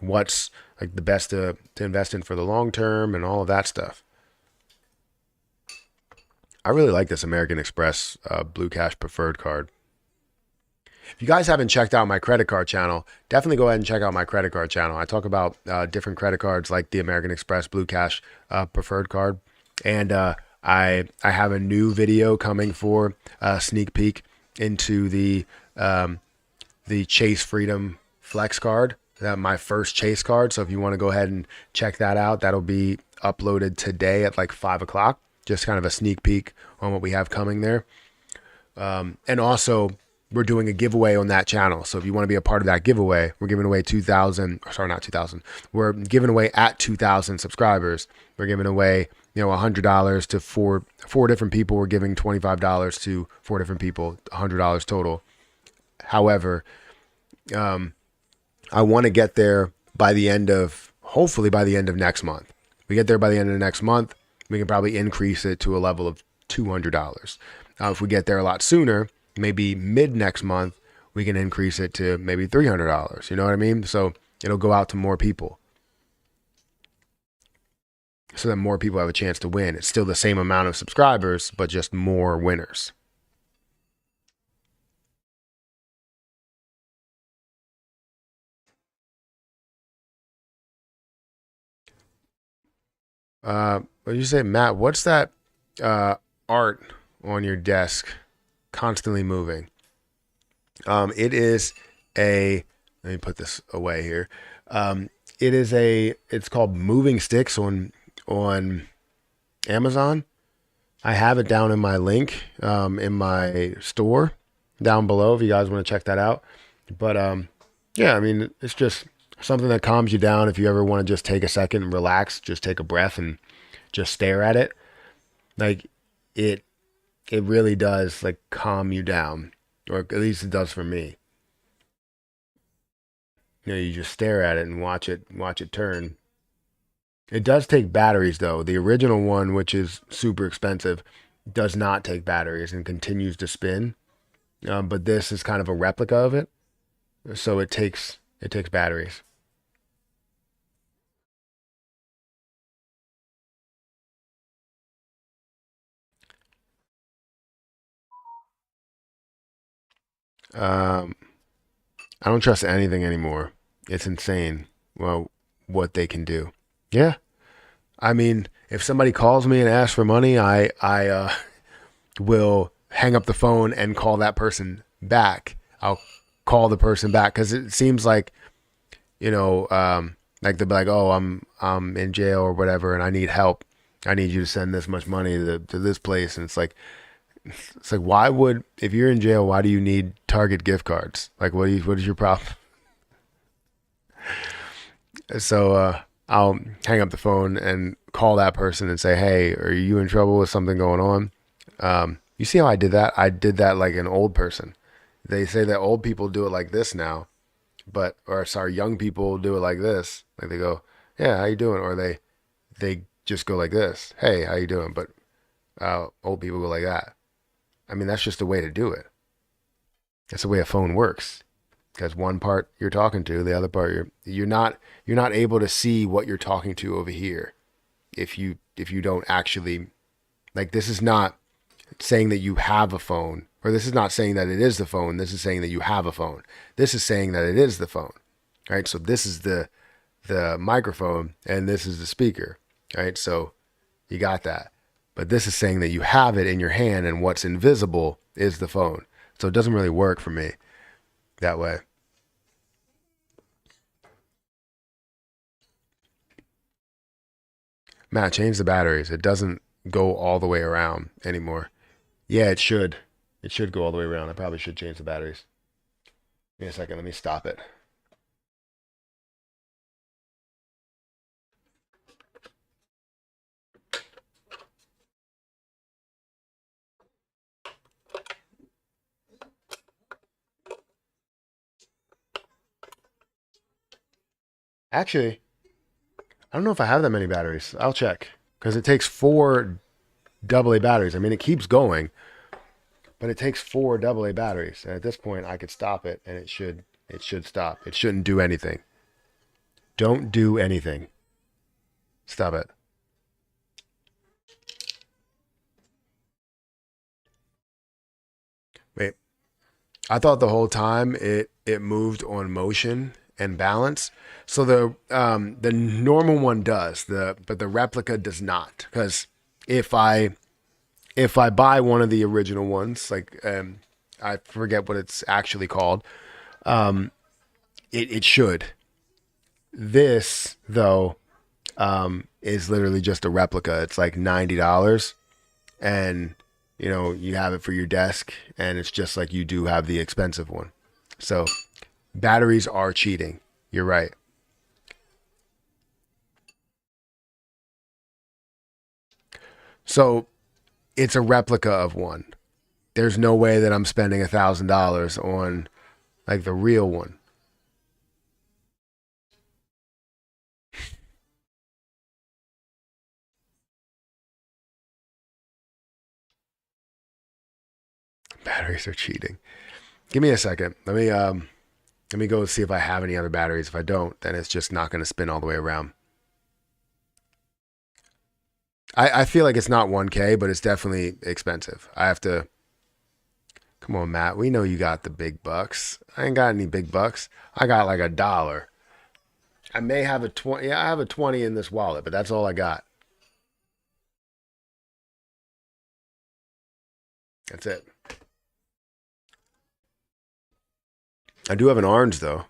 what's like the best to invest in for the long term and all of that stuff. I really like this American Express Blue Cash Preferred card. If you guys haven't checked out my credit card channel, definitely go ahead and check out my credit card channel. I talk about different credit cards like the American Express Blue Cash Preferred card. And I have a new video coming for a sneak peek into the Chase Freedom Flex card, my first Chase card. So if you want to go ahead and check that out, that'll be uploaded today at like 5 o'clock. Just kind of a sneak peek on what we have coming there. And also, we're doing a giveaway on that channel. So if you want to be a part of that giveaway, we're giving away 2,000, sorry, not 2,000. We're giving away at 2,000 subscribers. We're giving away, $100 to four different people. We're giving $25 to 4 different people, $100 total. However, I want to get there hopefully by the end of next month. We get there by the end of next month, we can probably increase it to a level of $200. If we get there a lot sooner, maybe mid next month, we can increase it to maybe $300. You know what I mean? So it'll go out to more people, so that more people have a chance to win. It's still the same amount of subscribers, but just more winners. What did you say, Matt? What's that art on your desk constantly moving? It is let me put this away here. It's called Moving Sticks on Amazon. I have it down in my link in my store down below if you guys want to check that out. But yeah, I mean, it's just something that calms you down. If you ever want to just take a second and relax, just take a breath and just stare at it. Like it really does like calm you down, or at least it does for me. You just stare at it and watch it turn. It does take batteries though. The original one, which is super expensive, does not take batteries and continues to spin. But this is kind of a replica of it, so it takes batteries. Um, I don't trust anything anymore. It's insane. Well, what they can do. Yeah. I mean, if somebody calls me and asks for money, I will hang up the phone and call that person back. I'll call the person back because it seems like, like they'll be like, oh, I'm in jail or whatever, and I need help. I need you to send this much money to this place, and it's like why would if you're in jail, why do you need Target gift cards? Like, what is your problem? So I'll hang up the phone and call that person and say, hey, are you in trouble with something going on? You see how I did that? I did that like an old person. They say that old people do it like this now, young people do it like this. Like they go, yeah, how you doing? Or they just go like this, hey, how you doing? But old people go like that. I mean, that's just the way to do it. That's the way a phone works. Because one part you're talking to, the other part you're not able to see what you're talking to over here. If you don't actually, like, this is not saying that you have a phone, or this is not saying that it is the phone. This is saying that you have a phone. This is saying that it is the phone, right? So this is the microphone and this is the speaker, right? So you got that. But this is saying that you have it in your hand and what's invisible is the phone. So it doesn't really work for me that way. Matt, change the batteries. It doesn't go all the way around anymore. Yeah, it should. It should go all the way around. I probably should change the batteries. Give me a second. Let me stop it. Actually, I don't know if I have that many batteries. I'll check because it takes four AA batteries. I mean, it keeps going, but it takes four AA batteries. And at this point, I could stop it, and it should stop. It shouldn't do anything. Don't do anything. Stop it. Wait. I thought the whole time it moved on motion and balance. So the normal one does, but the replica does not. Because if I buy one of the original ones, like I forget what it's actually called, it should. This though is literally just a replica. It's like $90, and you have it for your desk, and it's just like you do have the expensive one. So batteries are cheating. You're right. So it's a replica of one. There's no way that I'm spending $1,000 on like the real one. Batteries are cheating. Give me a second. Let me go see if I have any other batteries. If I don't, then it's just not going to spin all the way around. I feel like it's not 1K, but it's definitely expensive. I have to. Come on, Matt. We know you got the big bucks. I ain't got any big bucks. I got like $1. I may have a 20. Yeah, I have a 20 in this wallet, but that's all I got. That's it. I do have an orange though.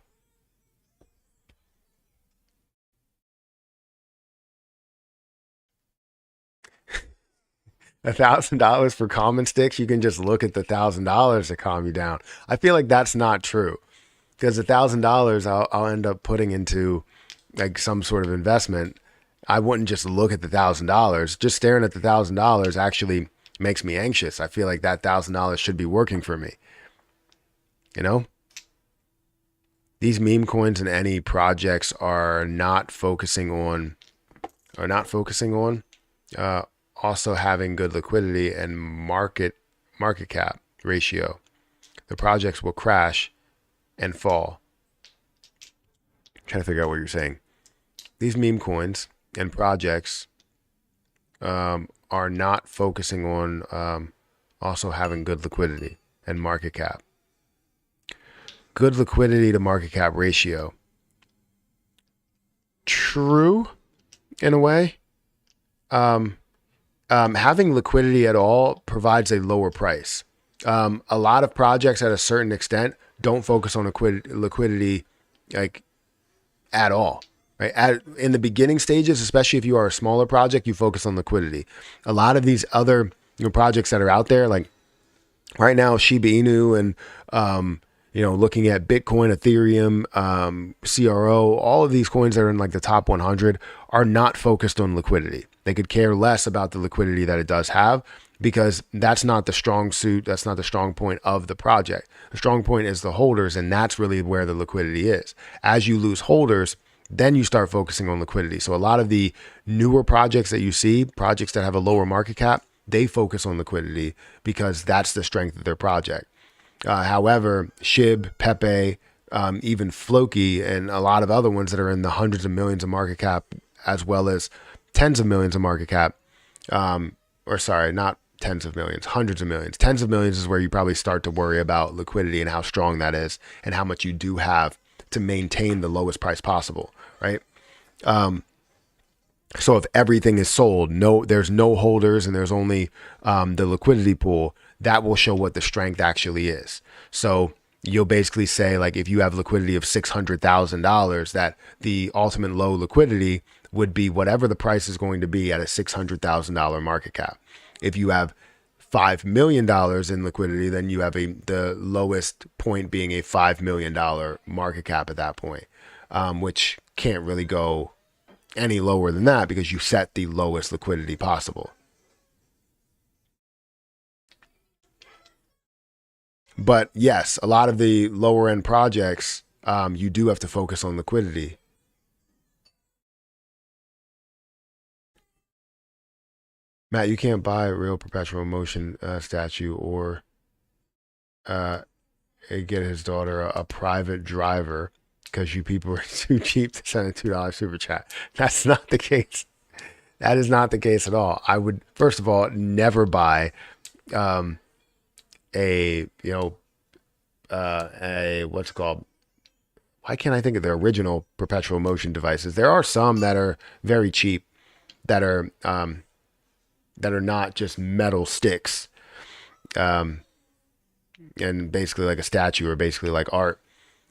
$1,000 for common sticks. You can just look at the $1,000 to calm you down. I feel like that's not true because $1,000 I'll end up putting into like some sort of investment. I wouldn't just look at the $1,000. Just staring at the $1,000 actually makes me anxious. I feel like that $1,000 should be working for me. You know, these meme coins and any projects are not focusing on uh, also having good liquidity and market cap ratio. The projects will crash and fall. I'm trying to figure out what you're saying. These meme coins and projects are not focusing on also having good liquidity and market cap. good liquidity to market cap ratio. True, in a way. Having liquidity at all provides a lower price. A lot of projects at a certain extent don't focus on liquidity like at all. Right? In the beginning stages, especially if you are a smaller project, you focus on liquidity. A lot of these other projects that are out there, like right now, Shiba Inu and looking at Bitcoin, Ethereum, CRO, all of these coins that are in like the top 100 are not focused on liquidity. They could care less about the liquidity that it does have because that's not the strong suit. That's not the strong point of the project. The strong point is the holders, and that's really where the liquidity is. As you lose holders, then you start focusing on liquidity. So a lot of the newer projects that you see, projects that have a lower market cap, they focus on liquidity because that's the strength of their project. However, Shib, Pepe, even Floki, and a lot of other ones that are in the hundreds of millions of market cap, as well as tens of millions of market cap, not tens of millions, hundreds of millions. Tens of millions is where you probably start to worry about liquidity and how strong that is and how much you do have to maintain the lowest price possible, right? So if everything is sold, there's no holders and there's only the liquidity pool, that will show what the strength actually is. So you'll basically say, like, if you have liquidity of $600,000, that the ultimate low liquidity would be whatever the price is going to be at a $600,000 market cap. If you have $5 million in liquidity, then you have the lowest point being a $5 million market cap at that point, which can't really go any lower than that because you set the lowest liquidity possible. But yes, a lot of the lower end projects, you do have to focus on liquidity. Matt, you can't buy a real perpetual motion statue or get his daughter a private driver because you people are too cheap to send a $2 super chat. That's not the case. That is not the case at all. I would, first of all, never buy what's it called? Why can't I think of the original perpetual motion devices? There are some that are very cheap that are not just metal sticks, and basically like a statue or basically like art.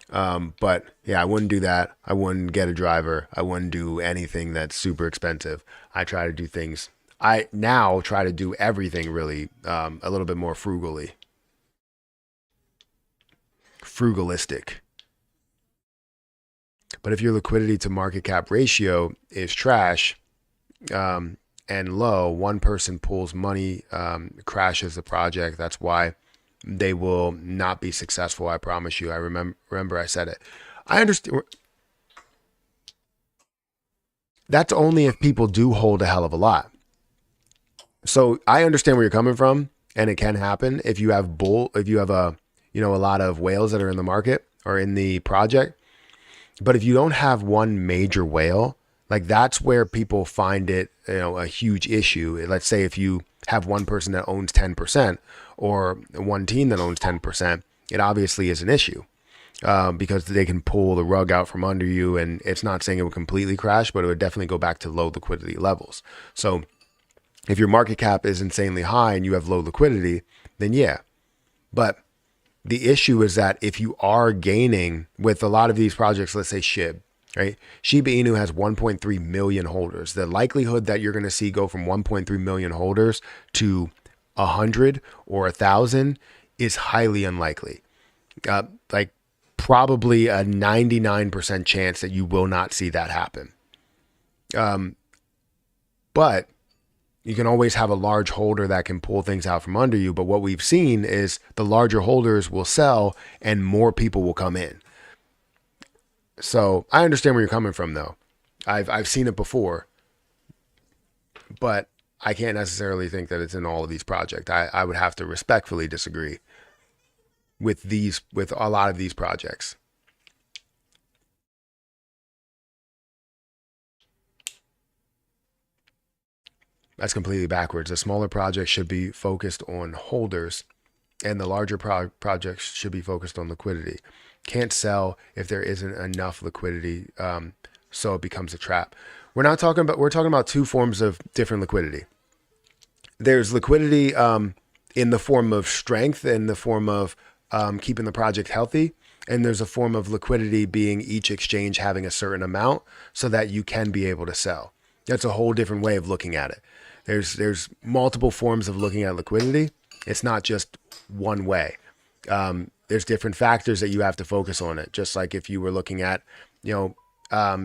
But yeah, I wouldn't do that. I wouldn't get a driver. I wouldn't do anything that's super expensive. I try to do things. I now try to do everything really a little bit more frugalistic. But if your liquidity to market cap ratio is trash and low, one person pulls money, crashes the project. That's why they will not be successful. I promise you. I remember I said it. I understand. That's only if people do hold a hell of a lot. So I understand where you're coming from, and it can happen if you have a lot of whales that are in the market or in the project. But if you don't have one major whale, like that's where people find it, a huge issue. Let's say if you have one person that owns 10% or one team that owns 10%, it obviously is an issue because they can pull the rug out from under you. And it's not saying it would completely crash, but it would definitely go back to low liquidity levels. So if your market cap is insanely high and you have low liquidity, then yeah. But the issue is that if you are gaining with a lot of these projects, let's say Shib, right? Shiba Inu has 1.3 million holders. The likelihood that you're going to see go from 1.3 million holders to 100 or 1,000 is highly unlikely. Like probably a 99% chance that you will not see that happen. But you can always have a large holder that can pull things out from under you. But what we've seen is the larger holders will sell and more people will come in. So I understand where you're coming from, though. I've seen it before, but I can't necessarily think that it's in all of these projects. I would have to respectfully disagree with a lot of these projects. That's completely backwards. A smaller project should be focused on holders and the larger projects should be focused on liquidity. Can't sell if there isn't enough liquidity, so it becomes a trap. We're talking about two forms of different liquidity. There's liquidity in the form of strength, in the form of keeping the project healthy, and there's a form of liquidity being each exchange having a certain amount so that you can be able to sell. That's a whole different way of looking at it. There's multiple forms of looking at liquidity. It's not just one way. There's different factors that you have to focus on it. Just like if you were looking at,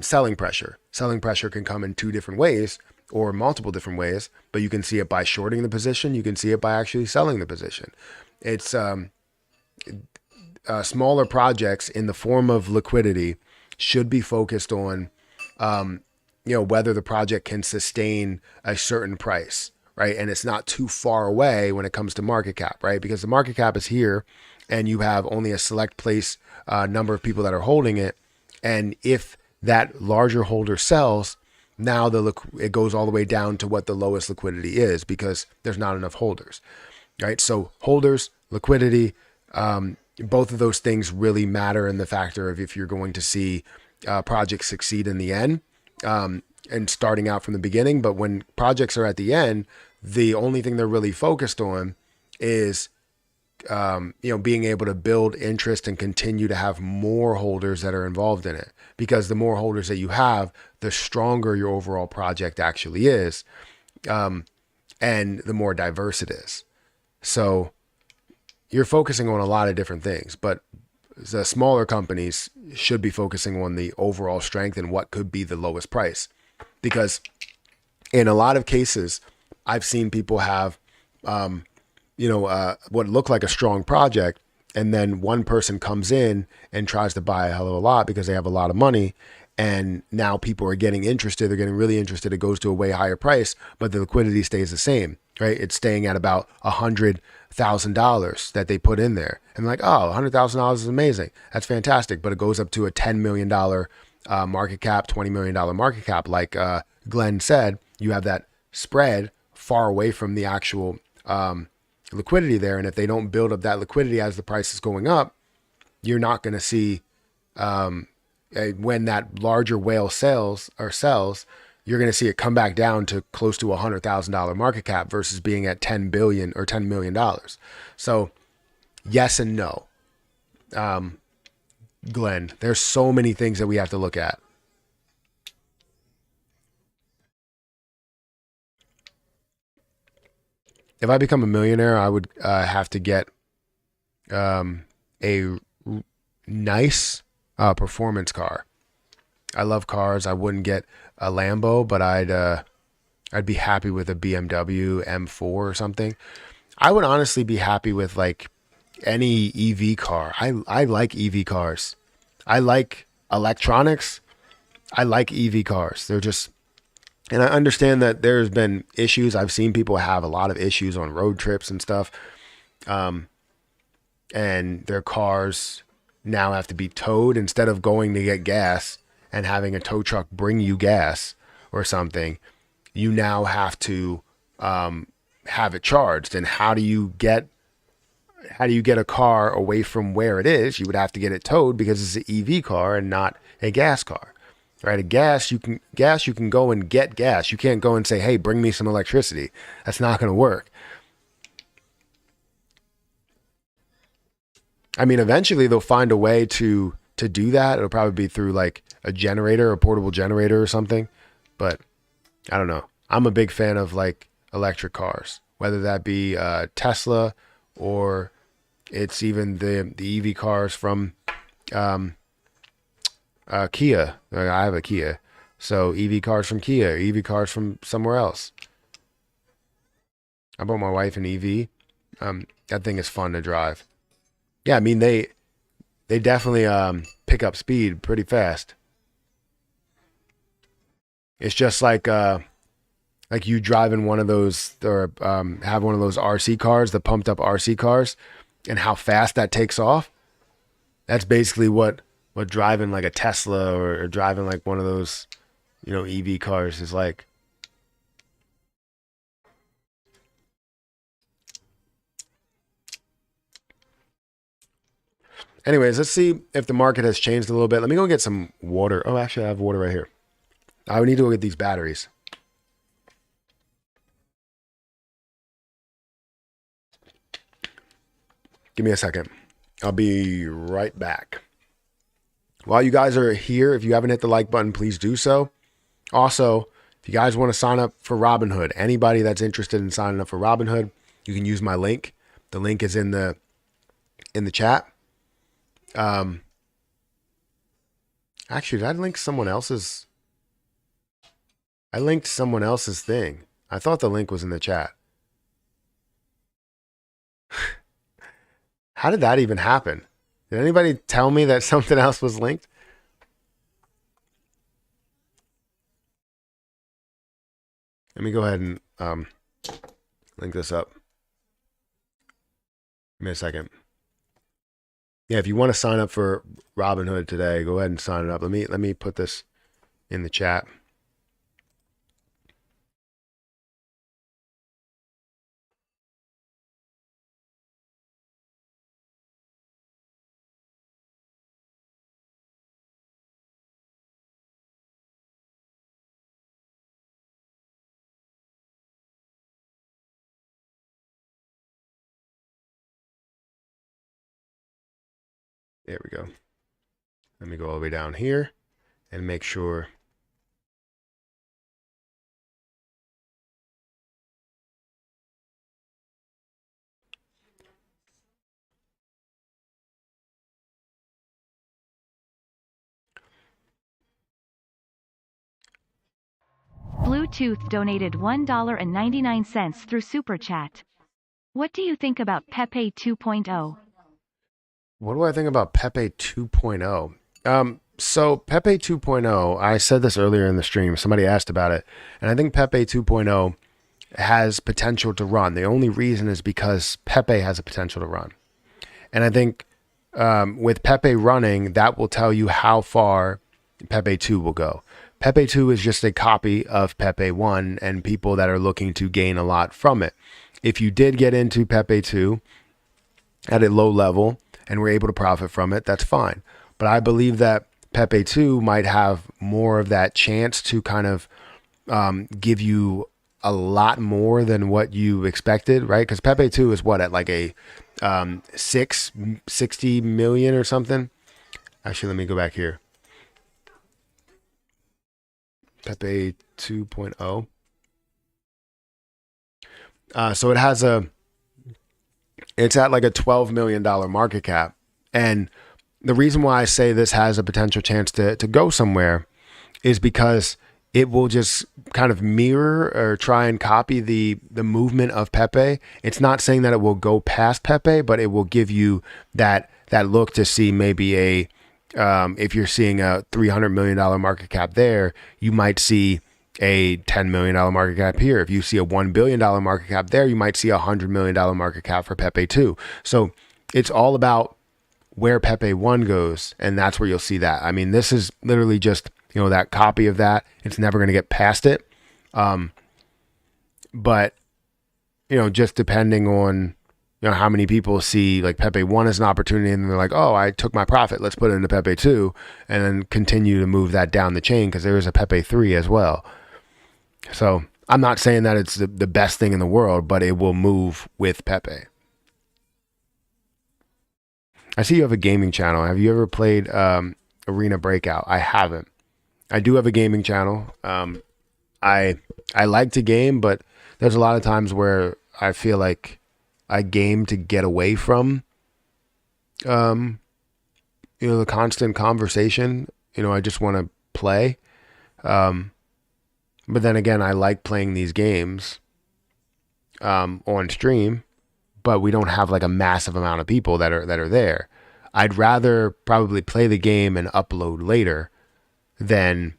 selling pressure. Selling pressure can come in two different ways or multiple different ways, but you can see it by shorting the position. You can see it by actually selling the position. It's smaller projects in the form of liquidity should be focused on, whether the project can sustain a certain price, right? And it's not too far away when it comes to market cap, right? Because the market cap is here and you have only a select place number of people that are holding it. And if that larger holder sells, now it goes all the way down to what the lowest liquidity is because there's not enough holders, right? So holders, liquidity, both of those things really matter in the factor of if you're going to see projects succeed in the end and starting out from the beginning. But when projects are at the end, the only thing they're really focused on is being able to build interest and continue to have more holders that are involved in it. Because the more holders that you have, the stronger your overall project actually is, and the more diverse it is. So you're focusing on a lot of different things, but the smaller companies should be focusing on the overall strength and what could be the lowest price. Because in a lot of cases, I've seen people have, what looked like a strong project, and then one person comes in and tries to buy a hell of a lot because they have a lot of money. And now people are getting interested. They're getting really interested. It goes to a way higher price, but the liquidity stays the same, right? It's staying at about $100,000 that they put in there. And like, oh, $100,000 is amazing. That's fantastic. But it goes up to a $10 million market cap, $20 million market cap. Like Glenn said, you have that spread far away from the actual liquidity there. And if they don't build up that liquidity as the price is going up, you're not going to see when that larger whale sells, you're going to see it come back down to close to $100,000 market cap versus being at 10 billion or $10 million. So yes and no. Glenn, there's so many things that we have to look at. If I become a millionaire, I would have to get a nice performance car. I love cars. I wouldn't get a Lambo, but I'd be happy with a BMW M4 or something. I would honestly be happy with like any EV car. I like EV cars. I like electronics. I like EV cars. They're just, and I understand that there's been issues. I've seen people have a lot of issues on road trips and stuff. And their cars now have to be towed instead of going to get gas and having a tow truck bring you gas or something. You now have to have it charged. And how do you get a car away from where it is? You would have to get it towed because it's an EV car and not a gas car. Right? You can go and get gas. You can't go and say, hey, bring me some electricity. That's not going to work. I mean, eventually they'll find a way to do that. It'll probably be through like a generator, a portable generator or something. But I don't know. I'm a big fan of like electric cars, whether that be Tesla or it's even the EV cars from Kia. I have a Kia. So EV cars from Kia, EV cars from somewhere else. I bought my wife an EV. That thing is fun to drive. Yeah, I mean they definitely pick up speed pretty fast. It's just like you driving one of those or have one of those RC cars, the pumped up RC cars, and how fast that takes off. That's basically what driving like a Tesla or driving like one of those, EV cars is like. Anyways, let's see if the market has changed a little bit. Let me go get some water. Oh, actually, I have water right here. I would need to go get these batteries. Give me a second. I'll be right back. While you guys are here, if you haven't hit the like button, please do so. Also, if you guys want to sign up for Robinhood, anybody that's interested in signing up for Robinhood, you can use my link. The link is in the chat. Actually, did I link someone else's? I linked someone else's thing. I thought the link was in the chat. How did that even happen? Did anybody tell me that something else was linked? Let me go ahead and link this up. Give me a second. Yeah, if you want to sign up for Robinhood today, go ahead and sign it up. Let me put this in the chat. There we go. Let me go all the way down here and make sure. Bluetooth donated $1.99 through Super Chat. What do you think about Pepe 2.0? What do I think about Pepe 2.0? So Pepe 2.0, I said this earlier in the stream. Somebody asked about it, and I think Pepe 2.0 has potential to run. The only reason is because Pepe has a potential to run. And I think with Pepe running, that will tell you how far Pepe 2 will go. Pepe 2 is just a copy of Pepe 1 and people that are looking to gain a lot from it. If you did get into Pepe 2 at a low level and were able to profit from it, that's fine. But I believe that Pepe 2 might have more of that chance to kind of give you a lot more than what you expected, right? Because Pepe 2 is what, at like a 60 million or something? Actually, let me go back here. Pepe 2.0. So it's at like a $12 million market cap. And the reason why I say this has a potential chance to go somewhere is because it will just kind of mirror or try and copy the movement of Pepe. It's not saying that it will go past Pepe, but it will give you that look to see maybe if you're seeing a $300 million market cap there, you might see a $10 million market cap here. If you see a $1 billion market cap there, you might see a $100 million market cap for Pepe 2. So it's all about where Pepe 1 goes, and that's where you'll see that. I mean, this is literally just, that copy of that. It's never going to get past it. But, just depending on, how many people see like Pepe 1 as an opportunity and they're like, oh, I took my profit, let's put it into Pepe 2, and then continue to move that down the chain because there is a Pepe 3 as well. So I'm not saying that it's the best thing in the world, but it will move with Pepe. I see you have a gaming channel. Have you ever played Arena Breakout? I haven't. I do have a gaming channel. I like to game, but there's a lot of times where I feel like I game to get away from, the constant conversation. I just want to play. But then again, I like playing these games on stream, but we don't have like a massive amount of people that are there. I'd rather probably play the game and upload later than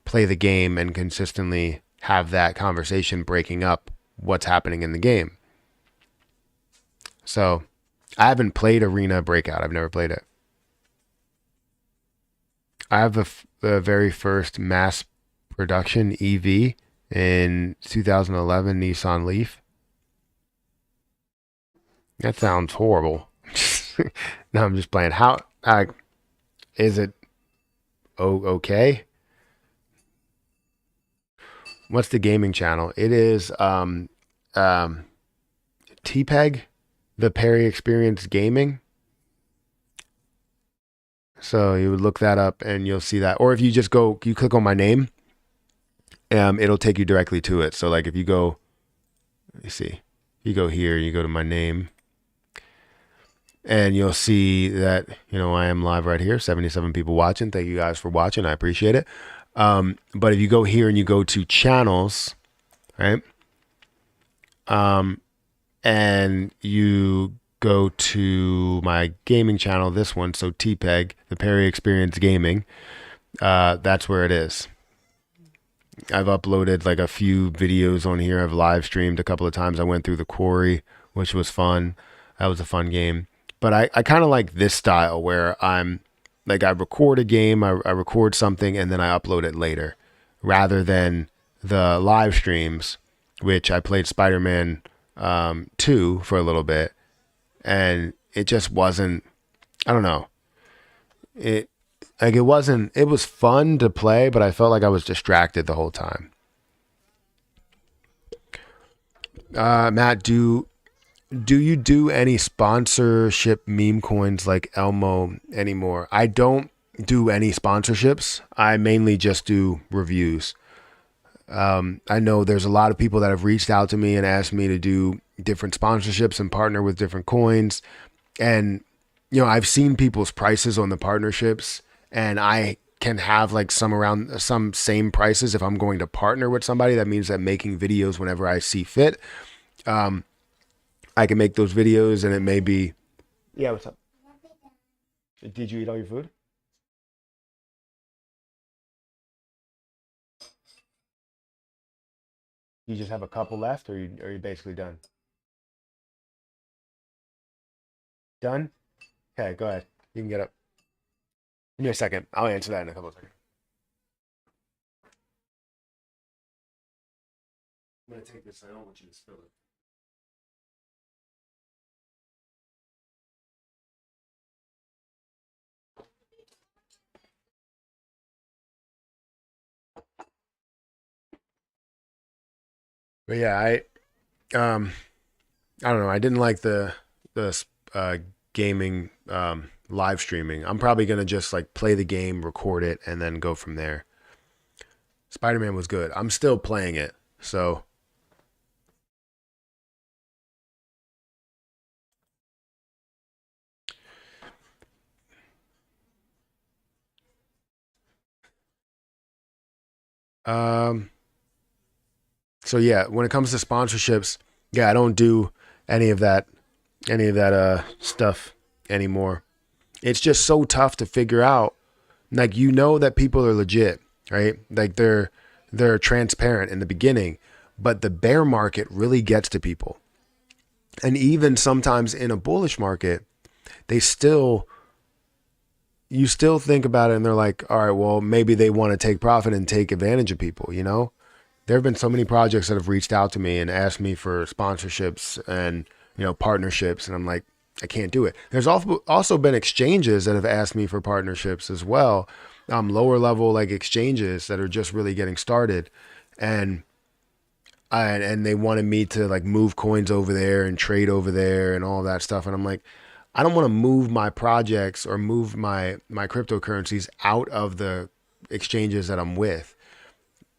play the game and consistently have that conversation breaking up what's happening in the game. So I haven't played Arena Breakout. I've never played it. I have the very first mass production EV in 2011 Nissan Leaf. That sounds horrible. No, I'm just playing. How is it? Oh, okay. What's the gaming channel? It is um TPEG, the Perry Experience Gaming. So you would look that up and you'll see that. Or if you just go, you click on my name, it'll take you directly to it. So like if you go, let me see, you go here, you go to my name, and you'll see that, I am live right here. 77 people watching. Thank you guys for watching. I appreciate it. But if you go here and you go to channels, right? And you go to my gaming channel, this one, so TPEG, the Perry Experience Gaming, that's where it is. I've uploaded like a few videos on here. I've live streamed a couple of times. I went through the quarry, which was fun. That was a fun game. But I kind of like this style where I'm like, I record a game, I record something, and then I upload it later, rather than the live streams, which I played Spider-Man 2 for a little bit, and it just wasn't, I don't know. It was fun to play, but I felt like I was distracted the whole time. Matt, do you do any sponsorship meme coins like Elmo anymore? I don't do any sponsorships. I mainly just do reviews. I know there's a lot of people that have reached out to me and asked me to do different sponsorships and partner with different coins. And, I've seen people's prices on the partnerships, and I can have like some same prices if I'm going to partner with somebody. That means that making videos whenever I see fit, I can make those videos, and it may be, yeah, what's up? Did you eat all your food? You just have a couple left, or are you basically done? Done? Okay, go ahead. You can get up. Give me a second. I'll answer that in a couple of seconds. I'm gonna take this. I don't want you to spill it. But yeah, um I don't know. I didn't like the gaming live streaming. I'm probably gonna just like play the game, record it, and then go from there. Spider-Man was good. I'm still playing it, so um so yeah. When it comes to sponsorships, yeah, I don't do any of that stuff anymore. It's just so tough to figure out. Like, that people are legit, right? Like they're transparent in the beginning, but the bear market really gets to people. And even sometimes in a bullish market, they still you still think about it and they're like, all right, well, maybe they want to take profit and take advantage of people. There have been so many projects that have reached out to me and asked me for sponsorships and, partnerships. And I'm like, I can't do it. There's also been exchanges that have asked me for partnerships as well. Lower level like exchanges that are just really getting started. And and they wanted me to like move coins over there and trade over there and all that stuff. And I'm like, I don't want to move my projects or move my cryptocurrencies out of the exchanges that I'm with.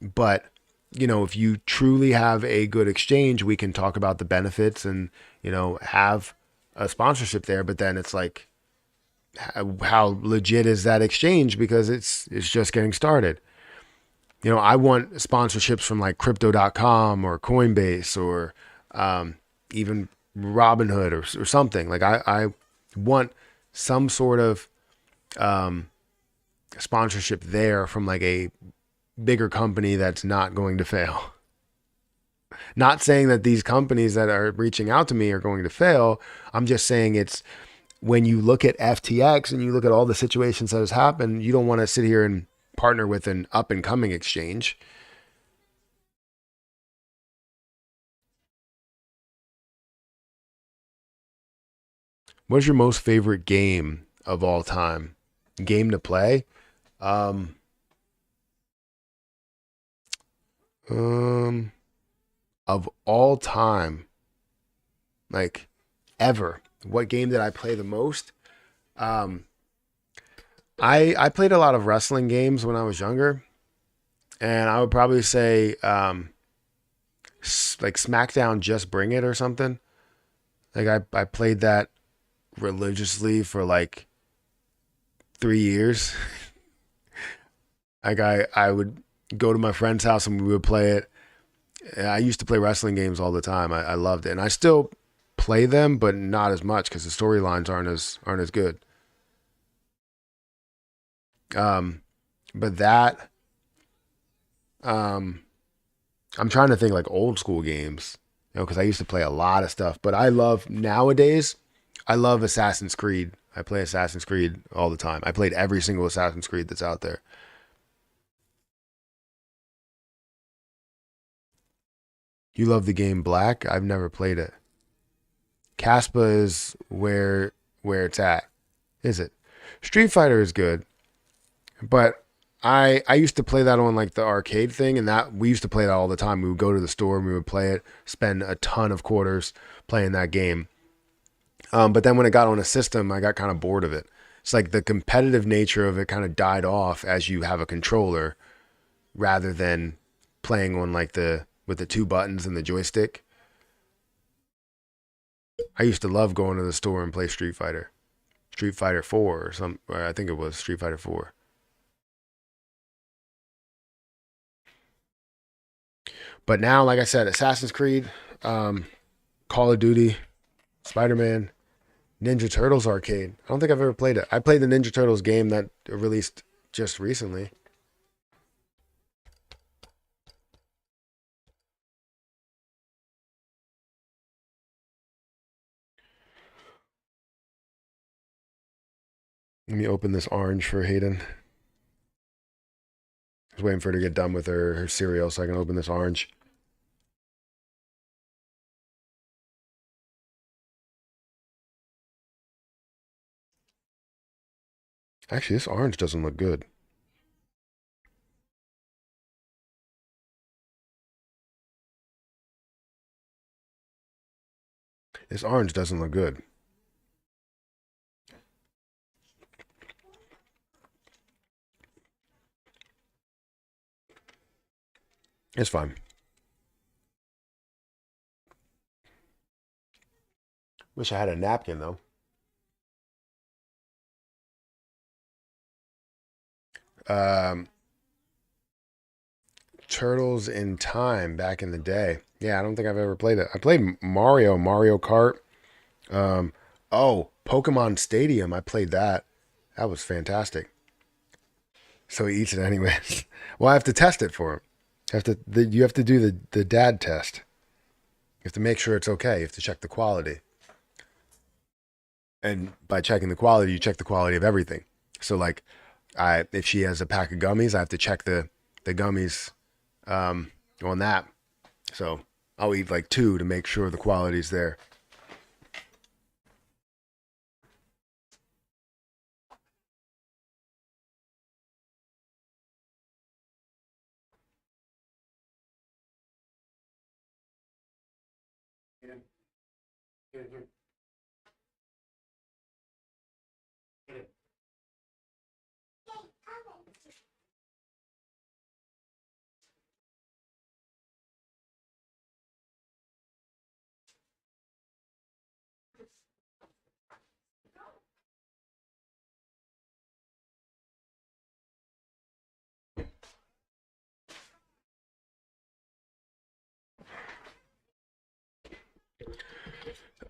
But, if you truly have a good exchange, we can talk about the benefits and, have a sponsorship there. But then it's like, how legit is that exchange? Because it's just getting started. I want sponsorships from like crypto.com or Coinbase or even Robinhood or something. Like I want some sort of sponsorship there from like a bigger company that's not going to fail. Not saying that these companies that are reaching out to me are going to fail. I'm just saying it's when you look at FTX and you look at all the situations that has happened, you don't want to sit here and partner with an up and coming exchange. What's your most favorite game of all time? Game to play? Um, um, of all time, like ever. What game did I play the most? Um, I played a lot of wrestling games when I was younger, and I would probably say like SmackDown Just Bring It or something. Like I played that religiously for like 3 years. Like I would go to my friend's house and we would play it. And I used to play wrestling games all the time. I loved it, and I still play them, but not as much because the storylines aren't as good. Um, but that um, I'm trying to think like old school games, because I used to play a lot of stuff. But I love nowadays. I love Assassin's Creed. I play Assassin's Creed all the time. I played every single Assassin's Creed that's out there. You love the game Black? I've never played it. Caspa is where it's at. Is it? Street Fighter is good, but I used to play that on like the arcade thing, and that we used to play that all the time. We would go to the store and we would play it, spend a ton of quarters playing that game. But then when it got on a system, I got kind of bored of it. It's like the competitive nature of it kind of died off as you have a controller rather than playing on like the with the two buttons and the joystick. I used to love going to the store and play Street Fighter. Street Fighter 4 or some, or I think it was Street Fighter 4. But now, like I said, Assassin's Creed, um, Call of Duty, Spider-Man, Ninja Turtles arcade. I don't think I've ever played it. I played the Ninja Turtles game that released just recently. Let me open this orange for Hayden. I was waiting for her to get done with her cereal so I can open this orange. Actually, this orange doesn't look good. This orange doesn't look good. It's fine. Wish I had a napkin though. Um, Turtles in Time back in the day. Yeah, I don't think I've ever played it. I played Mario Kart. Um, oh, Pokemon Stadium. I played that. That was fantastic. So he eats it anyways. Well, I have to test it for him. You have to do the dad test. You have to make sure it's okay. You have to check the quality. And by checking the quality, you check the quality of everything. So like if she has a pack of gummies, I have to check the gummies on that. So I'll eat like two to make sure the quality's there.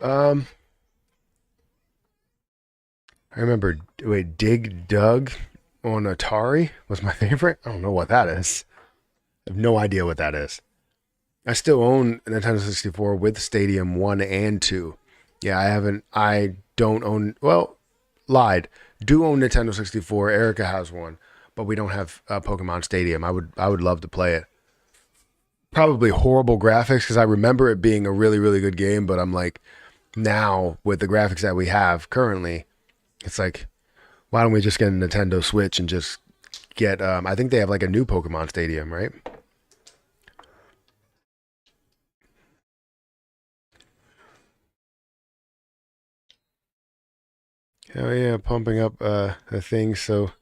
Um, I remember Dig Dug on Atari was my favorite. I don't know what that is. I have no idea what that is. I still own a Nintendo 64 with Stadium 1 and 2. Yeah, I haven't. I don't own. Well, lied. Do own Nintendo 64. Erica has one, but we don't have Pokemon Stadium. I would love to play it. Probably horrible graphics because I remember it being a really really good game, but I'm like now with the graphics that we have currently, it's like, why don't we just get a Nintendo Switch and just get, I think they have like a new Pokemon Stadium, right? Hell yeah, pumping up the things so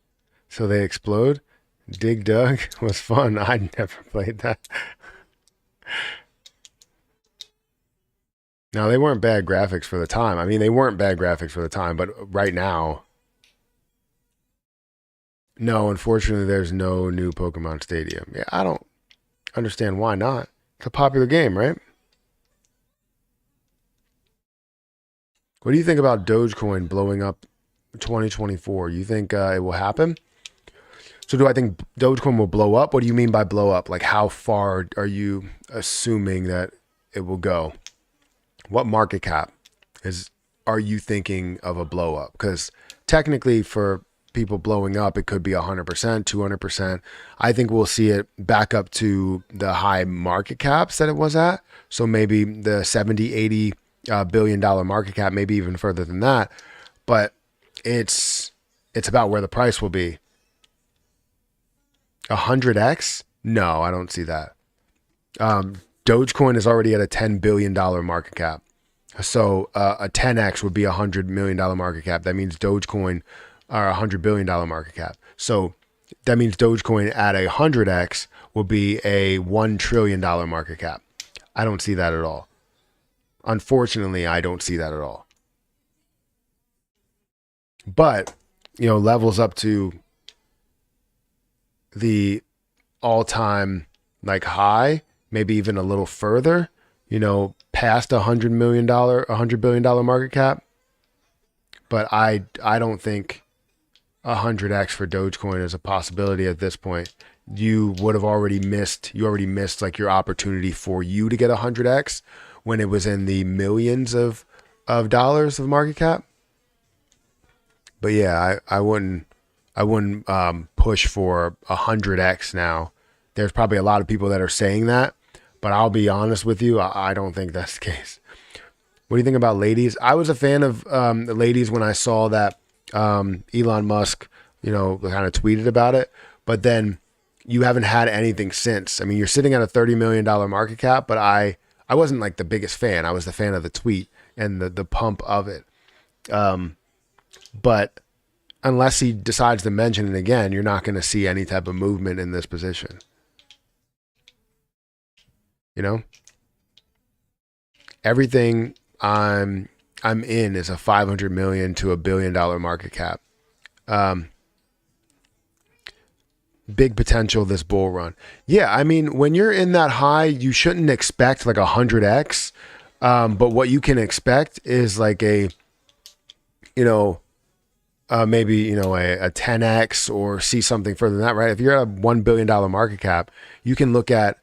they explode. Dig Dug was fun. I never played that. Now, they weren't bad graphics for the time. I mean, they weren't bad graphics for the time, but right now, no, unfortunately, there's no new Pokemon Stadium. Yeah, I don't understand why not. It's a popular game, right? What do you think about Dogecoin blowing up 2024? You think it will happen? So do I think Dogecoin will blow up? What do you mean by blow up? Like, how far are you assuming that it will go? What market cap are you thinking of a blow up? Because technically for people blowing up, it could be 100%, 200%. I think we'll see it back up to the high market caps that it was at. So maybe the 70, 80 billion dollar market cap, maybe even further than that. But it's about where the price will be. 100x? No, I don't see that. Dogecoin is already at a $10 billion market cap. So a 10x would be a $100 million market cap. That means Dogecoin are a $100 billion market cap. So that means Dogecoin at a 100x will be a $1 trillion market cap. I don't see that at all. Unfortunately, I don't see that at all. But, levels up to the all-time like high, maybe even a little further, past $100 billion market cap. But I don't think 100x for Dogecoin is a possibility at this point. You already missed like your opportunity for you to get 100x when it was in the millions of dollars of market cap. But yeah, I wouldn't push for 100x now. There's probably a lot of people that are saying that, but I'll be honest with you, I don't think that's the case. What do you think about ladies? I was a fan of the ladies when I saw that Elon Musk, kind of tweeted about it, but then you haven't had anything since. I mean, you're sitting at a $30 million market cap, but I wasn't like the biggest fan. I was the fan of the tweet and the pump of it. But unless he decides to mention it again, you're not going to see any type of movement in this position. Everything I'm in is a 500 million to $1 billion market cap. Big potential this bull run. Yeah, I mean, when you're in that high, you shouldn't expect like 100x. But what you can expect is like a, maybe, a 10x or see something further than that, right? If you're at a $1 billion market cap, you can look at,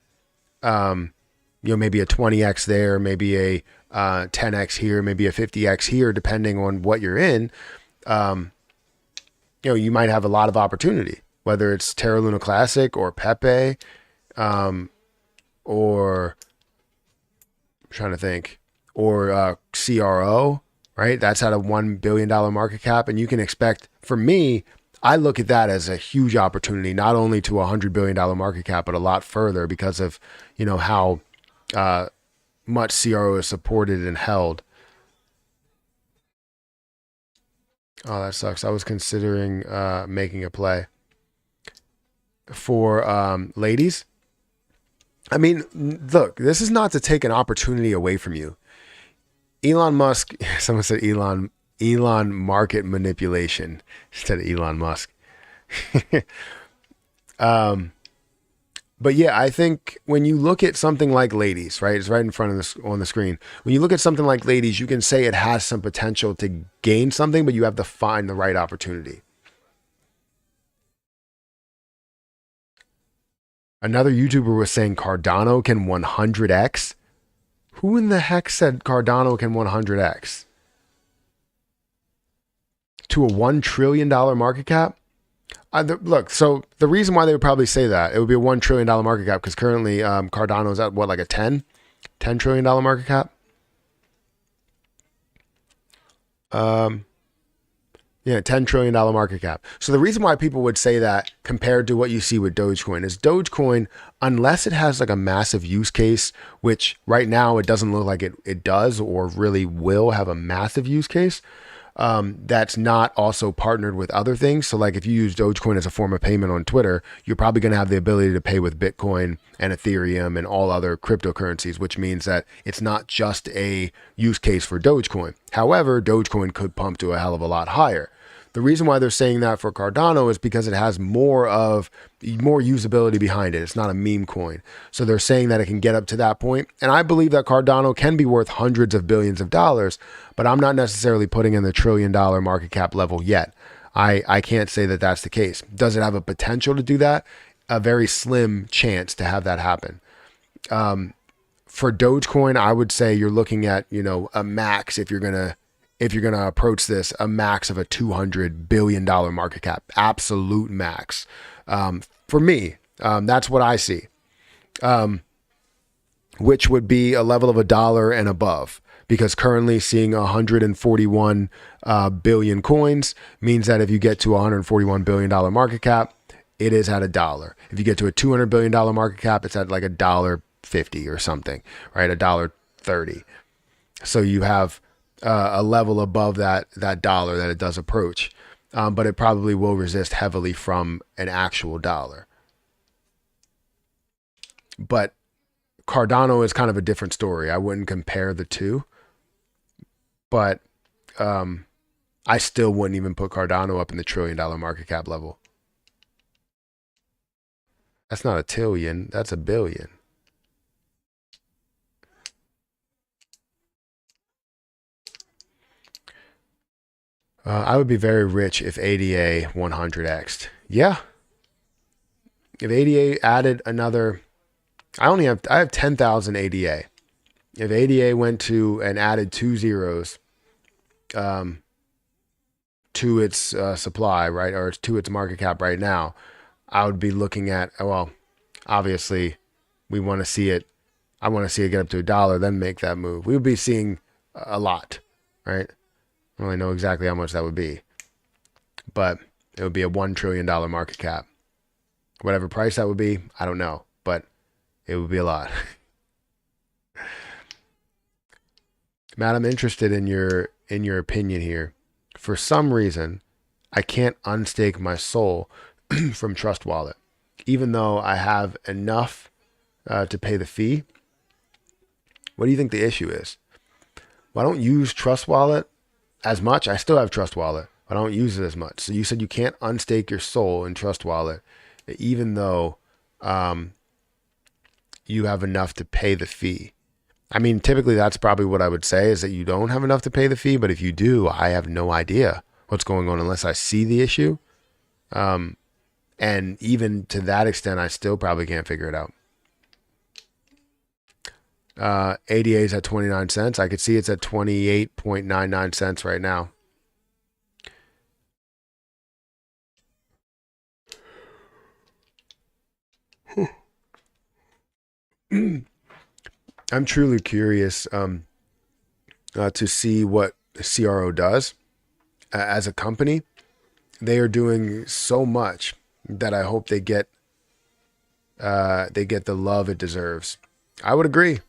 maybe a 20x there, maybe a 10x here, maybe a 50x here, depending on what you're in. You might have a lot of opportunity, whether it's Terra Luna Classic or Pepe, or I'm trying to think, or CRO, right? That's at a $1 billion market cap. And you can expect, for me, I look at that as a huge opportunity, not only to a $100 billion market cap, but a lot further because of, how much CRO is supported and held. Oh, that sucks. I was considering making a play for ladies. I mean, look, this is not to take an opportunity away from you. Elon Musk, someone said Elon market manipulation instead of Elon Musk. But yeah, I think when you look at something like ladies, right? It's right in front of this on the screen. When you look at something like ladies, you can say it has some potential to gain something, but you have to find the right opportunity. Another YouTuber was saying Cardano can 100x. Who in the heck said Cardano can 100x? To a $1 trillion market cap? Look, so the reason why they would probably say that, it would be a $1 trillion market cap because currently Cardano is at what, like a $10 trillion market cap? Um, Yeah, $10 trillion market cap. So the reason why people would say that compared to what you see with Dogecoin is Dogecoin, unless it has like a massive use case, which right now it doesn't look like it does or really will have a massive use case, that's not also partnered with other things. So like if you use Dogecoin as a form of payment on Twitter, you're probably going to have the ability to pay with Bitcoin and Ethereum and all other cryptocurrencies, which means that it's not just a use case for Dogecoin. However, Dogecoin could pump to a hell of a lot higher. The reason why they're saying that for Cardano is because it has more usability behind it. It's not a meme coin. So they're saying that it can get up to that point. And I believe that Cardano can be worth hundreds of billions of dollars, but I'm not necessarily putting in the $1 trillion market cap level yet. I can't say that that's the case. Does it have a potential to do that? A very slim chance to have that happen. For Dogecoin, I would say you're looking at, a max if you're going to approach this, a max of a $200 billion market cap, absolute max. For me, that's what I see, which would be a level of $1 and above, because currently seeing 141 billion coins means that if you get to a $141 billion market cap, it is at $1. If you get to a $200 billion market cap, it's at like $1.50 or something, right? $1.30. So you have a level above that dollar that it does approach, but it probably will resist heavily from an actual dollar. But Cardano is kind of a different story. I wouldn't compare the two, but I still wouldn't even put Cardano up in the $1 trillion market cap level. That's not a tillion, that's a billion. I would be very rich if ADA 100x'd. Yeah. If ADA added another, I have 10,000 ADA. If ADA went to and added 2 zeros to its supply, right, or to its market cap right now, I would be looking at, well, obviously we want to see it. I want to see it get up to $1, then make that move. We would be seeing a lot, right? I don't really know exactly how much that would be, but it would be a $1 trillion market cap. Whatever price that would be, I don't know, but it would be a lot. Matt, I'm interested in your opinion here. For some reason, I can't unstake my soul from Trust Wallet, even though I have enough to pay the fee. What do you think the issue is? Well, I don't use Trust Wallet as much. I still have Trust Wallet, but I don't use it as much. So you said you can't unstake your soul in Trust Wallet, even though you have enough to pay the fee. I mean, typically that's probably what I would say, is that you don't have enough to pay the fee. But if you do, I have no idea what's going on unless I see the issue. And even to that extent, I still probably can't figure it out. ADA is at 29 cents. I could see it's at 28.99 cents right now. I'm truly curious to see what CRO does as a company. They are doing so much that I hope they get the love it deserves. I would agree.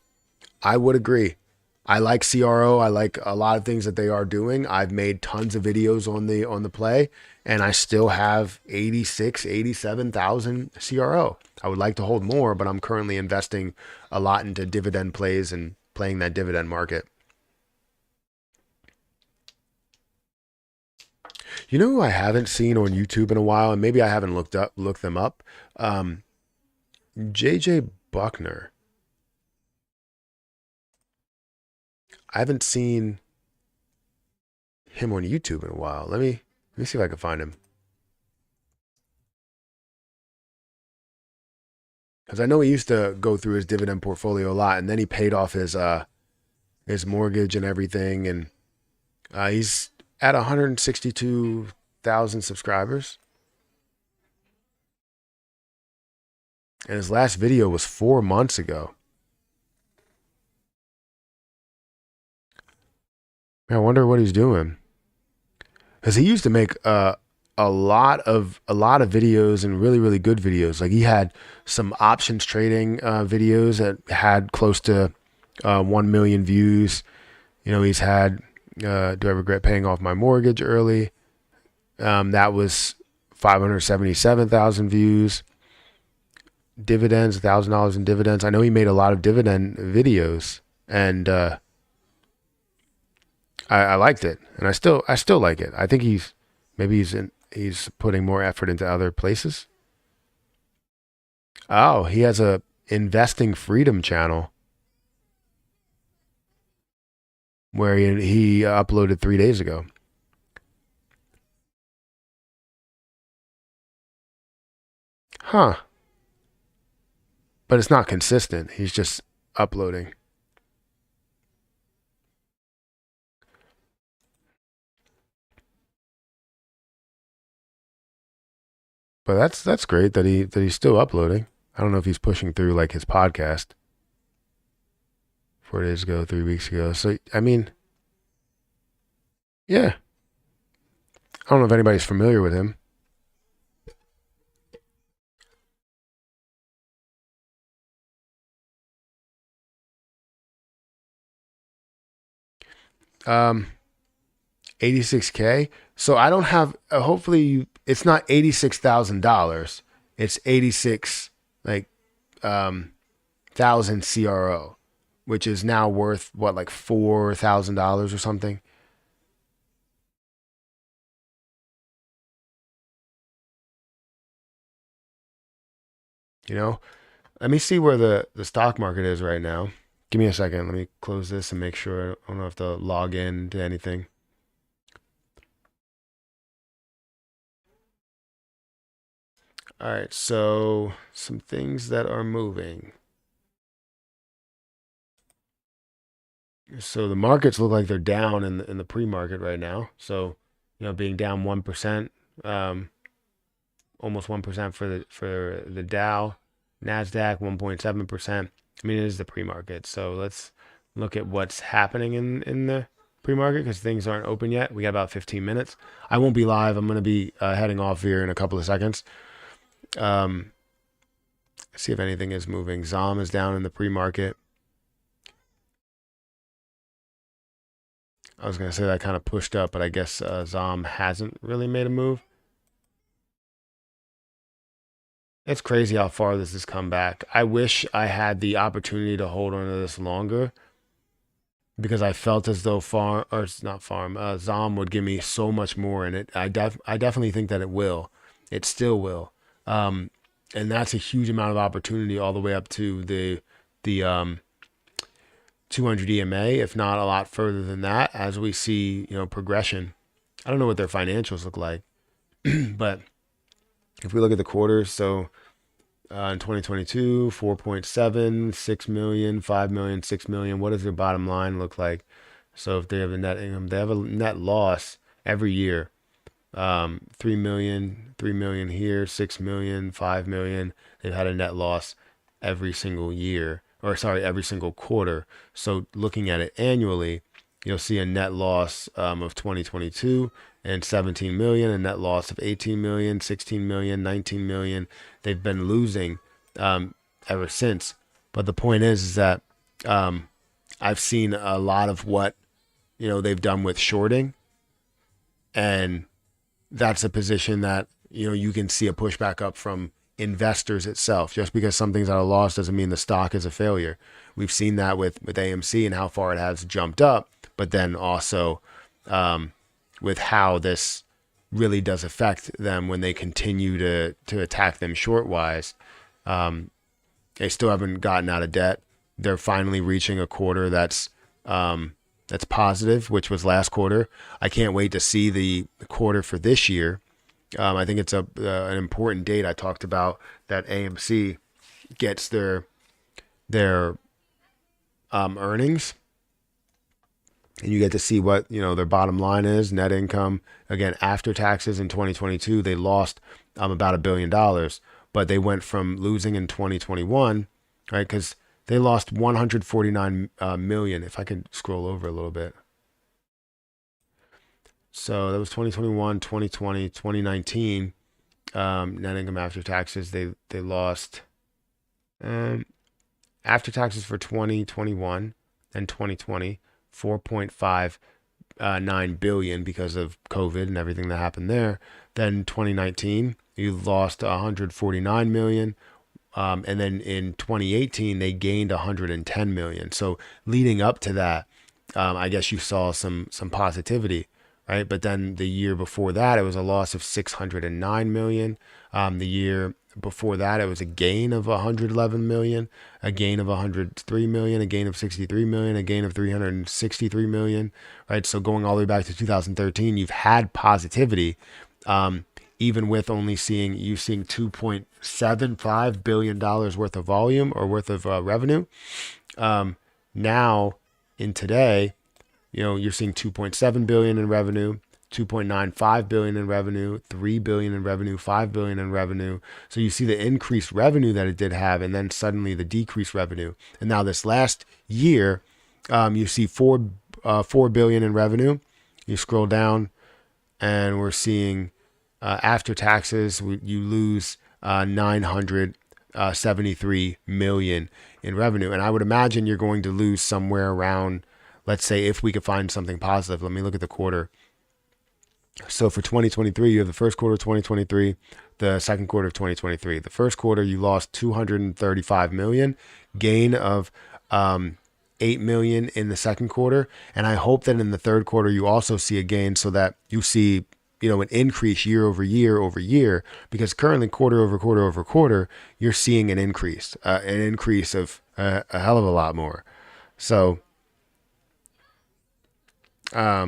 I like CRO. I like a lot of things that they are doing. I've made tons of videos on the play, and I still have 87,000 CRO. I would like to hold more, but I'm currently investing a lot into dividend plays and playing that dividend market. You know who I haven't seen on YouTube in a while, and maybe I haven't looked them up? JJ Buckner. I haven't seen him on YouTube in a while. Let me see if I can find him. Because I know he used to go through his dividend portfolio a lot, and then he paid off his mortgage and everything, and he's at 162,000 subscribers. And his last video was 4 months ago. I wonder what he's doing. because he used to make a lot of videos, and really really good videos. Like he had some options trading videos that had close to 1 million views. He's had do I regret paying off my mortgage early? That was 577,000 views. Dividends, $1,000 in dividends. I know he made a lot of dividend videos, and I liked it, and I still like it. I think he's putting more effort into other places. Oh, he has a investing freedom channel where he uploaded 3 days ago. Huh? But it's not consistent. He's just uploading. But that's great that he's still uploading. I don't know if he's pushing through like his podcast 4 days ago, 3 weeks ago. So I mean, yeah. I don't know if anybody's familiar with him. 86K. So I don't have. It's not $86,000. It's 86 like thousand CRO, which is now worth what, like $4,000 or something. You know. Let me see where the stock market is right now. Give me a second. Let me close this and make sure I don't have to log in to anything. All right, so some things that are moving. So the markets look like they're down in the pre-market right now. So, being down 1%, um, almost 1% for the Dow, Nasdaq 1.7%. I mean, it is the pre-market. So let's look at what's happening in the pre-market, because things aren't open yet. We got about 15 minutes. I won't be live. I'm going to be heading off here in a couple of seconds. Um, see if anything is moving. ZOM is down in the pre-market. I was going to say that kind of pushed up, but I guess ZOM hasn't really made a move. It's crazy how far this has come back. I wish I had the opportunity to hold on to this longer, because I felt as though farm, or it's not farm, ZOM would give me so much more, and I definitely think that it will. It still will. Um, and that's a huge amount of opportunity all the way up to the 200 EMA, if not a lot further than that, as we see, progression. I don't know what their financials look like, but if we look at the quarters, so in 2022, 4.7, 6 million, 5 million, 6 million. What does their bottom line look like? So if they have a net income, they have a net loss every year. 3 million, 3 million here, 6 million, 5 million. They've had a net loss every single year, or sorry, every single quarter. So looking at it annually, you'll see a net loss of 2022 and 17 million, a net loss of 18 million, 16 million, 19 million. They've been losing ever since. But the point is that I've seen a lot of what they've done with shorting, and that's a position that you can see a pushback up from investors itself. Just because something's at a loss doesn't mean the stock is a failure. We've seen that with AMC and how far it has jumped up, but then also with how this really does affect them when they continue to attack them short wise. They still haven't gotten out of debt. They're finally reaching a quarter that's positive, which was last quarter. I can't wait to see the quarter for this year. I think it's an important date. I talked about that AMC gets their earnings, and you get to see what their bottom line is, net income. Again, after taxes in 2022, they lost about $1 billion, but they went from losing in 2021, right? Because they lost 149 million. If I could scroll over a little bit, So that was 2021, 2020, 2019. Net income after taxes, they lost um, after taxes for 2021 and 2020, 4.59 billion because of COVID and everything that happened there. Then 2019, you lost 149 million. And then in 2018, they gained 110 million. So leading up to that, I guess you saw some positivity, right? But then the year before that, it was a loss of 609 million. The year before that, it was a gain of 111 million, a gain of 103 million, a gain of 63 million, a gain of 363 million, right? So going all the way back to 2013, you've had positivity. Even with only seeing 2.75 billion dollars worth of volume or worth of revenue. Now in today, you're seeing 2.7 billion in revenue, 2.95 billion in revenue, 3 billion in revenue, 5 billion in revenue. So you see the increased revenue that it did have, and then suddenly the decreased revenue. And now this last year, you see 4 billion in revenue. You scroll down, and we're seeing after taxes, you lose 973 million in revenue. And I would imagine you're going to lose somewhere around, let's say, if we could find something positive. Let me look at the quarter. So for 2023, you have the first quarter of 2023, the second quarter of 2023. The first quarter, you lost 235 million, gain of 8 million in the second quarter. And I hope that in the third quarter, you also see a gain so that you see an increase year over year, because currently quarter over quarter, you're seeing an increase of a hell of a lot more. So, I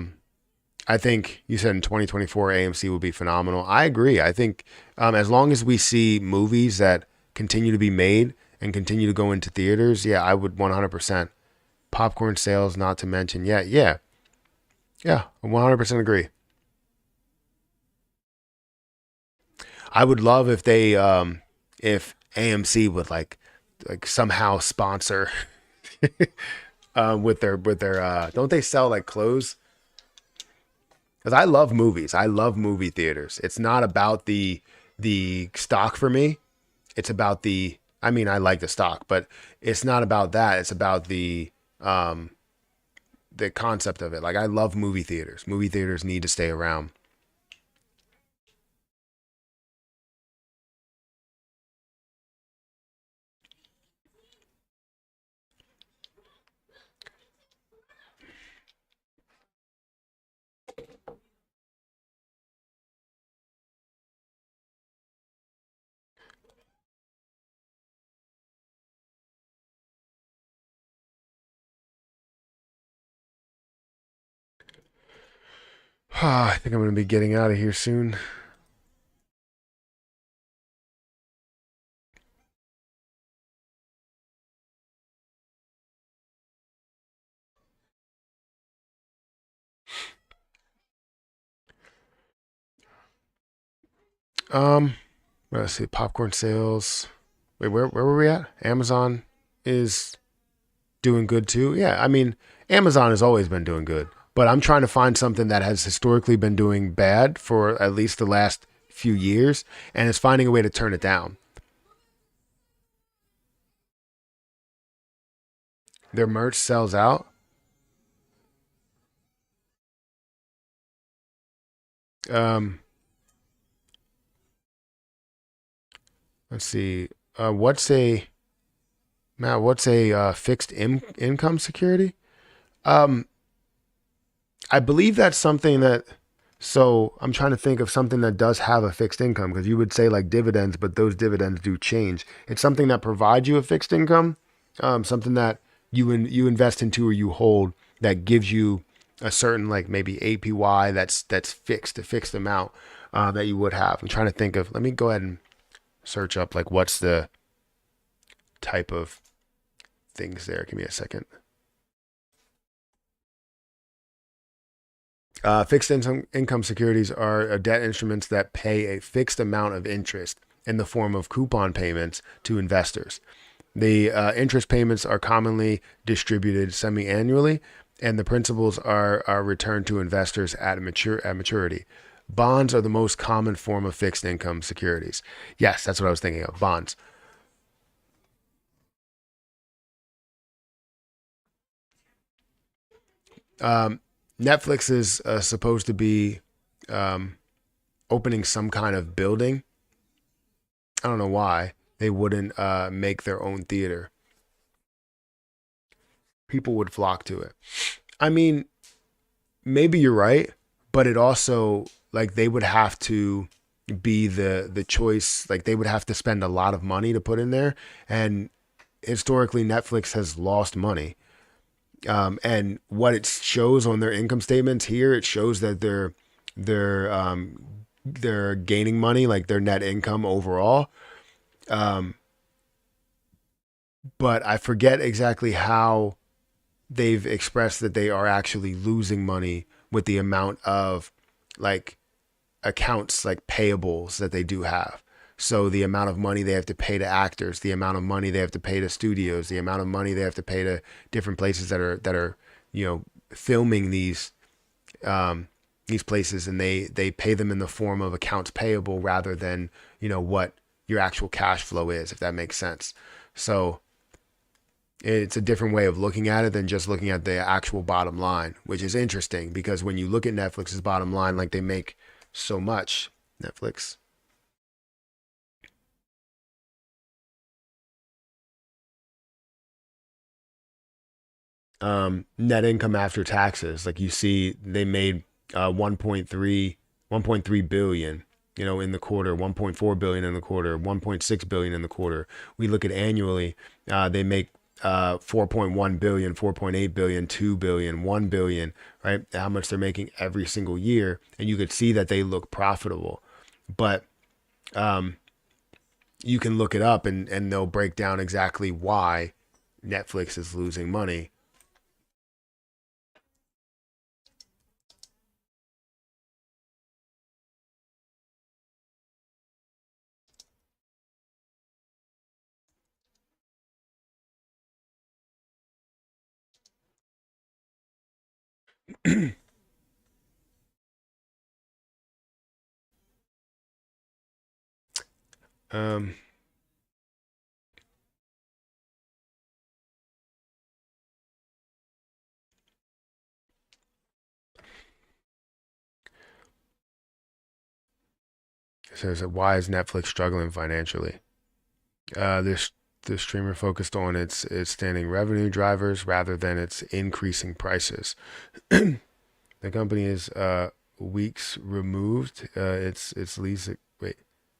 think you said in 2024, AMC will be phenomenal. I agree. I think as long as we see movies that continue to be made and continue to go into theaters, yeah, I would 100%. Popcorn sales, not to mention. Yeah, 100% agree. I would love if if AMC would like somehow sponsor with their don't they sell like clothes? Because I love movies. I love movie theaters. It's not about the stock for me. It's about I mean, I like the stock, but it's not about that. It's about the concept of it. Like I love movie theaters. Movie theaters need to stay around. I think I'm going to be getting out of here soon. Um, let's see, popcorn sales. Wait, where were we at? Amazon is doing good too. Yeah, I mean, Amazon has always been doing good, but I'm trying to find something that has historically been doing bad for at least the last few years and is finding a way to turn it down. Their merch sells out. Um, let's see. What's a Matt? What's a fixed income security? Um, I believe that's something that. So I'm trying to think of something that does have a fixed income because you would say like dividends, but those dividends do change. It's something that provides you a fixed income, something that you invest into or you hold that gives you a certain like maybe APY that's fixed, a fixed amount that you would have. I'm trying to think of. Let me go ahead and search up like what's the type of things there. Give me a second. Fixed income securities are debt instruments that pay a fixed amount of interest in the form of coupon payments to investors. The interest payments are commonly distributed semi-annually and the principals are returned to investors at maturity. Bonds are the most common form of fixed income securities. Yes, that's what I was thinking of. Bonds. Netflix is supposed to be opening some kind of building. I don't know why they wouldn't make their own theater. People would flock to it. I mean, maybe you're right, but it also, like, they would have to be the choice. Like, they would have to spend a lot of money to put in there, and historically Netflix has lost money. And what it shows on their income statements here, it shows that they're gaining money, like their net income overall. Um, but I forget exactly how they've expressed that they are actually losing money with the amount of, like, accounts, like payables, that they do have. So the amount of money they have to pay to actors, the amount of money they have to pay to studios, the amount of money they have to pay to different places that are filming these places, and they pay them in the form of accounts payable rather than what your actual cash flow is, if that makes sense. So it's a different way of looking at it than just looking at the actual bottom line, which is interesting because when you look at Netflix's bottom line, like, they make so much. Netflix. Net income after taxes, like, you see they made 1.3 billion, in the quarter, 1.4 billion in the quarter, 1.6 billion in the quarter. We look at annually, they make 4.1 billion, 4.8 billion, 2 billion, 1 billion, right? How much they're making every single year. And you could see that they look profitable. But you can look it up, and they'll break down exactly why Netflix is losing money. Um, it says, why is Netflix struggling financially? This the streamer focused on its standing revenue drivers rather than its increasing prices. The company is weeks removed its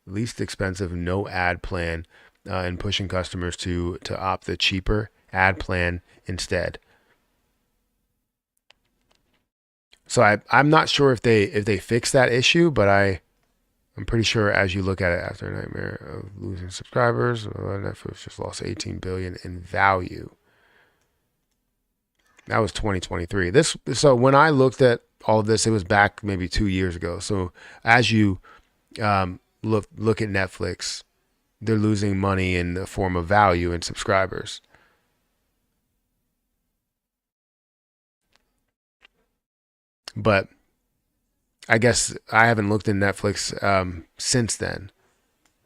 least expensive no ad plan, and pushing customers to opt the cheaper ad plan instead. So I'm not sure if they fix that issue, but I'm pretty sure as you look at it, after a nightmare of losing subscribers, Netflix just lost 18 billion in value. That was 2023. So when I looked at all of this, it was back maybe 2 years ago. So as you look at Netflix, they're losing money in the form of value and subscribers. But I guess I haven't looked at Netflix since then.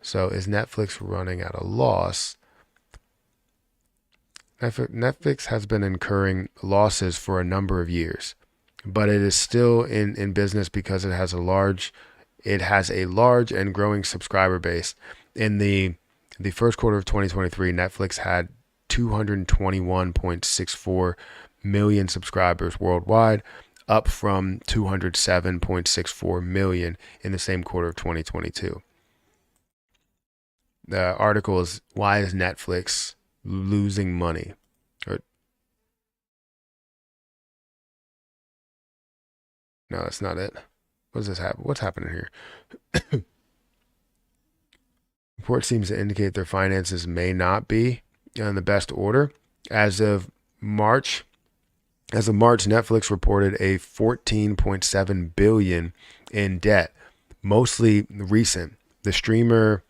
So is Netflix running at a loss? Netflix has been incurring losses for a number of years, but it is still in business because it has a large and growing subscriber base. In the first quarter of 2023, Netflix had 221.64 million subscribers worldwide, up from 207.64 million in the same quarter of 2022. The article is, why is Netflix losing money? No, that's not it. What's happening here? Report seems to indicate their finances may not be in the best order. As of March, Netflix reported a 14.7 billion in debt, mostly recent. The streamer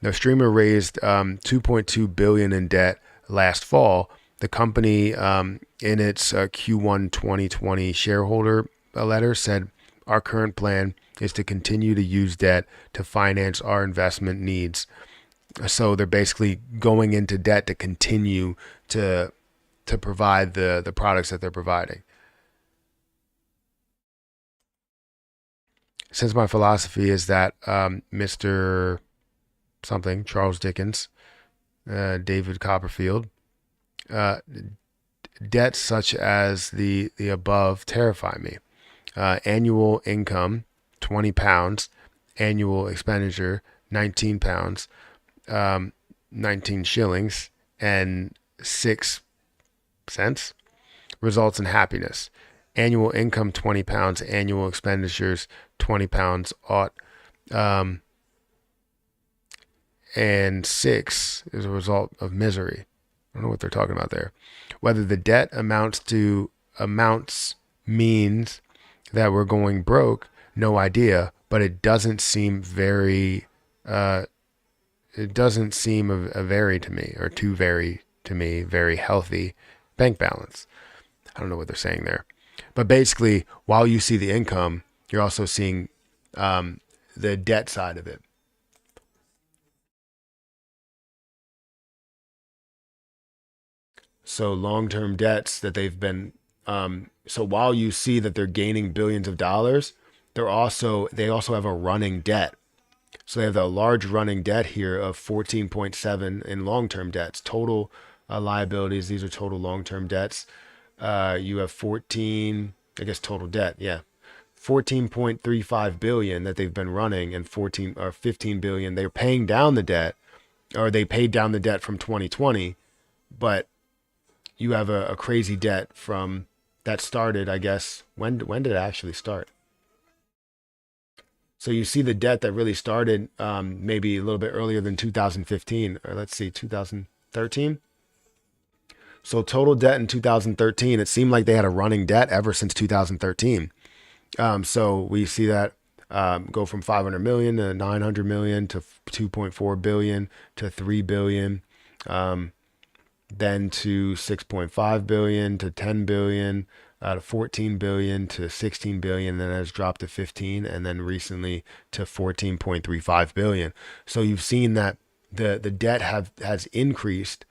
raised 2.2 billion in debt last fall, The company, in its Q1 2020 shareholder letter, said our current plan is to continue to use debt to finance our investment needs. So they're basically going into debt to continue to provide the products that they're providing. Since my philosophy is that Mr. something, Charles Dickens, David Copperfield, uh, debts such as the above terrify me. Annual income, £20. Annual expenditure, £19. 19 shillings and 6 cents results in happiness. Annual income, £20. Annual expenditures, £20 ought. Um, and 6 is a result of misery. I don't know what they're talking about there. Whether the debt amounts means that we're going broke, no idea. But it doesn't seem very. It doesn't seem a very to me, or too very to me, very healthy bank balance. I don't know what they're saying there, but basically, while you see the income, you're also seeing the debt side of it. So long-term debts that they've been. So while you see that they're gaining billions of dollars, they also have a running debt. So they have a large running debt here of 14.7 in long-term debts. Total liabilities. These are total long-term debts. You have 14, I guess total debt. Yeah. 14.35 billion that they've been running, and 14 or 15 billion. They're paying down the debt, or they paid down the debt from 2020, but you have a crazy debt from that started, I guess. When did it actually start? So you see the debt that really started maybe a little bit earlier than 2015, or let's see, 2013. So total debt in 2013, it seemed like they had a running debt ever since 2013. So we see that go from 500 million to 900 million to 2.4 billion to 3 billion, then to 6.5 billion to 10 billion, to 14 billion to 16 billion, then has dropped to 15, and then recently to 14.35 billion. So you've seen that the debt has increased,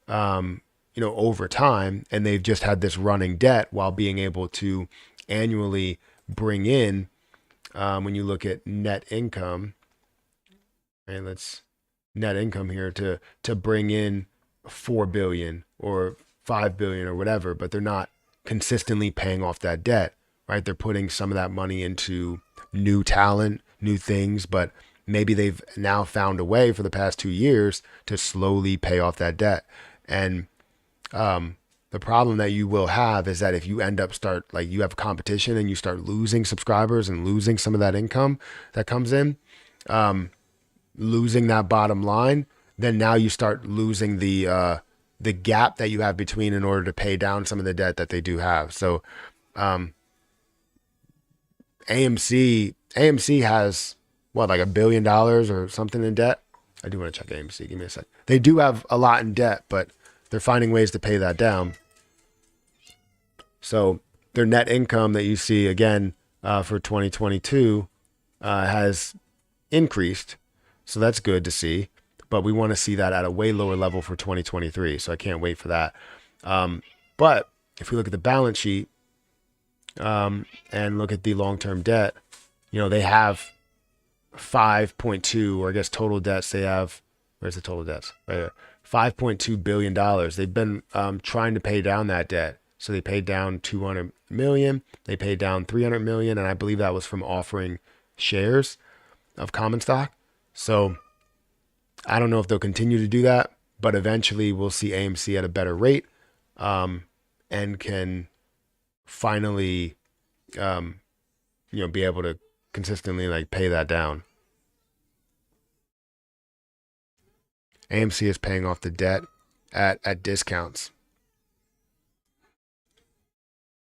over time, and they've just had this running debt while being able to annually bring in, when you look at net income, and let's net income here to bring in 4 billion or 5 billion or whatever, but they're not consistently paying off that debt, right? They're putting some of that money into new talent, new things, but maybe they've now found a way for the past 2 years to slowly pay off that debt. And the problem that you will have is that if you you have competition and you start losing subscribers and losing some of that income that comes in, losing that bottom line, then now you start losing the gap that you have between in order to pay down some of the debt that they do have. So AMC has what, like $1 billion or something in debt. I do want to check AMC. Give me a sec. They do have a lot in debt, but they're finding ways to pay that down. So their net income that you see again for 2022 has increased. So that's good to see. But we want to see that at a way lower level for 2023. So I can't wait for that. But if we look at the balance sheet and look at the long-term debt, they have 5.2, or I guess total debts. They have, where's the total debts? Right here. $5.2 billion. They've been trying to pay down that debt. So they paid down 200 million. They paid down 300 million. And I believe that was from offering shares of common stock. So I don't know if they'll continue to do that, but eventually we'll see AMC at a better rate, and can finally, be able to consistently pay that down. AMC is paying off the debt at discounts.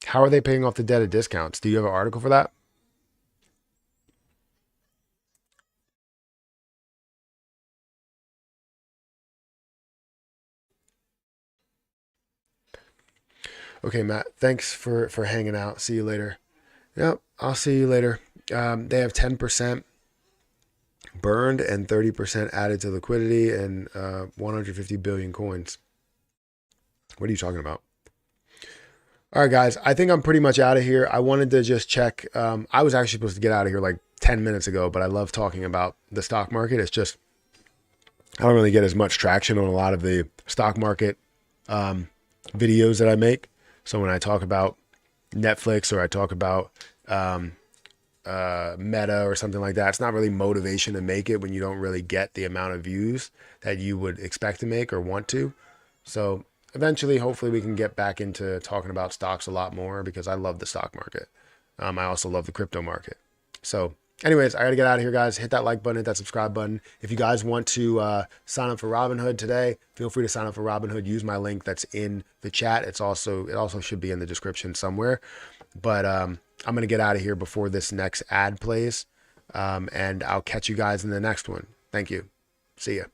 How are they paying off the debt at discounts? Do you have an article for that? Okay, Matt. Thanks for hanging out. See you later. Yep, I'll see you later. They have 10% burned and 30% added to liquidity and 150 billion coins. What are you talking about? All right, guys. I think I'm pretty much out of here. I wanted to just check. I was actually supposed to get out of here like 10 minutes ago, but I love talking about the stock market. It's just, I don't really get as much traction on a lot of the stock market videos that I make. So when I talk about Netflix or I talk about Meta or something like that, it's not really motivation to make it when you don't really get the amount of views that you would expect to make or want to. So eventually, hopefully we can get back into talking about stocks a lot more because I love the stock market. I also love the crypto market. So anyways, I got to get out of here, guys. Hit that like button, hit that subscribe button. If you guys want to sign up for Robinhood today, feel free to sign up for Robinhood. Use my link that's in the chat. It also should be in the description somewhere. But I'm going to get out of here before this next ad plays. And I'll catch you guys in the next one. Thank you. See ya.